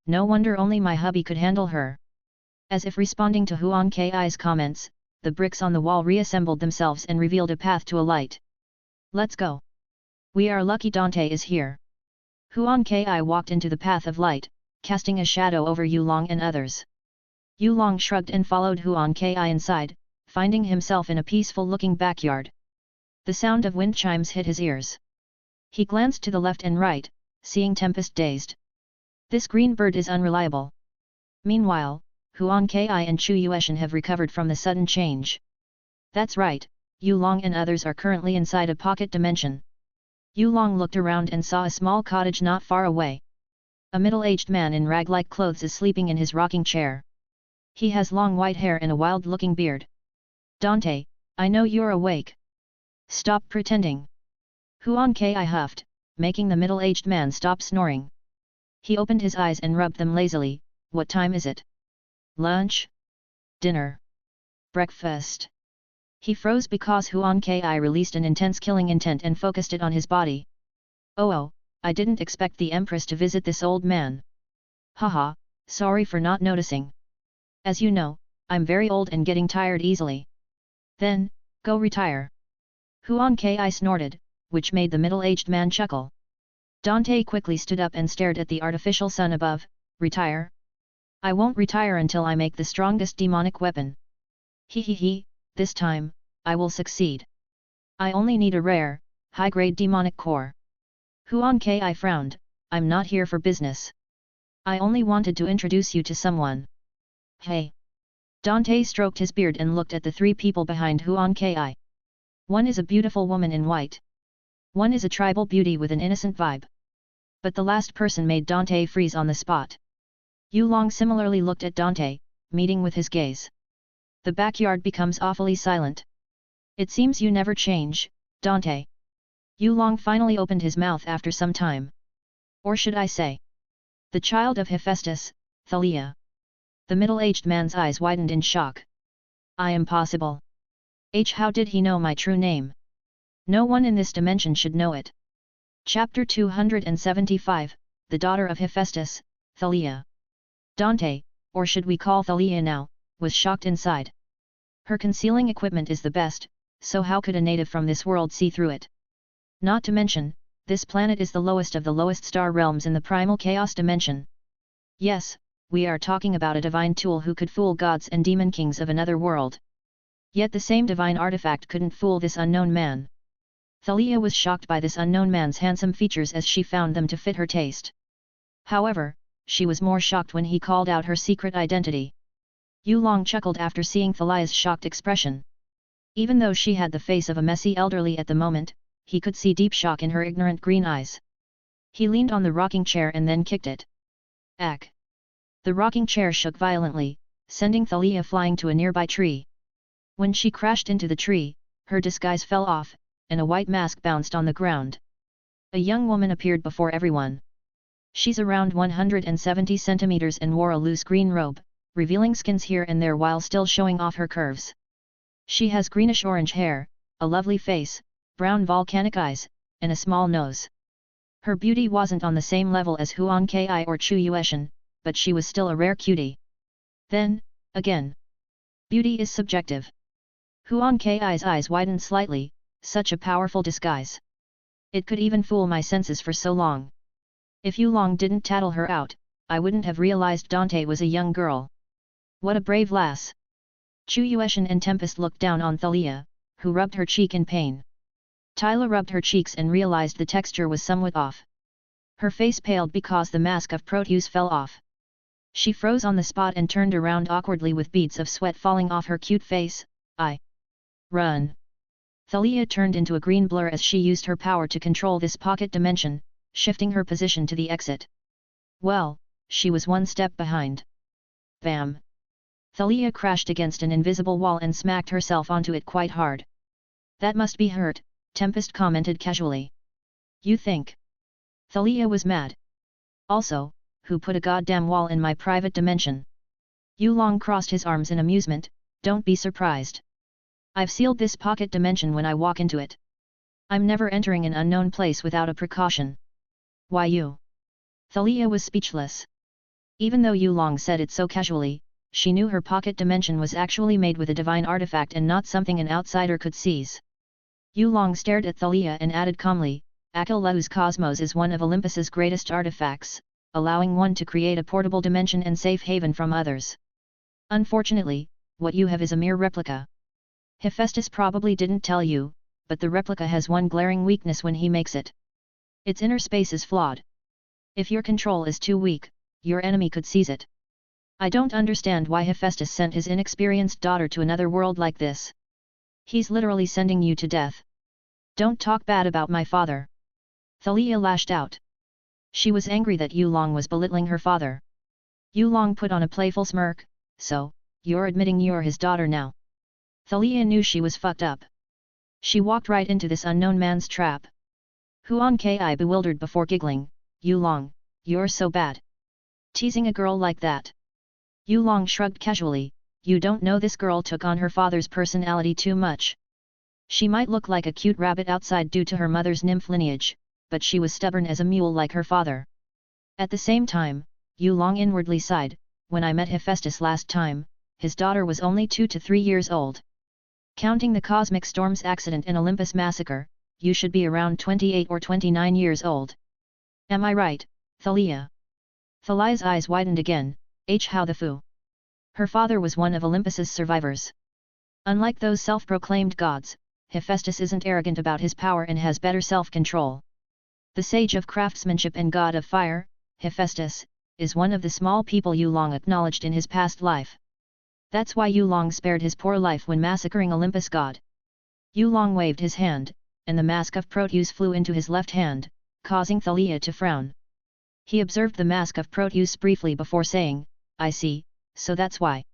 No wonder only my hubby could handle her. As if responding to Huan Kai's comments, the bricks on the wall reassembled themselves and revealed a path to a light. Let's go. We are lucky Dante is here. Huan Kai walked into the path of light, casting a shadow over Yulong and others. Yulong shrugged and followed Huan Kai inside, finding himself in a peaceful-looking backyard. The sound of wind chimes hit his ears. He glanced to the left and right, seeing Tempest dazed. This green bird is unreliable. Meanwhile, Huan Kai and Chu Yueshan have recovered from the sudden change. That's right, Yulong and others are currently inside a pocket dimension. Yulong looked around and saw a small cottage not far away. A middle-aged man in rag-like clothes is sleeping in his rocking chair. He has long white hair and a wild-looking beard. Dante, I know you're awake. Stop pretending. Huan Kai huffed, making the middle-aged man stop snoring. He opened his eyes and rubbed them lazily. What time is it? Lunch? Dinner? Breakfast? He froze because Huan Kai released an intense killing intent and focused it on his body. Oh, I didn't expect the Empress to visit this old man. Haha, sorry for not noticing. As you know, I'm very old and getting tired easily. Then, go retire. Huan Kai snorted, which made the middle-aged man chuckle. Dante quickly stood up and stared at the artificial sun above. Retire? I won't retire until I make the strongest demonic weapon. He, this time, I will succeed. I only need a rare, high-grade demonic core. Huan Kai frowned, I'm not here for business. I only wanted to introduce you to someone. Hey. Dante stroked his beard and looked at the three people behind Huan Kai. One is a beautiful woman in white. One is a tribal beauty with an innocent vibe. But the last person made Dante freeze on the spot. Yulong similarly looked at Dante, meeting with his gaze. The backyard becomes awfully silent. It seems you never change, Dante. Yulong finally opened his mouth after some time. Or should I say? The child of Hephaestus, Thalia. The middle-aged man's eyes widened in shock. I am possible. How did he know my true name? No one in this dimension should know it. Chapter 275, The Daughter of Hephaestus, Thalia. Dante, or should we call Thalia now, was shocked inside. Her concealing equipment is the best, so how could a native from this world see through it? Not to mention, this planet is the lowest of the lowest star realms in the primal chaos dimension. Yes, we are talking about a divine tool who could fool gods and demon kings of another world. Yet the same divine artifact couldn't fool this unknown man. Thalia was shocked by this unknown man's handsome features as she found them to fit her taste. However, she was more shocked when he called out her secret identity. Yulong chuckled after seeing Thalia's shocked expression. Even though she had the face of a messy elderly at the moment, he could see deep shock in her ignorant green eyes. He leaned on the rocking chair and then kicked it. Ack! The rocking chair shook violently, sending Thalia flying to a nearby tree. When she crashed into the tree, her disguise fell off, and a white mask bounced on the ground. A young woman appeared before everyone. She's around 170 centimeters and wore a loose green robe, revealing skins here and there while still showing off her curves. She has greenish-orange hair, a lovely face, brown volcanic eyes, and a small nose. Her beauty wasn't on the same level as Huan Ki or Chu Yueshan, but she was still a rare cutie. Then, again, beauty is subjective. Huan Ki's eyes widened slightly, such a powerful disguise. It could even fool my senses for so long. If Yulong didn't tattle her out, I wouldn't have realized Dante was a young girl. What a brave lass! Chu Yueshan and Tempest looked down on Thalia, who rubbed her cheek in pain. Tyla rubbed her cheeks and realized the texture was somewhat off. Her face paled because the mask of Proteus fell off. She froze on the spot and turned around awkwardly with beads of sweat falling off her cute face. Run! Thalia turned into a green blur as she used her power to control this pocket dimension, shifting her position to the exit. Well, she was one step behind. Bam! Thalia crashed against an invisible wall and smacked herself onto it quite hard. That must be hurt, Tempest commented casually. You think? Thalia was mad. Also, who put a goddamn wall in my private dimension? Yulong crossed his arms in amusement. Don't be surprised. I've sealed this pocket dimension when I walk into it. I'm never entering an unknown place without a precaution. Why you? Thalia was speechless. Even though Yulong said it so casually, she knew her pocket dimension was actually made with a divine artifact and not something an outsider could seize. Yulong stared at Thalia and added calmly, Akilahu's cosmos is one of Olympus's greatest artifacts, allowing one to create a portable dimension and safe haven from others. Unfortunately, what you have is a mere replica. Hephaestus probably didn't tell you, but the replica has one glaring weakness when he makes it. Its inner space is flawed. If your control is too weak, your enemy could seize it. I don't understand why Hephaestus sent his inexperienced daughter to another world like this. He's literally sending you to death. Don't talk bad about my father. Thalia lashed out. She was angry that Yulong was belittling her father. Yulong put on a playful smirk, so, you're admitting you're his daughter now. Thalia knew she was fucked up. She walked right into this unknown man's trap. Huan Ki bewildered before giggling, Yulong, you're so bad. Teasing a girl like that. Yulong shrugged casually, you don't know this girl took on her father's personality too much. She might look like a cute rabbit outside due to her mother's nymph lineage, but she was stubborn as a mule like her father. At the same time, Yulong inwardly sighed, when I met Hephaestus last time, his daughter was only 2 to 3 years old. Counting the Cosmic Storms accident and Olympus massacre, you should be around 28 or 29 years old. Am I right, Thalia? Thalia's eyes widened again, how the foo. Her father was one of Olympus's survivors. Unlike those self-proclaimed gods, Hephaestus isn't arrogant about his power and has better self-control. The sage of craftsmanship and god of fire, Hephaestus, is one of the small people Yulong acknowledged in his past life. That's why Yulong spared his poor life when massacring Olympus god. Yulong waved his hand, and the mask of Proteus flew into his left hand, causing Thalia to frown. He observed the mask of Proteus briefly before saying, I see, so that's why.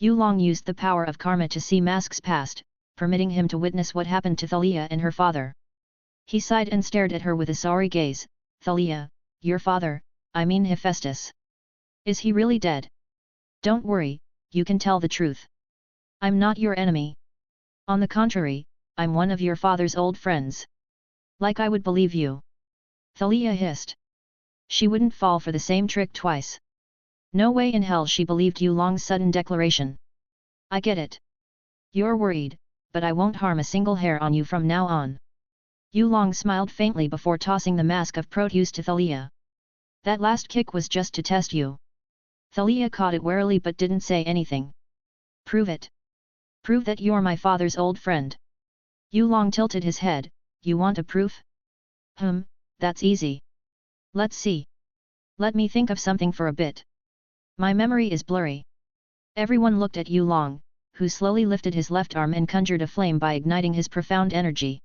Yulong used the power of karma to see masks past, permitting him to witness what happened to Thalia and her father. He sighed and stared at her with a sorry gaze, Thalia, your father, I mean Hephaestus. Is he really dead? Don't worry, you can tell the truth. I'm not your enemy. On the contrary, I'm one of your father's old friends. Like I would believe you. Thalia hissed. She wouldn't fall for the same trick twice. No way in hell she believed Yulong's sudden declaration. I get it. You're worried, but I won't harm a single hair on you from now on. Yulong smiled faintly before tossing the mask of Proteus to Thalia. That last kick was just to test you. Thalia caught it warily but didn't say anything. Prove it. Prove that you're my father's old friend. Yulong tilted his head, you want a proof? That's easy. Let's see. Let me think of something for a bit. My memory is blurry. Everyone looked at Yulong, who slowly lifted his left arm and conjured a flame by igniting his profound energy.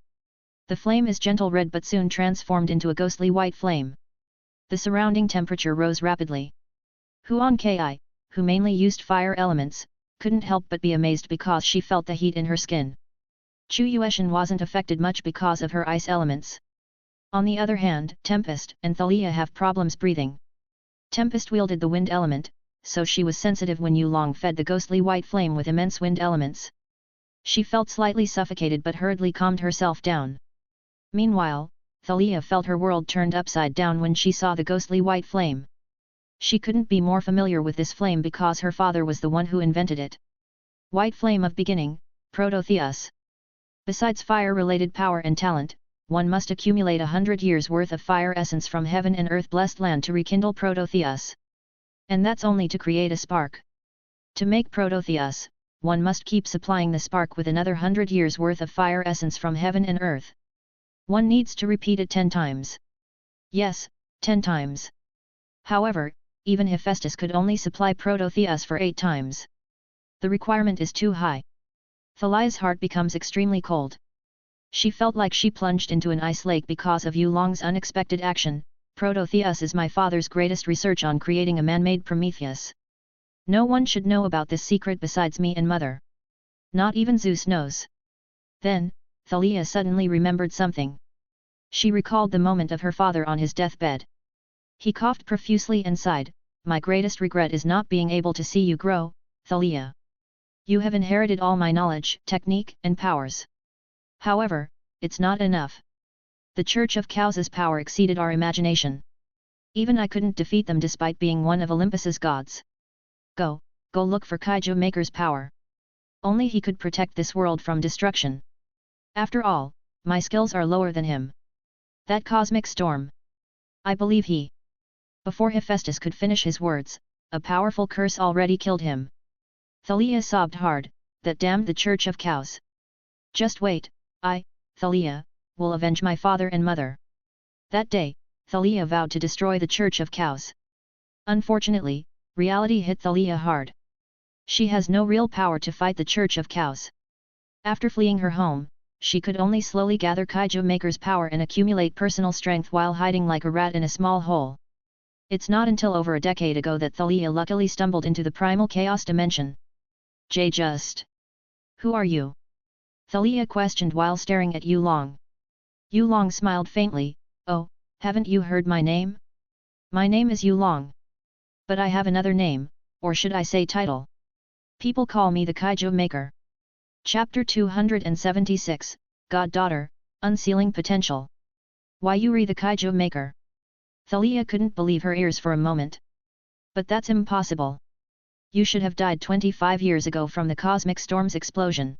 The flame is gentle red but soon transformed into a ghostly white flame. The surrounding temperature rose rapidly. Huan Ki, who mainly used fire elements, couldn't help but be amazed because she felt the heat in her skin. Chu Yueshan wasn't affected much because of her ice elements. On the other hand, Tempest and Thalia have problems breathing. Tempest wielded the wind element, so she was sensitive when Yulong fed the ghostly white flame with immense wind elements. She felt slightly suffocated but hurriedly calmed herself down. Meanwhile, Thalia felt her world turned upside down when she saw the ghostly white flame. She couldn't be more familiar with this flame because her father was the one who invented it. White flame of beginning, Prototheus. Besides fire-related power and talent, one must accumulate 100 years' worth of fire essence from heaven and earth blessed land to rekindle Prototheus. And that's only to create a spark. To make Prototheus, one must keep supplying the spark with another 100 years' worth of fire essence from heaven and earth. One needs to repeat it 10 times. Yes, 10 times. However, even Hephaestus could only supply Prototheus for 8 times. The requirement is too high. Thalia's heart becomes extremely cold. She felt like she plunged into an ice lake because of Yulong's unexpected action. Prototheus is my father's greatest research on creating a man-made Prometheus. No one should know about this secret besides me and mother. Not even Zeus knows. Then, Thalia suddenly remembered something. She recalled the moment of her father on his deathbed. He coughed profusely and sighed, "My greatest regret is not being able to see you grow, Thalia. You have inherited all my knowledge, technique, and powers. However, it's not enough. The Church of Chaos' power exceeded our imagination. Even I couldn't defeat them despite being one of Olympus's gods. Go look for Kaiju Maker's power. Only he could protect this world from destruction. After all, my skills are lower than him. That cosmic storm. I believe he..." Before Hephaestus could finish his words, a powerful curse already killed him. Thalia sobbed hard, "That damned the Church of Chaos. Just wait, I, Thalia, will avenge my father and mother." That day, Thalia vowed to destroy the Church of Chaos. Unfortunately, reality hit Thalia hard. She has no real power to fight the Church of Chaos. After fleeing her home, she could only slowly gather Kaiju Maker's power and accumulate personal strength while hiding like a rat in a small hole. It's not until over a decade ago that Thalia luckily stumbled into the primal chaos dimension. Just. Who are you? Thalia questioned while staring at Yulong. Yulong smiled faintly, "Oh, haven't you heard my name? My name is Yulong. But I have another name, or should I say title. People call me the Kaiju Maker." Chapter 276, Goddaughter, Unsealing Potential. Why Yuri the Kaiju Maker? Thalia couldn't believe her ears for a moment. But that's impossible. You should have died 25 years ago from the cosmic storm's explosion.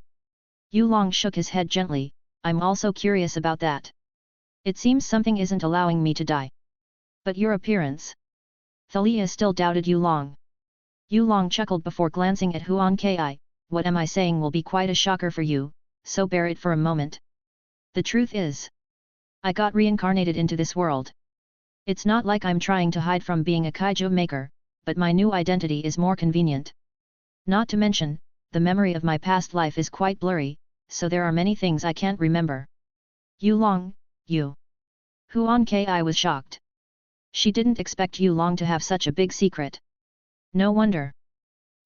Yulong shook his head gently, "I'm also curious about that. It seems something isn't allowing me to die. But your appearance..." Thalia still doubted Yulong. Yulong chuckled before glancing at Huan Ki, "What am I saying will be quite a shocker for you, so bear it for a moment. The truth is, I got reincarnated into this world. It's not like I'm trying to hide from being a Kaiju Maker, but my new identity is more convenient. Not to mention, the memory of my past life is quite blurry, so there are many things I can't remember." "Yulong, you..." Huan Ki was shocked. She didn't expect Yulong to have such a big secret. No wonder.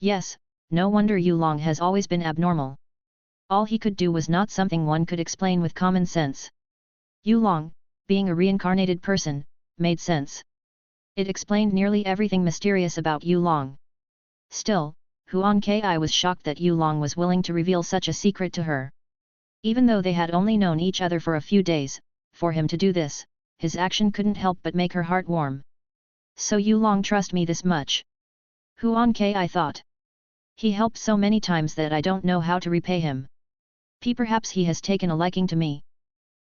Yes, no wonder Yulong has always been abnormal. All he could do was not something one could explain with common sense. Yulong, being a reincarnated person, made sense. It explained nearly everything mysterious about Yulong. Still, Huan Ki was shocked that Yulong was willing to reveal such a secret to her. Even though they had only known each other for a few days, for him to do this, his action couldn't help but make her heart warm. "So Yulong trust me this much?" Huan Ki thought. "He helped so many times that I don't know how to repay him. Perhaps he has taken a liking to me.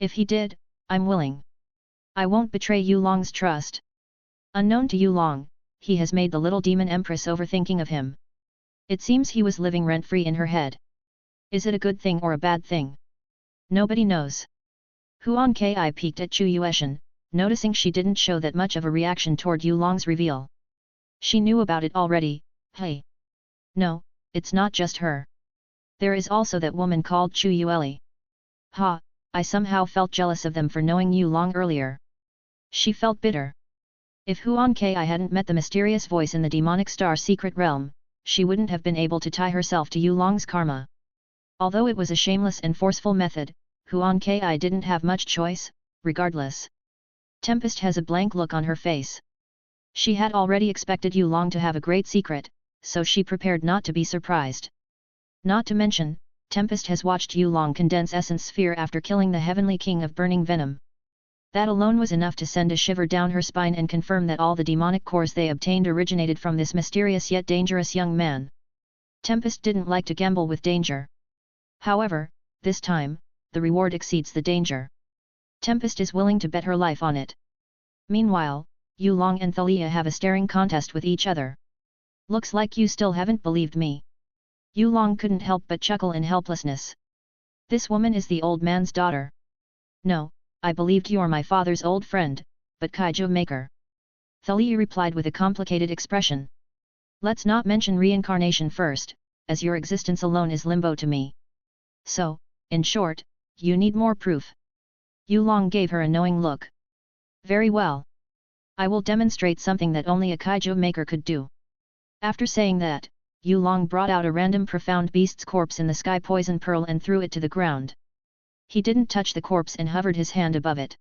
If he did, I'm willing. I won't betray Yulong's trust." Unknown to Yulong, he has made the little demon empress overthinking of him. It seems he was living rent-free in her head. Is it a good thing or a bad thing? Nobody knows. Huan Ki peeked at Chu Yueshan, noticing she didn't show that much of a reaction toward Yulong's reveal. She knew about it already. "Hey. No, it's not just her. There is also that woman called Chu Yueli. Ha, I somehow felt jealous of them for knowing Yulong earlier." She felt bitter. If Huan Ki hadn't met the mysterious voice in the demonic star secret realm, she wouldn't have been able to tie herself to Yulong's karma. Although it was a shameless and forceful method, Huan Ki didn't have much choice, regardless. Tempest has a blank look on her face. She had already expected Yu Long to have a great secret, so she prepared not to be surprised. Not to mention, Tempest has watched Yu Long condense essence sphere after killing the Heavenly King of Burning Venom. That alone was enough to send a shiver down her spine and confirm that all the demonic cores they obtained originated from this mysterious yet dangerous young man. Tempest didn't like to gamble with danger. However, this time, the reward exceeds the danger. Tempest is willing to bet her life on it. Meanwhile, Yu Long and Thalia have a staring contest with each other. Looks like you still haven't believed me. Yu Long couldn't help but chuckle in helplessness. This woman is the old man's daughter. No, I believed you're my father's old friend, but Kaiju Maker. Thalia replied with a complicated expression. Let's not mention reincarnation first, as your existence alone is limbo to me. So, in short, you need more proof. Yu Long gave her a knowing look. Very well. I will demonstrate something that only a Kaiju Maker could do. After saying that, Yu Long brought out a random profound beast's corpse in the sky poison pearl and threw it to the ground. He didn't touch the corpse and hovered his hand above it.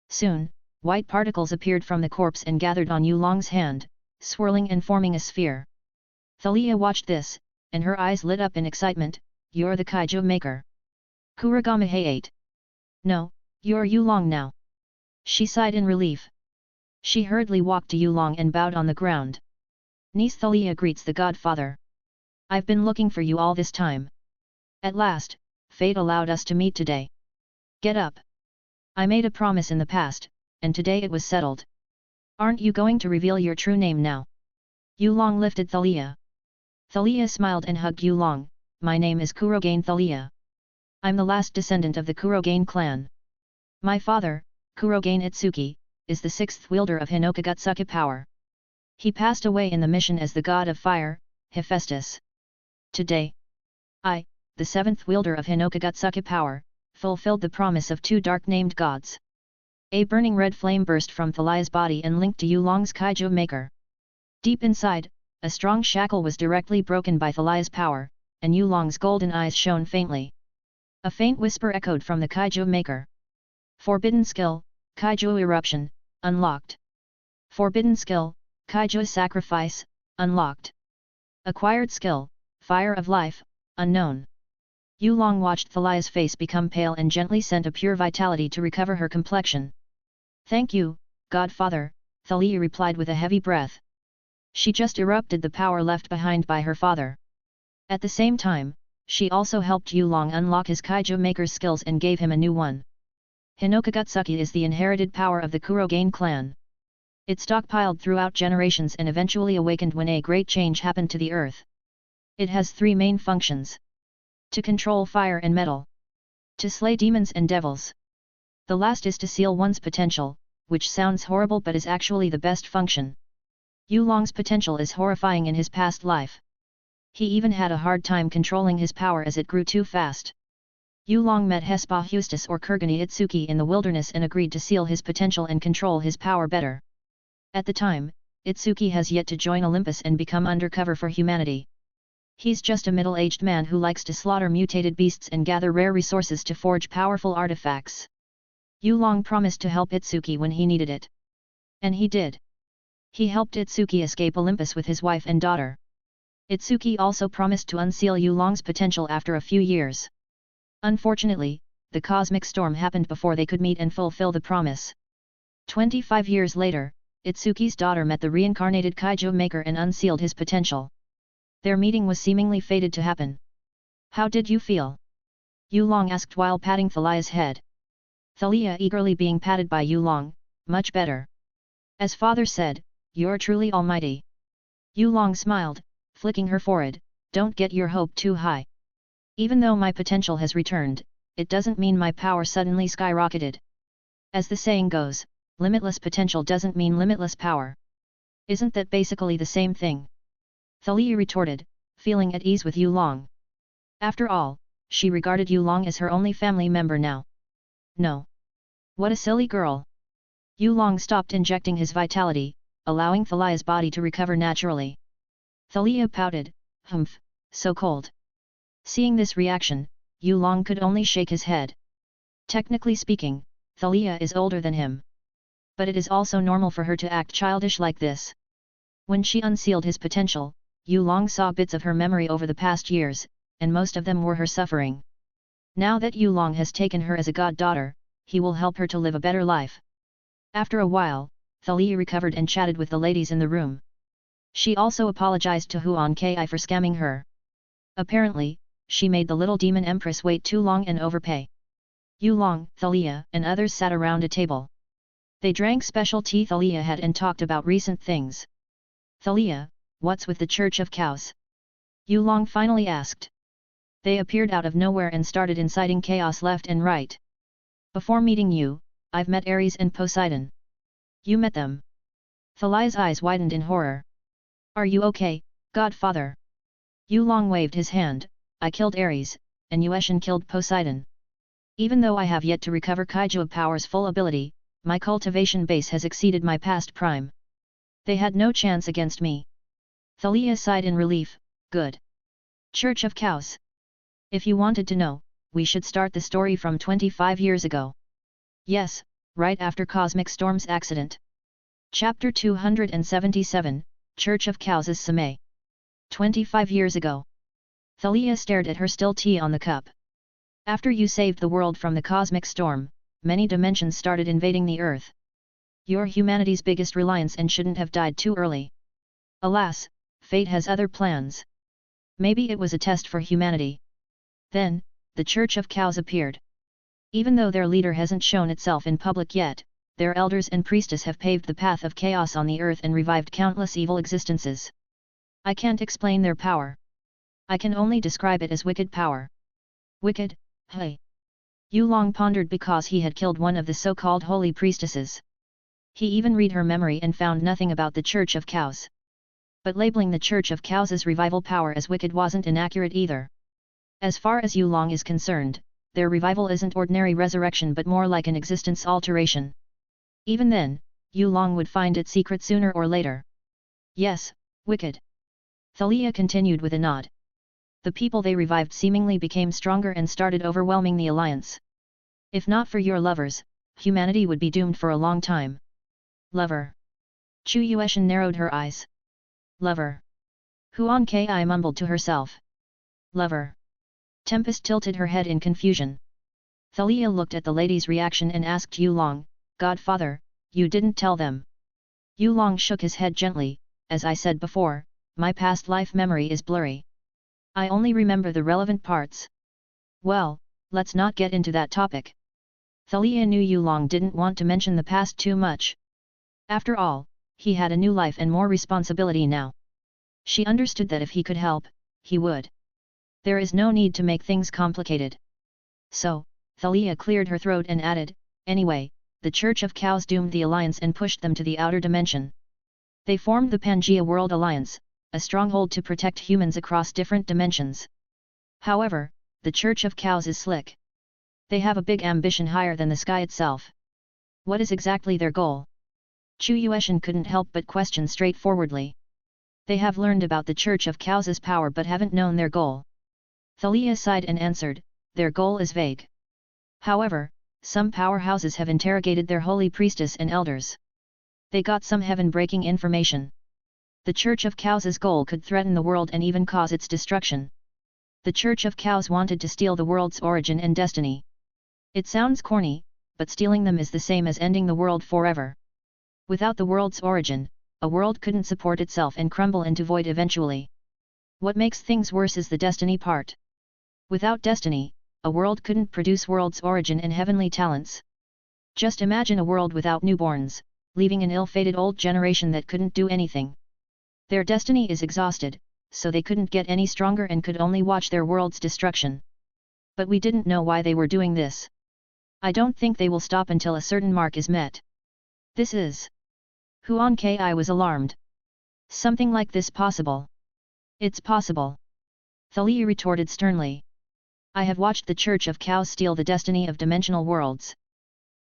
Soon, white particles appeared from the corpse and gathered on Yu Long's hand, swirling and forming a sphere. Thalia watched this, and her eyes lit up in excitement. You're the Kaiju Maker. Kurogami Hayate. No, you're Yu Long now. She sighed in relief. She hurriedly walked to Yu Long and bowed on the ground. Niece Thalia greets the Godfather. I've been looking for you all this time. At last, fate allowed us to meet today. Get up. I made a promise in the past, and today it was settled. Aren't you going to reveal your true name now? Yu Long lifted Thalia. Thalia smiled and hugged Yu Long. My name is Kurogane Thalia. I'm the last descendant of the Kurogane clan. My father, Kurogane Itsuki, is the sixth wielder of Hinokagutsuki power. He passed away in the mission as the god of fire, Hephaestus. Today, I, the seventh wielder of Hinokagutsuki power, fulfilled the promise of two dark-named gods. A burning red flame burst from Thalia's body and linked to Yu Long's Kaiju Maker. Deep inside, a strong shackle was directly broken by Thalia's power, and Yu Long's golden eyes shone faintly. A faint whisper echoed from the Kaiju Maker. Forbidden skill, Kaiju Eruption, unlocked. Forbidden skill, Kaiju Sacrifice, unlocked. Acquired skill, Fire of Life, unknown. Yu Long watched Thalia's face become pale and gently sent a pure vitality to recover her complexion. Thank you, Godfather, Thalia replied with a heavy breath. She just erupted the power left behind by her father. At the same time, she also helped Yu Long unlock his Kaiju Maker's skills and gave him a new one. Hinokagutsuki is the inherited power of the Kurogane clan. It stockpiled throughout generations and eventually awakened when a great change happened to the earth. It has three main functions. To control fire and metal. To slay demons and devils. The last is to seal one's potential, which sounds horrible but is actually the best function. Yu Long's potential is horrifying in his past life. He even had a hard time controlling his power as it grew too fast. Yu Long met Hespa Hustis or Kurogane Itsuki in the wilderness and agreed to seal his potential and control his power better. At the time, Itsuki has yet to join Olympus and become undercover for humanity. He's just a middle-aged man who likes to slaughter mutated beasts and gather rare resources to forge powerful artifacts. Yu Long promised to help Itsuki when he needed it. And he did. He helped Itsuki escape Olympus with his wife and daughter. Itsuki also promised to unseal Yu Long's potential after a few years. Unfortunately, the cosmic storm happened before they could meet and fulfill the promise. 25 years later, Itsuki's daughter met the reincarnated Kaiju Maker and unsealed his potential. Their meeting was seemingly fated to happen. How did you feel? Yu Long asked while patting Thalia's head. Thalia eagerly being patted by Yu Long, much better. As father said, you're truly almighty. Yu Long smiled, flicking her forehead, don't get your hope too high. Even though my potential has returned, it doesn't mean my power suddenly skyrocketed. As the saying goes, limitless potential doesn't mean limitless power. Isn't that basically the same thing? Thalia retorted, feeling at ease with Yu Long. After all, she regarded Yu Long as her only family member now. No. What a silly girl. Yu Long stopped injecting his vitality, allowing Thalia's body to recover naturally. Thalia pouted, humph, so cold. Seeing this reaction, Yu Long could only shake his head. Technically speaking, Thalia is older than him. But it is also normal for her to act childish like this. When she unsealed his potential, Yu Long saw bits of her memory over the past years, and most of them were her suffering. Now that Yu Long has taken her as a goddaughter, he will help her to live a better life. After a while, Thalia recovered and chatted with the ladies in the room. She also apologized to Huan Ki for scamming her. Apparently, she made the little demon empress wait too long and overpay. Yu Long, Thalia, and others sat around a table. They drank special tea Thalia had and talked about recent things. Thalia, what's with the Church of Cows? Yu Long finally asked. They appeared out of nowhere and started inciting chaos left and right. Before meeting you, I've met Ares and Poseidon. You met them? Thalia's eyes widened in horror. Are you okay, Godfather? Yu Long waved his hand. I killed Ares, and Yueshin killed Poseidon. Even though I have yet to recover Kaiju of Power's full ability, my cultivation base has exceeded my past prime. They had no chance against me. Thalia sighed in relief. Good. Church of Cows. If you wanted to know, we should start the story from 25 years ago. Yes, right after Cosmic Storm's accident. Chapter 277, Church of Cows is Same. 25 years ago. Thalia stared at her still tea on the cup. After you saved the world from the cosmic storm, many dimensions started invading the Earth. You're humanity's biggest reliance and shouldn't have died too early. Alas, fate has other plans. Maybe it was a test for humanity. Then, the Church of Cows appeared. Even though their leader hasn't shown itself in public yet, their elders and priestess have paved the path of chaos on the earth and revived countless evil existences. I can't explain their power. I can only describe it as wicked power. Wicked, hey. Yu Long pondered because he had killed one of the so-called holy priestesses. He even read her memory and found nothing about the Church of Cows. But labeling the Church of Cows' revival power as wicked wasn't inaccurate either. As far as Yu Long is concerned, their revival isn't ordinary resurrection but more like an existence alteration. Even then, Yu Long would find its secret sooner or later. Yes, wicked. Thalia continued with a nod. The people they revived seemingly became stronger and started overwhelming the alliance. If not for your lovers, humanity would be doomed for a long time. Lover. Chu Yueshin narrowed her eyes. Lover. Huan Ki mumbled to herself. Lover. Tempest tilted her head in confusion. Thalia looked at the lady's reaction and asked Yu Long, Godfather, you didn't tell them. Yu Long shook his head gently. As I said before, my past life memory is blurry. I only remember the relevant parts. Well, let's not get into that topic. Thalia knew Yu Long didn't want to mention the past too much. After all, he had a new life and more responsibility now. She understood that if he could help, he would. There is no need to make things complicated. So, Thalia cleared her throat and added, anyway, the Church of Cows doomed the alliance and pushed them to the outer dimension. They formed the Pangea World Alliance, a stronghold to protect humans across different dimensions. However, the Church of Cows is slick. They have a big ambition higher than the sky itself. What is exactly their goal? Chu Yueshin couldn't help but question straightforwardly. They have learned about the Church of Cows' power but haven't known their goal. Thalia sighed and answered, their goal is vague. However, some powerhouses have interrogated their holy priestess and elders. They got some heaven-breaking information. The Church of Cows' goal could threaten the world and even cause its destruction. The Church of Cows wanted to steal the world's origin and destiny. It sounds corny, but stealing them is the same as ending the world forever. Without the world's origin, a world couldn't support itself and crumble into void eventually. What makes things worse is the destiny part. Without destiny, a world couldn't produce world's origin and heavenly talents. Just imagine a world without newborns, leaving an ill-fated old generation that couldn't do anything. Their destiny is exhausted, so they couldn't get any stronger and could only watch their world's destruction. But we didn't know why they were doing this. I don't think they will stop until a certain mark is met. This is... Huan Ki was alarmed. Something like this possible? It's possible. Thalia retorted sternly. I have watched the Church of Cows steal the destiny of dimensional worlds.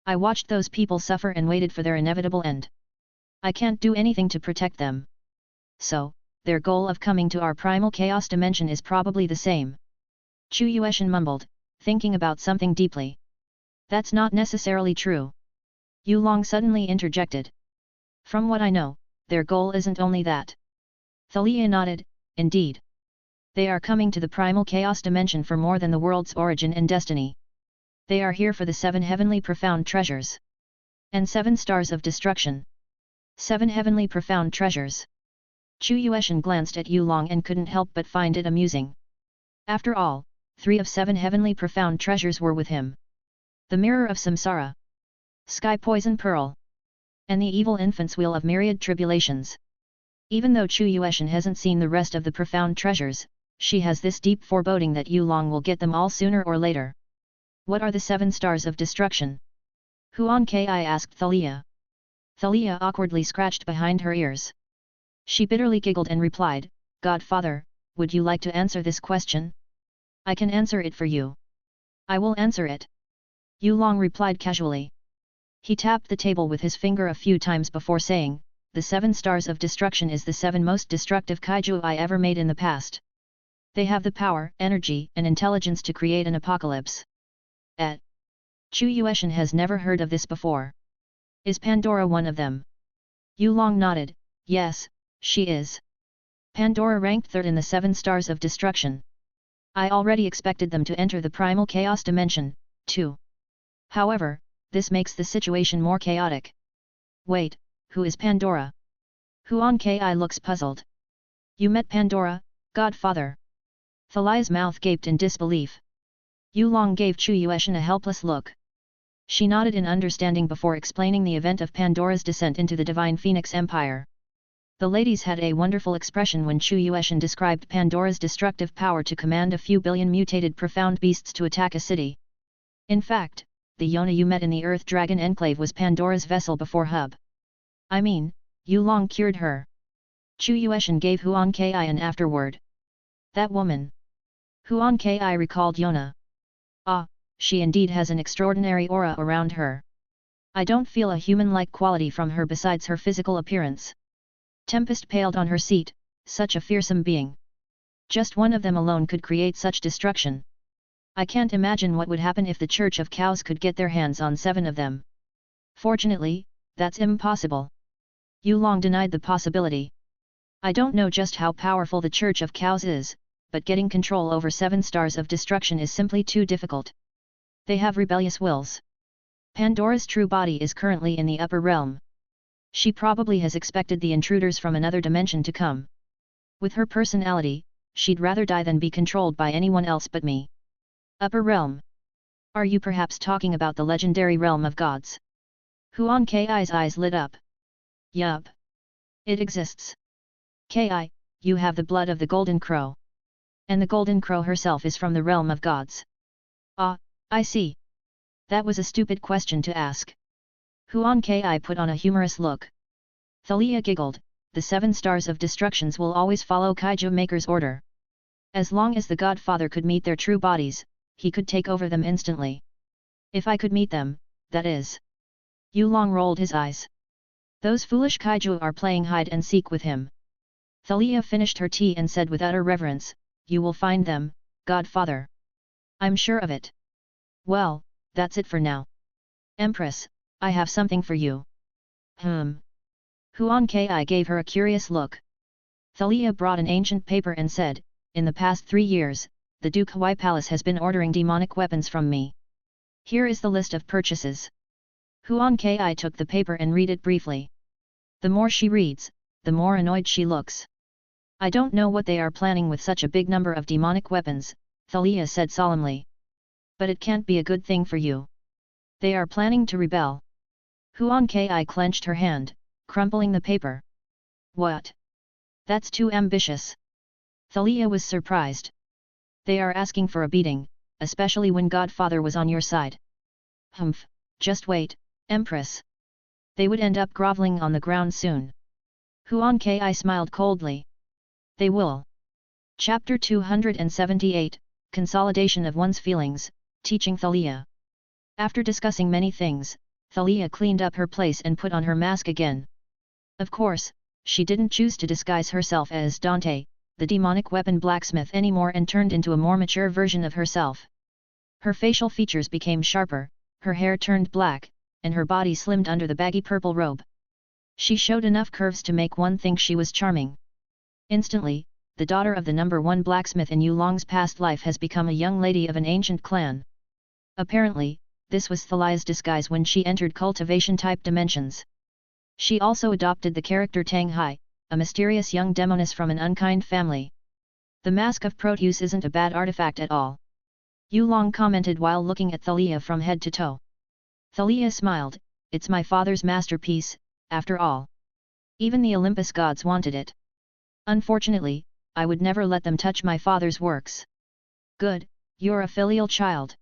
I watched those people suffer and waited for their inevitable end. I can't do anything to protect them. So, their goal of coming to our primal chaos dimension is probably the same. Chu Yueshan mumbled, thinking about something deeply. That's not necessarily true. Yu Long suddenly interjected. From what I know, their goal isn't only that. Thalia nodded, indeed. They are coming to the primal chaos dimension for more than the world's origin and destiny. They are here for the 7 heavenly profound treasures. And 7 stars of destruction. 7 heavenly profound treasures. Chu Yueshan glanced at Yu Long and couldn't help but find it amusing. After all, 3 of 7 heavenly profound treasures were with him. The Mirror of Samsara, Sky Poison Pearl, and the Evil Infant's Wheel of Myriad Tribulations. Even though Chu Yueshan hasn't seen the rest of the profound treasures, she has this deep foreboding that Yu Long will get them all sooner or later. What are the 7 stars of destruction? Huan Ki asked Thalia. Thalia awkwardly scratched behind her ears. She bitterly giggled and replied, Godfather, would you like to answer this question? I can answer it for you. I will answer it. Yu Long replied casually. He tapped the table with his finger a few times before saying, the 7 stars of destruction is the 7 most destructive kaiju I ever made in the past. They have the power, energy, and intelligence to create an apocalypse. Chu Yueshan has never heard of this before. Is Pandora one of them? Yu Long nodded, yes, she is. Pandora ranked 3rd in the 7 stars of destruction. I already expected them to enter the primal chaos dimension, too. However, this makes the situation more chaotic. Wait, who is Pandora? Huan Ki looks puzzled. You met Pandora, Godfather? Thalia's mouth gaped in disbelief. Yu Long gave Chu Yueshan a helpless look. She nodded in understanding before explaining the event of Pandora's descent into the Divine Phoenix Empire. The ladies had a wonderful expression when Chu Yueshan described Pandora's destructive power to command a few billion mutated profound beasts to attack a city. In fact, the Yona you met in the Earth Dragon Enclave was Pandora's vessel before Hub. I mean, Yu Long cured her. Chu Yueshan gave Huan Ki an afterword. That woman. Huan Ki recalled Yona. Ah, she indeed has an extraordinary aura around her. I don't feel a human-like quality from her besides her physical appearance. Tempest paled on her seat, such a fearsome being. Just one of them alone could create such destruction. I can't imagine what would happen if the Church of Cows could get their hands on 7 of them. Fortunately, that's impossible. Yu Long denied the possibility. I don't know just how powerful the Church of Cows is, but getting control over 7 stars of destruction is simply too difficult. They have rebellious wills. Pandora's true body is currently in the upper realm. She probably has expected the intruders from another dimension to come. With her personality, she'd rather die than be controlled by anyone else but me. Upper realm. Are you perhaps talking about the legendary realm of gods? Huan Ki's eyes lit up. Yup. It exists. Ki, you have the blood of the Golden Crow. And the Golden Crow herself is from the realm of gods. Ah, I see. That was a stupid question to ask. Huan Ki put on a humorous look. Thalia giggled, the 7 stars of destructions will always follow Kaiju Maker's order. As long as the Godfather could meet their true bodies, he could take over them instantly. If I could meet them, that is. Yu Long rolled his eyes. Those foolish Kaiju are playing hide and seek with him. Thalia finished her tea and said with utter reverence, you will find them, Godfather. I'm sure of it. Well, that's it for now. Empress, I have something for you. Huan Ki gave her a curious look. Thalia brought an ancient paper and said, in the past 3 years, the Duke Huai Palace has been ordering demonic weapons from me. Here is the list of purchases. Huan Ki took the paper and read it briefly. The more she reads, the more annoyed she looks. I don't know what they are planning with such a big number of demonic weapons, Thalia said solemnly. But it can't be a good thing for you. They are planning to rebel. Huan Ki clenched her hand, crumpling the paper. What? That's too ambitious. Thalia was surprised. They are asking for a beating, especially when Godfather was on your side. Humph, just wait, Empress. They would end up groveling on the ground soon. Huan Ki smiled coldly. They will. Chapter 278, Consolidation of One's Feelings, Teaching Thalia. After discussing many things, Thalia cleaned up her place and put on her mask again. Of course, she didn't choose to disguise herself as Dante, the demonic weapon blacksmith anymore and turned into a more mature version of herself. Her facial features became sharper, her hair turned black, and her body slimmed under the baggy purple robe. She showed enough curves to make one think she was charming. Instantly, the daughter of the #1 blacksmith in Yulong's past life has become a young lady of an ancient clan. Apparently, this was Thalia's disguise when she entered cultivation-type dimensions. She also adopted the character Tang Hai, a mysterious young demoness from an unkind family. The Mask of Proteus isn't a bad artifact at all. Yulong commented while looking at Thalia from head to toe. Thalia smiled, "It's my father's masterpiece, after all. Even the Olympus gods wanted it. Unfortunately, I would never let them touch my father's works." "Good, you're a filial child."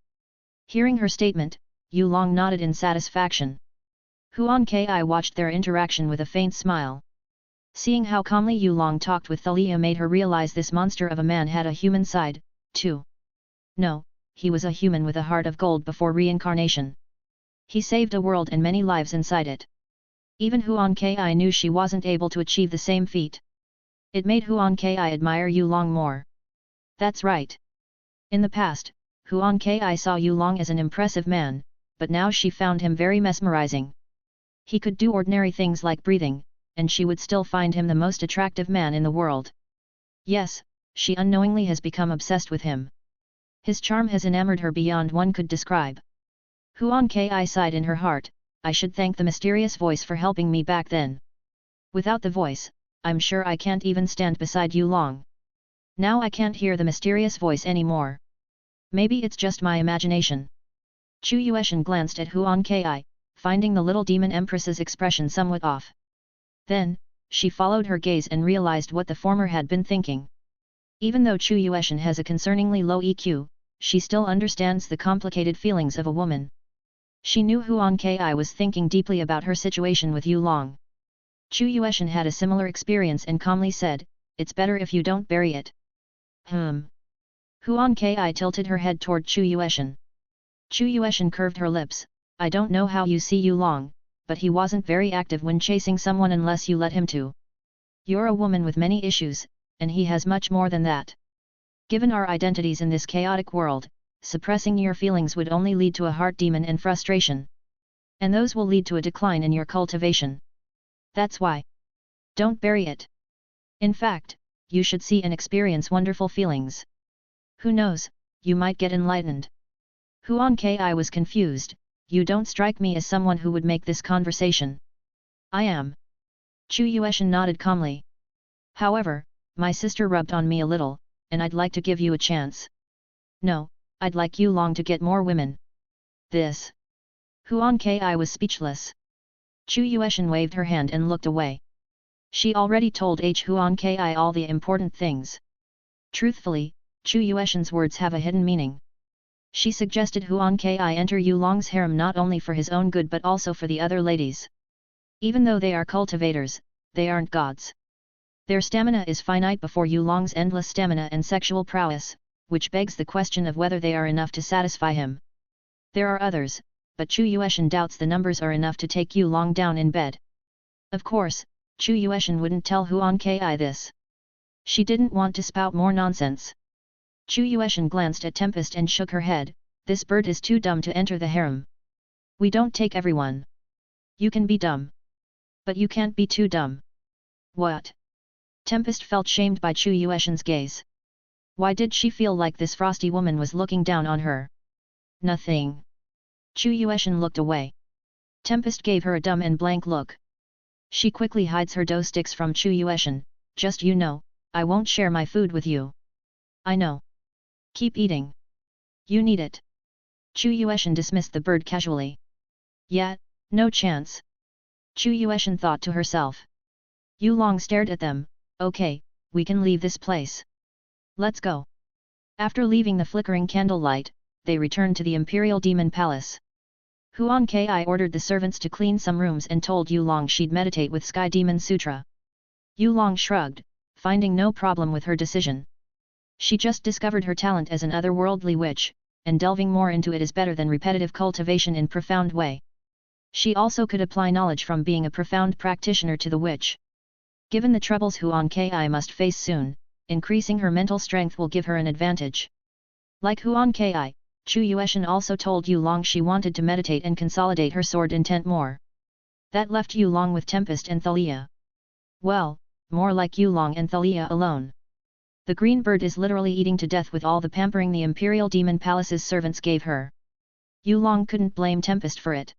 Hearing her statement, Yulong nodded in satisfaction. Huan Kai watched their interaction with a faint smile. Seeing how calmly Yulong talked with Thalia made her realize this monster of a man had a human side, too. No, he was a human with a heart of gold before reincarnation. He saved a world and many lives inside it. Even Huan Kai knew she wasn't able to achieve the same feat. It made Huan Kai admire Yulong more. That's right. In the past, Huan Kai saw Yulong as an impressive man, but now she found him very mesmerizing. He could do ordinary things like breathing, and she would still find him the most attractive man in the world. Yes, she unknowingly has become obsessed with him. His charm has enamored her beyond one could describe. Huan Kai sighed in her heart, "I should thank the mysterious voice for helping me back then. Without the voice, I'm sure I can't even stand beside Yulong. Now I can't hear the mysterious voice anymore. Maybe it's just my imagination." Chu Yueshan glanced at Huan Kai, finding the little demon empress's expression somewhat off. Then, she followed her gaze and realized what the former had been thinking. Even though Chu Yueshan has a concerningly low EQ, she still understands the complicated feelings of a woman. She knew Huan Kai was thinking deeply about her situation with Yulong. Chu Yueshan had a similar experience and calmly said, "It's better if you don't bury it." Huan Kai tilted her head toward Chu Yueshan. Chu Yueshan curved her lips, "I don't know how you see Yulong, but he wasn't very active when chasing someone unless you let him to. You're a woman with many issues, and he has much more than that. Given our identities in this chaotic world, suppressing your feelings would only lead to a heart demon and frustration. And those will lead to a decline in your cultivation. That's why. Don't bury it. In fact, you should see and experience wonderful feelings. Who knows, you might get enlightened." Huan Kai was confused, "You don't strike me as someone who would make this conversation." "I am." Chu Yueshan nodded calmly. "However, my sister rubbed on me a little, and I'd like to give you a chance." "No, I'd like Yulong to get more women." "This." Huan Kai was speechless. Chu Yueshan waved her hand and looked away. She already told Huan Kai all the important things. Truthfully, Chu Yueshan's words have a hidden meaning. She suggested Huan Kai enter Yulong's harem not only for his own good but also for the other ladies. Even though they are cultivators, they aren't gods. Their stamina is finite before Yulong's endless stamina and sexual prowess, which begs the question of whether they are enough to satisfy him. There are others, but Chu Yueshan doubts the numbers are enough to take Yulong down in bed. Of course, Chu Yueshan wouldn't tell Huan Kai this. She didn't want to spout more nonsense. Chu Yueshan glanced at Tempest and shook her head, "This bird is too dumb to enter the harem. We don't take everyone. You can be dumb. But you can't be too dumb." "What?" Tempest felt shamed by Chu Yueshan's gaze. Why did she feel like this frosty woman was looking down on her? "Nothing." Chu Yueshan looked away. Tempest gave her a dumb and blank look. She quickly hides her dough sticks from Chu Yueshan, "Just you know, I won't share my food with you." "I know. Keep eating. You need it." Chu Yueshan dismissed the bird casually. "Yeah, no chance." Chu Yueshan thought to herself. Yulong stared at them, "Okay, we can leave this place. Let's go." After leaving the flickering candlelight, they returned to the Imperial Demon Palace. Huan Kai ordered the servants to clean some rooms and told Yulong she'd meditate with Sky Demon Sutra. Yulong shrugged, finding no problem with her decision. She just discovered her talent as an otherworldly witch, and delving more into it is better than repetitive cultivation in profound way. She also could apply knowledge from being a profound practitioner to the witch. Given the troubles Huan Kai must face soon, increasing her mental strength will give her an advantage. Like Huan Ki, Chu Yueshan also told Yu Long she wanted to meditate and consolidate her sword intent more. That left Yu Long with Tempest and Thalia. Well, more like Yu Long and Thalia alone. The green bird is literally eating to death with all the pampering the Imperial Demon Palace's servants gave her. Yu Long couldn't blame Tempest for it.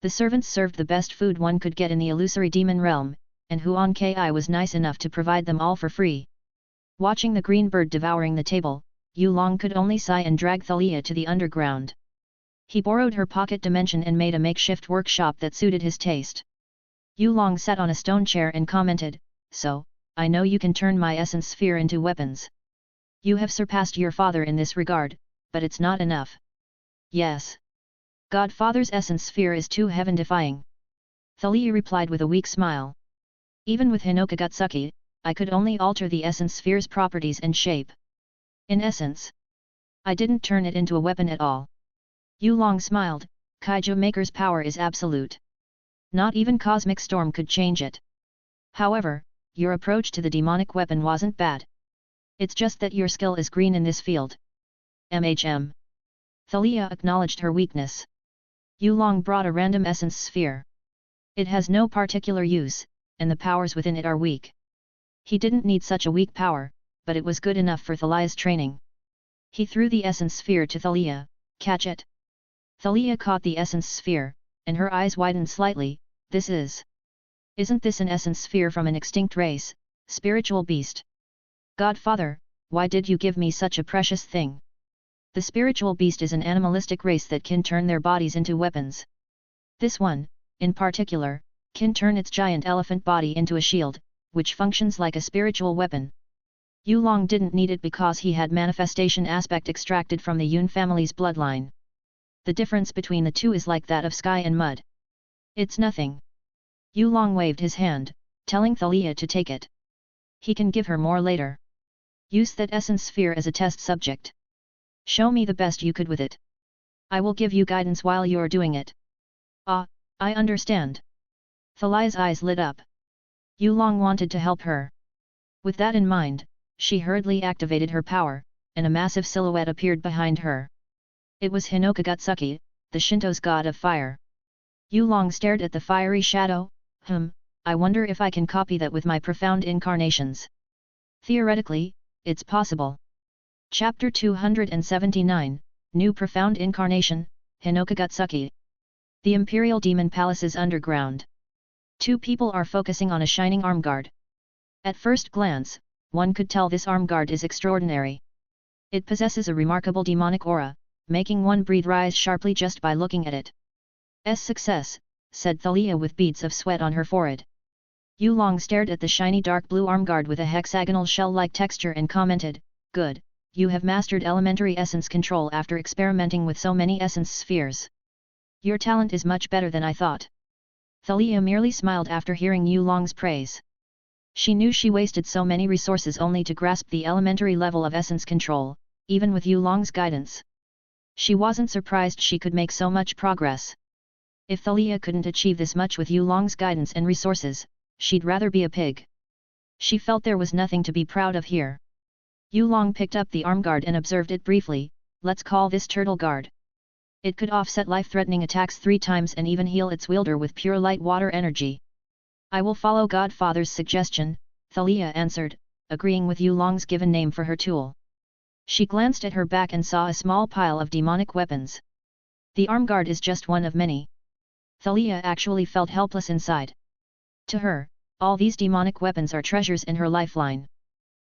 The servants served the best food one could get in the illusory demon realm, and Huan Ki was nice enough to provide them all for free. Watching the green bird devouring the table, Yu Long could only sigh and drag Thalia to the underground. He borrowed her pocket dimension and made a makeshift workshop that suited his taste. Yu Long sat on a stone chair and commented, "So, I know you can turn my essence sphere into weapons. You have surpassed your father in this regard, but it's not enough." "Yes. Godfather's essence sphere is too heaven-defying." Thalia replied with a weak smile. "Even with Hinokagatsuki, I could only alter the essence sphere's properties and shape. In essence, I didn't turn it into a weapon at all." Yu Long smiled. "Kaiju Maker's power is absolute. Not even Cosmic Storm could change it. However, your approach to the demonic weapon wasn't bad. It's just that your skill is green in this field." Thalia acknowledged her weakness. Yu Long brought a random essence sphere. It has no particular use, and the powers within it are weak. He didn't need such a weak power, but it was good enough for Thalia's training. He threw the essence sphere to Thalia. "Catch it." Thalia caught the essence sphere, and her eyes widened slightly. Isn't this an essence sphere from an extinct race, spiritual beast?" "Godfather, why did you give me such a precious thing?" "The spiritual beast is an animalistic race that can turn their bodies into weapons. This one, in particular, can turn its giant elephant body into a shield, which functions like a spiritual weapon." Yu Long didn't need it because he had manifestation aspect extracted from the Yun family's bloodline. The difference between the two is like that of sky and mud. "It's nothing." Yu Long waved his hand, telling Thalia to take it. He can give her more later. "Use that essence sphere as a test subject. Show me the best you could with it. I will give you guidance while you're doing it." "Ah, I understand." Thalia's eyes lit up. Yu Long wanted to help her. With that in mind, she hurriedly activated her power, and a massive silhouette appeared behind her. It was Hinokagatsuki, the Shinto's god of fire. Yu Long stared at the fiery shadow. I wonder if I can copy that with my profound incarnations. Theoretically, it's possible. Chapter 279, New Profound Incarnation, Hinokagatsuki. The Imperial Demon Palace's underground. Two people are focusing on a shining arm guard. At first glance, one could tell this arm guard is extraordinary. It possesses a remarkable demonic aura, making one breathe rise sharply just by looking at it. "Success," said Thalia with beads of sweat on her forehead. Yu Long stared at the shiny dark blue arm guard with a hexagonal shell-like texture and commented, "Good, you have mastered elementary essence control after experimenting with so many essence spheres. Your talent is much better than I thought." Thalia merely smiled after hearing Yu Long's praise. She knew she wasted so many resources only to grasp the elementary level of essence control, even with Yu Long's guidance. She wasn't surprised she could make so much progress. If Thalia couldn't achieve this much with Yu Long's guidance and resources, she'd rather be a pig. She felt there was nothing to be proud of here. Yu Long picked up the arm guard and observed it briefly. "Let's call this Turtle Guard. It could offset life-threatening attacks 3 times and even heal its wielder with pure light water energy." "I will follow Godfather's suggestion," Thalia answered, agreeing with Yu Long's given name for her tool. She glanced at her back and saw a small pile of demonic weapons. The arm guard is just one of many. Thalia actually felt helpless inside. To her, all these demonic weapons are treasures in her lifeline.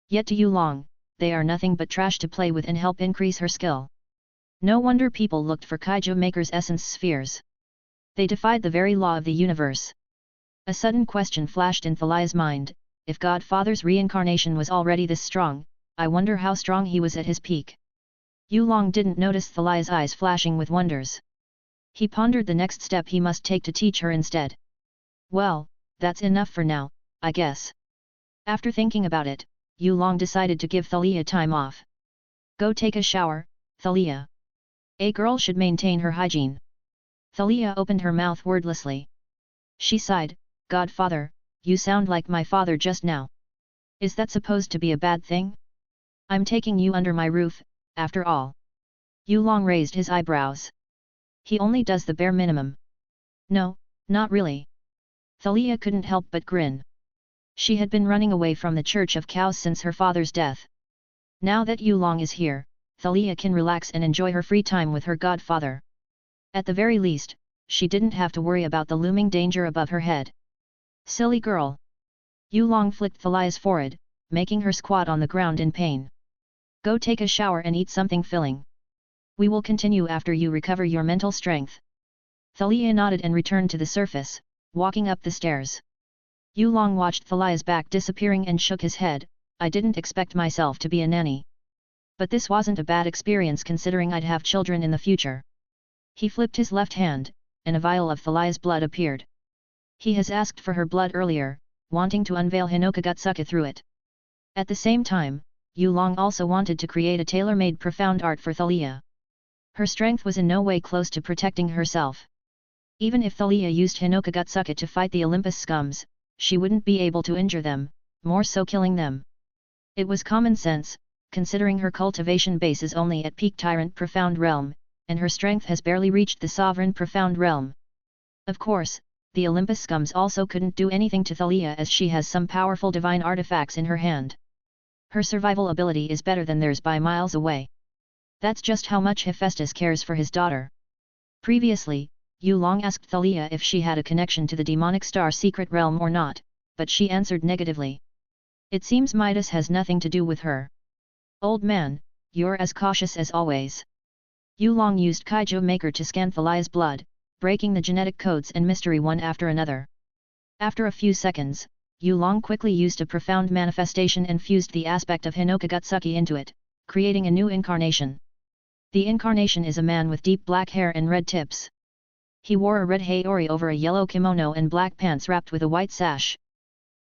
Yet to Yu Long, they are nothing but trash to play with and help increase her skill. No wonder people looked for Kaiju Maker's essence spheres. They defied the very law of the universe. A sudden question flashed in Thalia's mind: if Godfather's reincarnation was already this strong, I wonder how strong he was at his peak. Yu Long didn't notice Thalia's eyes flashing with wonders. He pondered the next step he must take to teach her instead. "Well, that's enough for now, I guess." After thinking about it, Yu Long decided to give Thalia time off. "Go take a shower, Thalia. A girl should maintain her hygiene." Thalia opened her mouth wordlessly. She sighed, "Godfather, you sound like my father just now." Is that supposed to be a bad thing? I'm taking you under my roof, after all. Yulong raised his eyebrows. He only does the bare minimum. No, not really. Thalia couldn't help but grin. She had been running away from the Church of Cows since her father's death. Now that Yulong is here, Thalia can relax and enjoy her free time with her godfather. At the very least, she didn't have to worry about the looming danger above her head. Silly girl! Yulong flicked Thalia's forehead, making her squat on the ground in pain. Go take a shower and eat something filling. We will continue after you recover your mental strength. Thalia nodded and returned to the surface, walking up the stairs. Yulong watched Thalia's back disappearing and shook his head. I didn't expect myself to be a nanny. But this wasn't a bad experience considering I'd have children in the future. He flipped his left hand, and a vial of Thalia's blood appeared. He has asked for her blood earlier, wanting to unveil Hinokagutsuka through it. At the same time, Yulong also wanted to create a tailor-made profound art for Thalia. Her strength was in no way close to protecting herself. Even if Thalia used Hinokagutsuka to fight the Olympus scums, she wouldn't be able to injure them, more so killing them. It was common sense, considering her cultivation base is only at peak Tyrant Profound Realm, and her strength has barely reached the Sovereign Profound Realm. Of course, the Olympus scums also couldn't do anything to Thalia as she has some powerful divine artifacts in her hand. Her survival ability is better than theirs by miles away. That's just how much Hephaestus cares for his daughter. Previously, Yulong asked Thalia if she had a connection to the demonic star secret realm or not, but she answered negatively. It seems Midas has nothing to do with her. Old man, you're as cautious as always. Yulong used Kaiju Maker to scan Thalia's blood, breaking the genetic codes and mystery one after another. After a few seconds, Yulong quickly used a profound manifestation and fused the aspect of Hinokagutsuki into it, creating a new incarnation. The incarnation is a man with deep black hair and red tips. He wore a red haori over a yellow kimono and black pants wrapped with a white sash.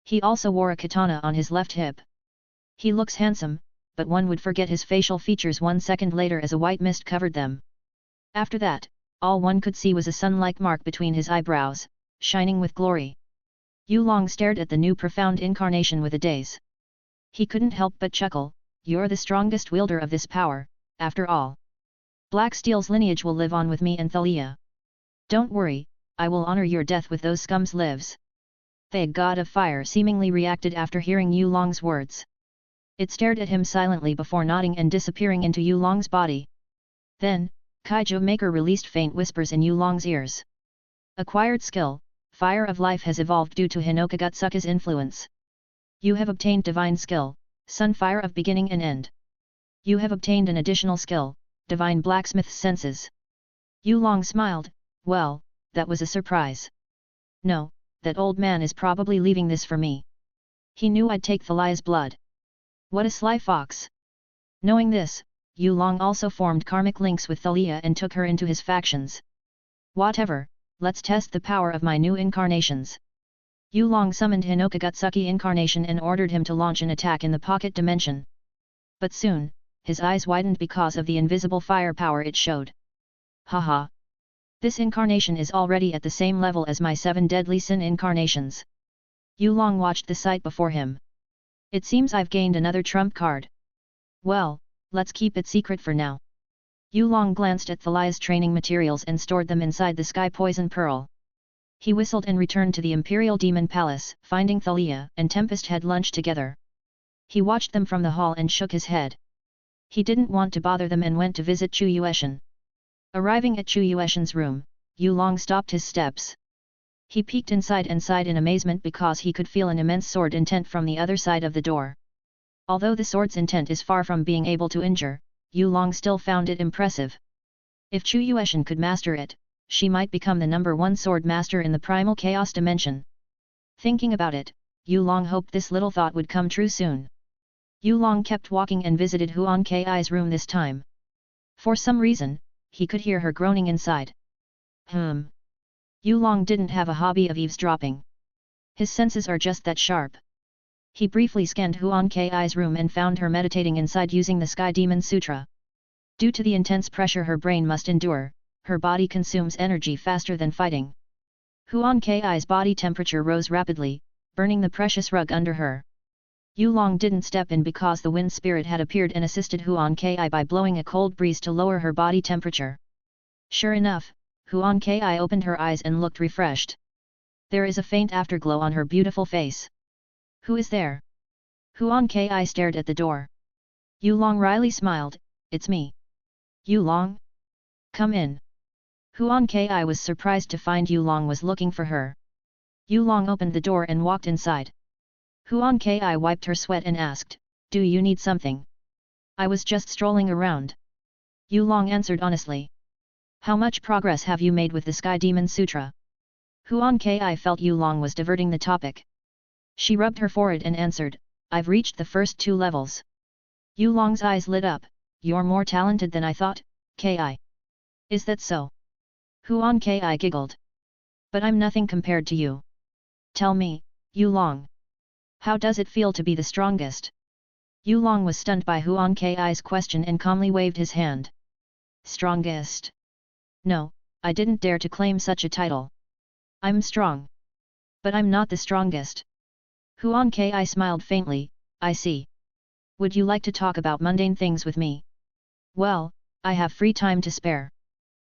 He also wore a katana on his left hip. He looks handsome, but one would forget his facial features 1 second later as a white mist covered them. After that, all one could see was a sun-like mark between his eyebrows, shining with glory. Yulong stared at the new profound incarnation with a daze. He couldn't help but chuckle, you're the strongest wielder of this power, after all. Black Steel's lineage will live on with me and Thalia. Don't worry, I will honor your death with those scum's lives. The god of fire seemingly reacted after hearing Yulong's words. It stared at him silently before nodding and disappearing into Yulong's body. Then, Kaiju Maker released faint whispers in Yulong's ears. Acquired skill, Fire of Life has evolved due to Hinokagutsuka's influence. You have obtained Divine Skill, Sunfire of Beginning and End. You have obtained an additional skill, Divine Blacksmith's Senses. Yulong smiled, well, that was a surprise. No, that old man is probably leaving this for me. He knew I'd take Thalia's blood. What a sly fox! Knowing this, Yulong also formed karmic links with Thalia and took her into his factions. Whatever, let's test the power of my new incarnations. Yulong summoned Hinokagutsuki incarnation and ordered him to launch an attack in the pocket dimension. But soon, his eyes widened because of the invisible firepower it showed. Haha! This incarnation is already at the same level as my 7 deadly sin incarnations. Yulong watched the sight before him. It seems I've gained another trump card. Well, let's keep it secret for now. Yulong glanced at Thalia's training materials and stored them inside the Sky Poison Pearl. He whistled and returned to the Imperial Demon Palace, finding Thalia and Tempest had lunch together. He watched them from the hall and shook his head. He didn't want to bother them and went to visit Chu Yueshan. Arriving at Chu Yueshan's room, Yulong stopped his steps. He peeked inside and sighed in amazement because he could feel an immense sword intent from the other side of the door. Although the sword's intent is far from being able to injure, Yulong still found it impressive. If Chu Yueshan could master it, she might become the #1 sword master in the primal chaos dimension. Thinking about it, Yulong hoped this little thought would come true soon. Yulong kept walking and visited Huan Ki's room this time. For some reason, he could hear her groaning inside. Yulong didn't have a hobby of eavesdropping. His senses are just that sharp. He briefly scanned Huan Ki's room and found her meditating inside using the Sky Demon Sutra. Due to the intense pressure her brain must endure, her body consumes energy faster than fighting. Huan Ki's body temperature rose rapidly, burning the precious rug under her. Yu Long didn't step in because the wind spirit had appeared and assisted Huan Ki by blowing a cold breeze to lower her body temperature. Sure enough, Huan Ki opened her eyes and looked refreshed. There is a faint afterglow on her beautiful face. Who is there? Huan Ki stared at the door. Yu Long wryly smiled, it's me. Yu Long? Come in. Huan Ki was surprised to find Yu Long was looking for her. Yu Long opened the door and walked inside. Huan Ki wiped her sweat and asked, do you need something? I was just strolling around. Yu Long answered honestly. How much progress have you made with the Sky Demon Sutra? Huan Ki felt Yu Long was diverting the topic. She rubbed her forehead and answered, I've reached the first 2 levels. Yu Long's eyes lit up, you're more talented than I thought, Ki. Is that so? Huan Ki giggled. But I'm nothing compared to you. Tell me, Yu Long. How does it feel to be the strongest? Yu Long was stunned by Huan Ki's question and calmly waved his hand. Strongest? No, I didn't dare to claim such a title. I'm strong. But I'm not the strongest. Huan Ki smiled faintly, I see. Would you like to talk about mundane things with me? Well, I have free time to spare.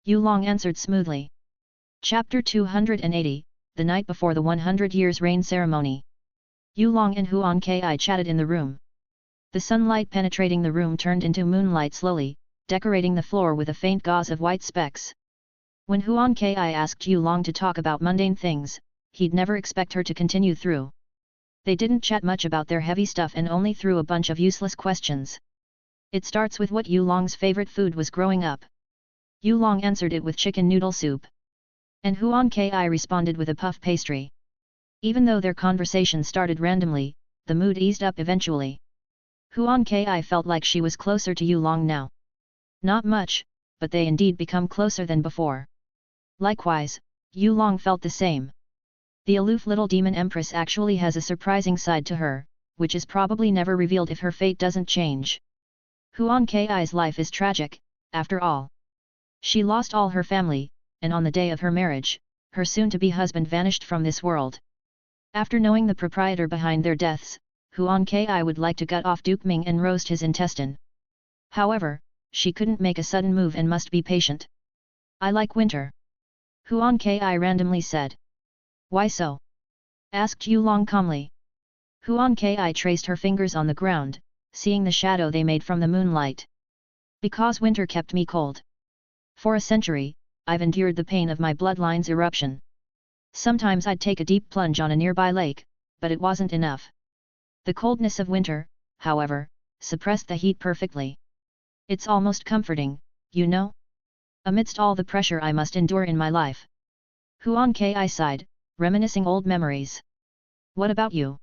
Yu Long answered smoothly. Chapter 280, the night before the 100 years reign ceremony. Yu Long and Huan Ki chatted in the room. The sunlight penetrating the room turned into moonlight slowly, decorating the floor with a faint gauze of white specks. When Huan Ki asked Yu Long to talk about mundane things, he'd never expect her to continue through. They didn't chat much about their heavy stuff and only threw a bunch of useless questions. It starts with what Yu Long's favorite food was growing up. Yu Long answered it with chicken noodle soup. And Huan Ki responded with a puff pastry. Even though their conversation started randomly, the mood eased up eventually. Huan Ki felt like she was closer to Yu Long now. Not much, but they indeed become closer than before. Likewise, Yu Long felt the same. The aloof little demon empress actually has a surprising side to her, which is probably never revealed if her fate doesn't change. Huan Ki's life is tragic, after all. She lost all her family, and on the day of her marriage, her soon-to-be husband vanished from this world. After knowing the proprietor behind their deaths, Huan Ki would like to gut off Duke Ming and roast his intestine. However, she couldn't make a sudden move and must be patient. I like winter. Huan Ki randomly said. Why so? Asked Yu Long calmly. Huan Ki traced her fingers on the ground, seeing the shadow they made from the moonlight. Because winter kept me cold. For a century, I've endured the pain of my bloodline's eruption. Sometimes I'd take a deep plunge on a nearby lake, but it wasn't enough. The coldness of winter, however, suppressed the heat perfectly. It's almost comforting, you know? Amidst all the pressure I must endure in my life. Huan Ki sighed, reminiscing old memories. What about you?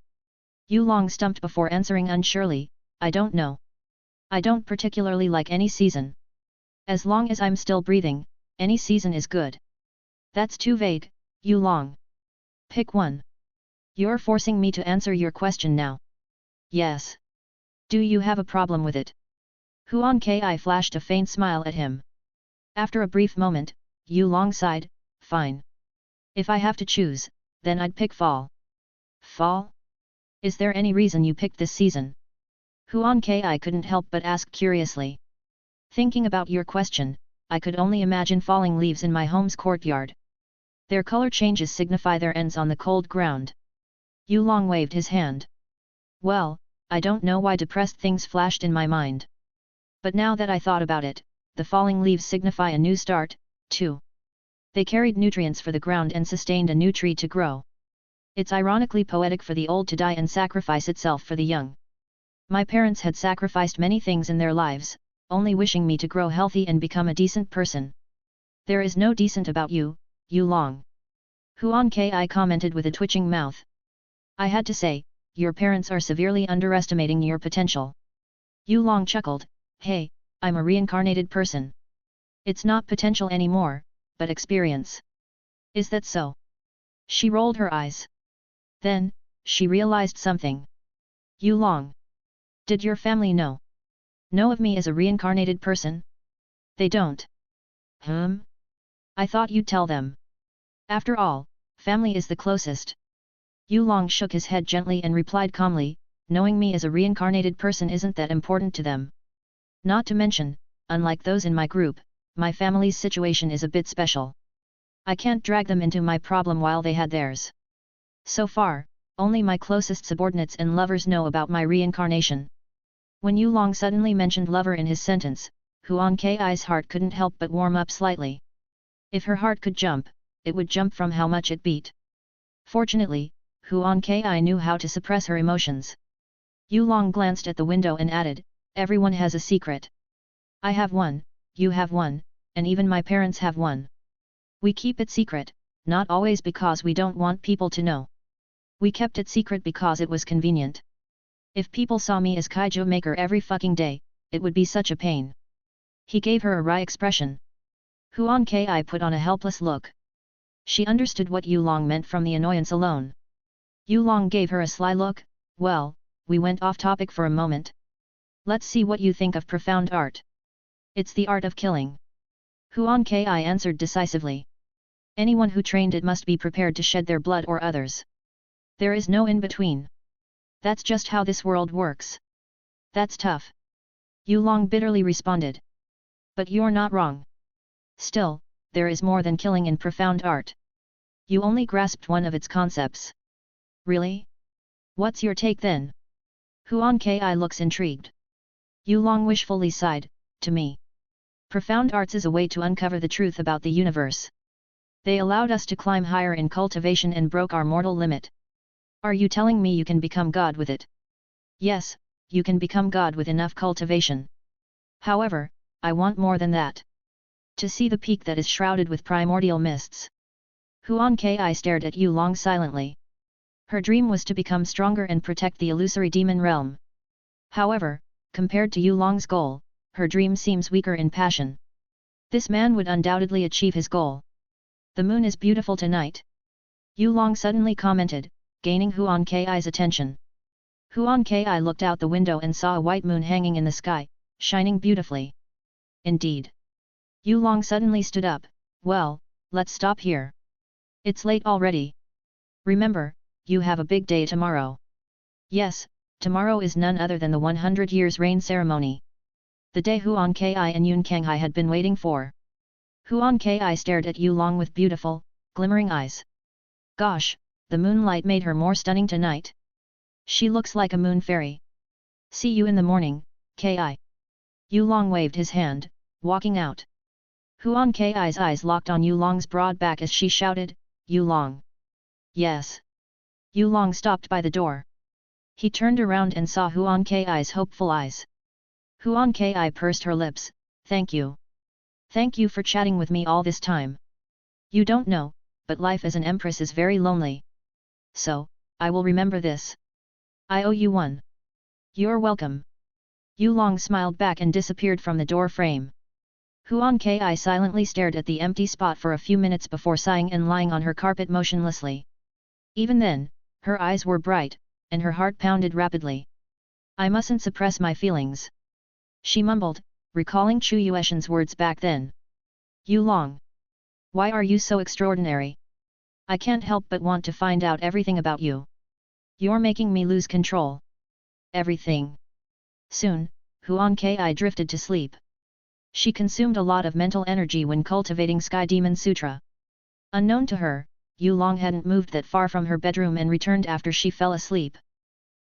Yu Long stumped before answering unsurely, I don't know. I don't particularly like any season. As long as I'm still breathing, any season is good. That's too vague, Yu Long. Pick one. You're forcing me to answer your question now. Yes. Do you have a problem with it? Huan Ki flashed a faint smile at him. After a brief moment, Yu Long sighed, fine. If I have to choose, then I'd pick fall. Fall? Is there any reason you picked this season? Huan Ki couldn't help but ask curiously. Thinking about your question, I could only imagine falling leaves in my home's courtyard. Their color changes signify their ends on the cold ground. Yu Long waved his hand. Well, I don't know why depressed things flashed in my mind. But now that I thought about it, the falling leaves signify a new start, too. They carried nutrients for the ground and sustained a new tree to grow. It's ironically poetic for the old to die and sacrifice itself for the young. My parents had sacrificed many things in their lives, only wishing me to grow healthy and become a decent person. There is no decent about you, Yu Long. Huan Ki commented with a twitching mouth. I had to say, your parents are severely underestimating your potential. Yu Long chuckled, hey, I'm a reincarnated person. It's not potential anymore, but experience. Is that so? She rolled her eyes. Then, she realized something. Yu Long. Did your family know of me as a reincarnated person? They don't. I thought you'd tell them. After all, family is the closest. Yu Long shook his head gently and replied calmly, knowing me as a reincarnated person isn't that important to them. Not to mention, unlike those in my group, my family's situation is a bit special. I can't drag them into my problem while they had theirs. So far, only my closest subordinates and lovers know about my reincarnation. When Yulong suddenly mentioned lover in his sentence, Huan Ki's heart couldn't help but warm up slightly. If her heart could jump, it would jump from how much it beat. Fortunately, Huan Ki knew how to suppress her emotions. Yulong glanced at the window and added, everyone has a secret. I have one, you have one, and even my parents have one. We keep it secret, not always because we don't want people to know. We kept it secret because it was convenient. If people saw me as Kaiju Maker every fucking day, it would be such a pain. He gave her a wry expression. Huan Ki put on a helpless look. She understood what Yulong meant from the annoyance alone. Yulong gave her a sly look. Well, we went off topic for a moment. Let's see what you think of profound art. It's the art of killing. Huan Ki answered decisively. Anyone who trained it must be prepared to shed their blood or others. There is no in-between. That's just how this world works. That's tough. Yulong bitterly responded. But you're not wrong. Still, there is more than killing in profound art. You only grasped one of its concepts. Really? What's your take then? Huan Ki looks intrigued. Yulong wishfully sighed, to me. Profound arts is a way to uncover the truth about the universe. They allowed us to climb higher in cultivation and broke our mortal limit. Are you telling me you can become God with it? Yes, you can become God with enough cultivation. However, I want more than that. To see the peak that is shrouded with primordial mists. Huan Ki stared at Yulong silently. Her dream was to become stronger and protect the illusory demon realm. However, compared to Yulong's goal, her dream seems weaker in passion. This man would undoubtedly achieve his goal. The moon is beautiful tonight. Yulong suddenly commented, gaining Huan Ki's attention. Huan Ki looked out the window and saw a white moon hanging in the sky, shining beautifully. Indeed. Yulong suddenly stood up. Well, let's stop here. It's late already. Remember, you have a big day tomorrow. Yes, tomorrow is none other than the 100 years reign ceremony. The day Huan Ki and Yun Kenghai had been waiting for. Huan Ki stared at Yulong with beautiful, glimmering eyes. Gosh, the moonlight made her more stunning tonight. She looks like a moon fairy. See you in the morning, Ki. Yulong waved his hand, walking out. Huan Ki's eyes locked on Yulong's broad back as she shouted, Yulong. Yes. Yulong stopped by the door. He turned around and saw Huan Ki's hopeful eyes. Huan Ki pursed her lips, thank you. Thank you for chatting with me all this time. You don't know, but life as an empress is very lonely. So, I will remember this. I owe you one. You're welcome. Yulong smiled back and disappeared from the door frame. Huan Ki silently stared at the empty spot for a few minutes before sighing and lying on her carpet motionlessly. Even then, her eyes were bright, and her heart pounded rapidly. I mustn't suppress my feelings. She mumbled, recalling Chu Yueshan's words back then. Yulong. Why are you so extraordinary? I can't help but want to find out everything about you. You're making me lose control. Everything. Soon, Huan Ki drifted to sleep. She consumed a lot of mental energy when cultivating Sky Demon Sutra. Unknown to her, Yulong hadn't moved that far from her bedroom and returned after she fell asleep.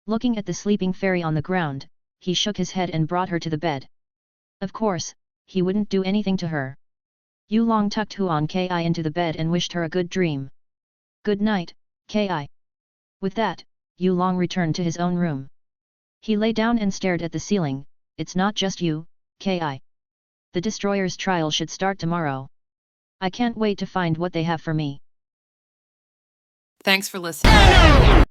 Looking at the sleeping fairy on the ground, he shook his head and brought her to the bed. Of course, he wouldn't do anything to her. Yulong tucked Huan Ki into the bed and wished her a good dream. Good night, Ki. With that, Yulong returned to his own room. He lay down and stared at the ceiling. It's not just you, Ki. The Destroyer's trial should start tomorrow. I can't wait to find what they have for me. Thanks for listening.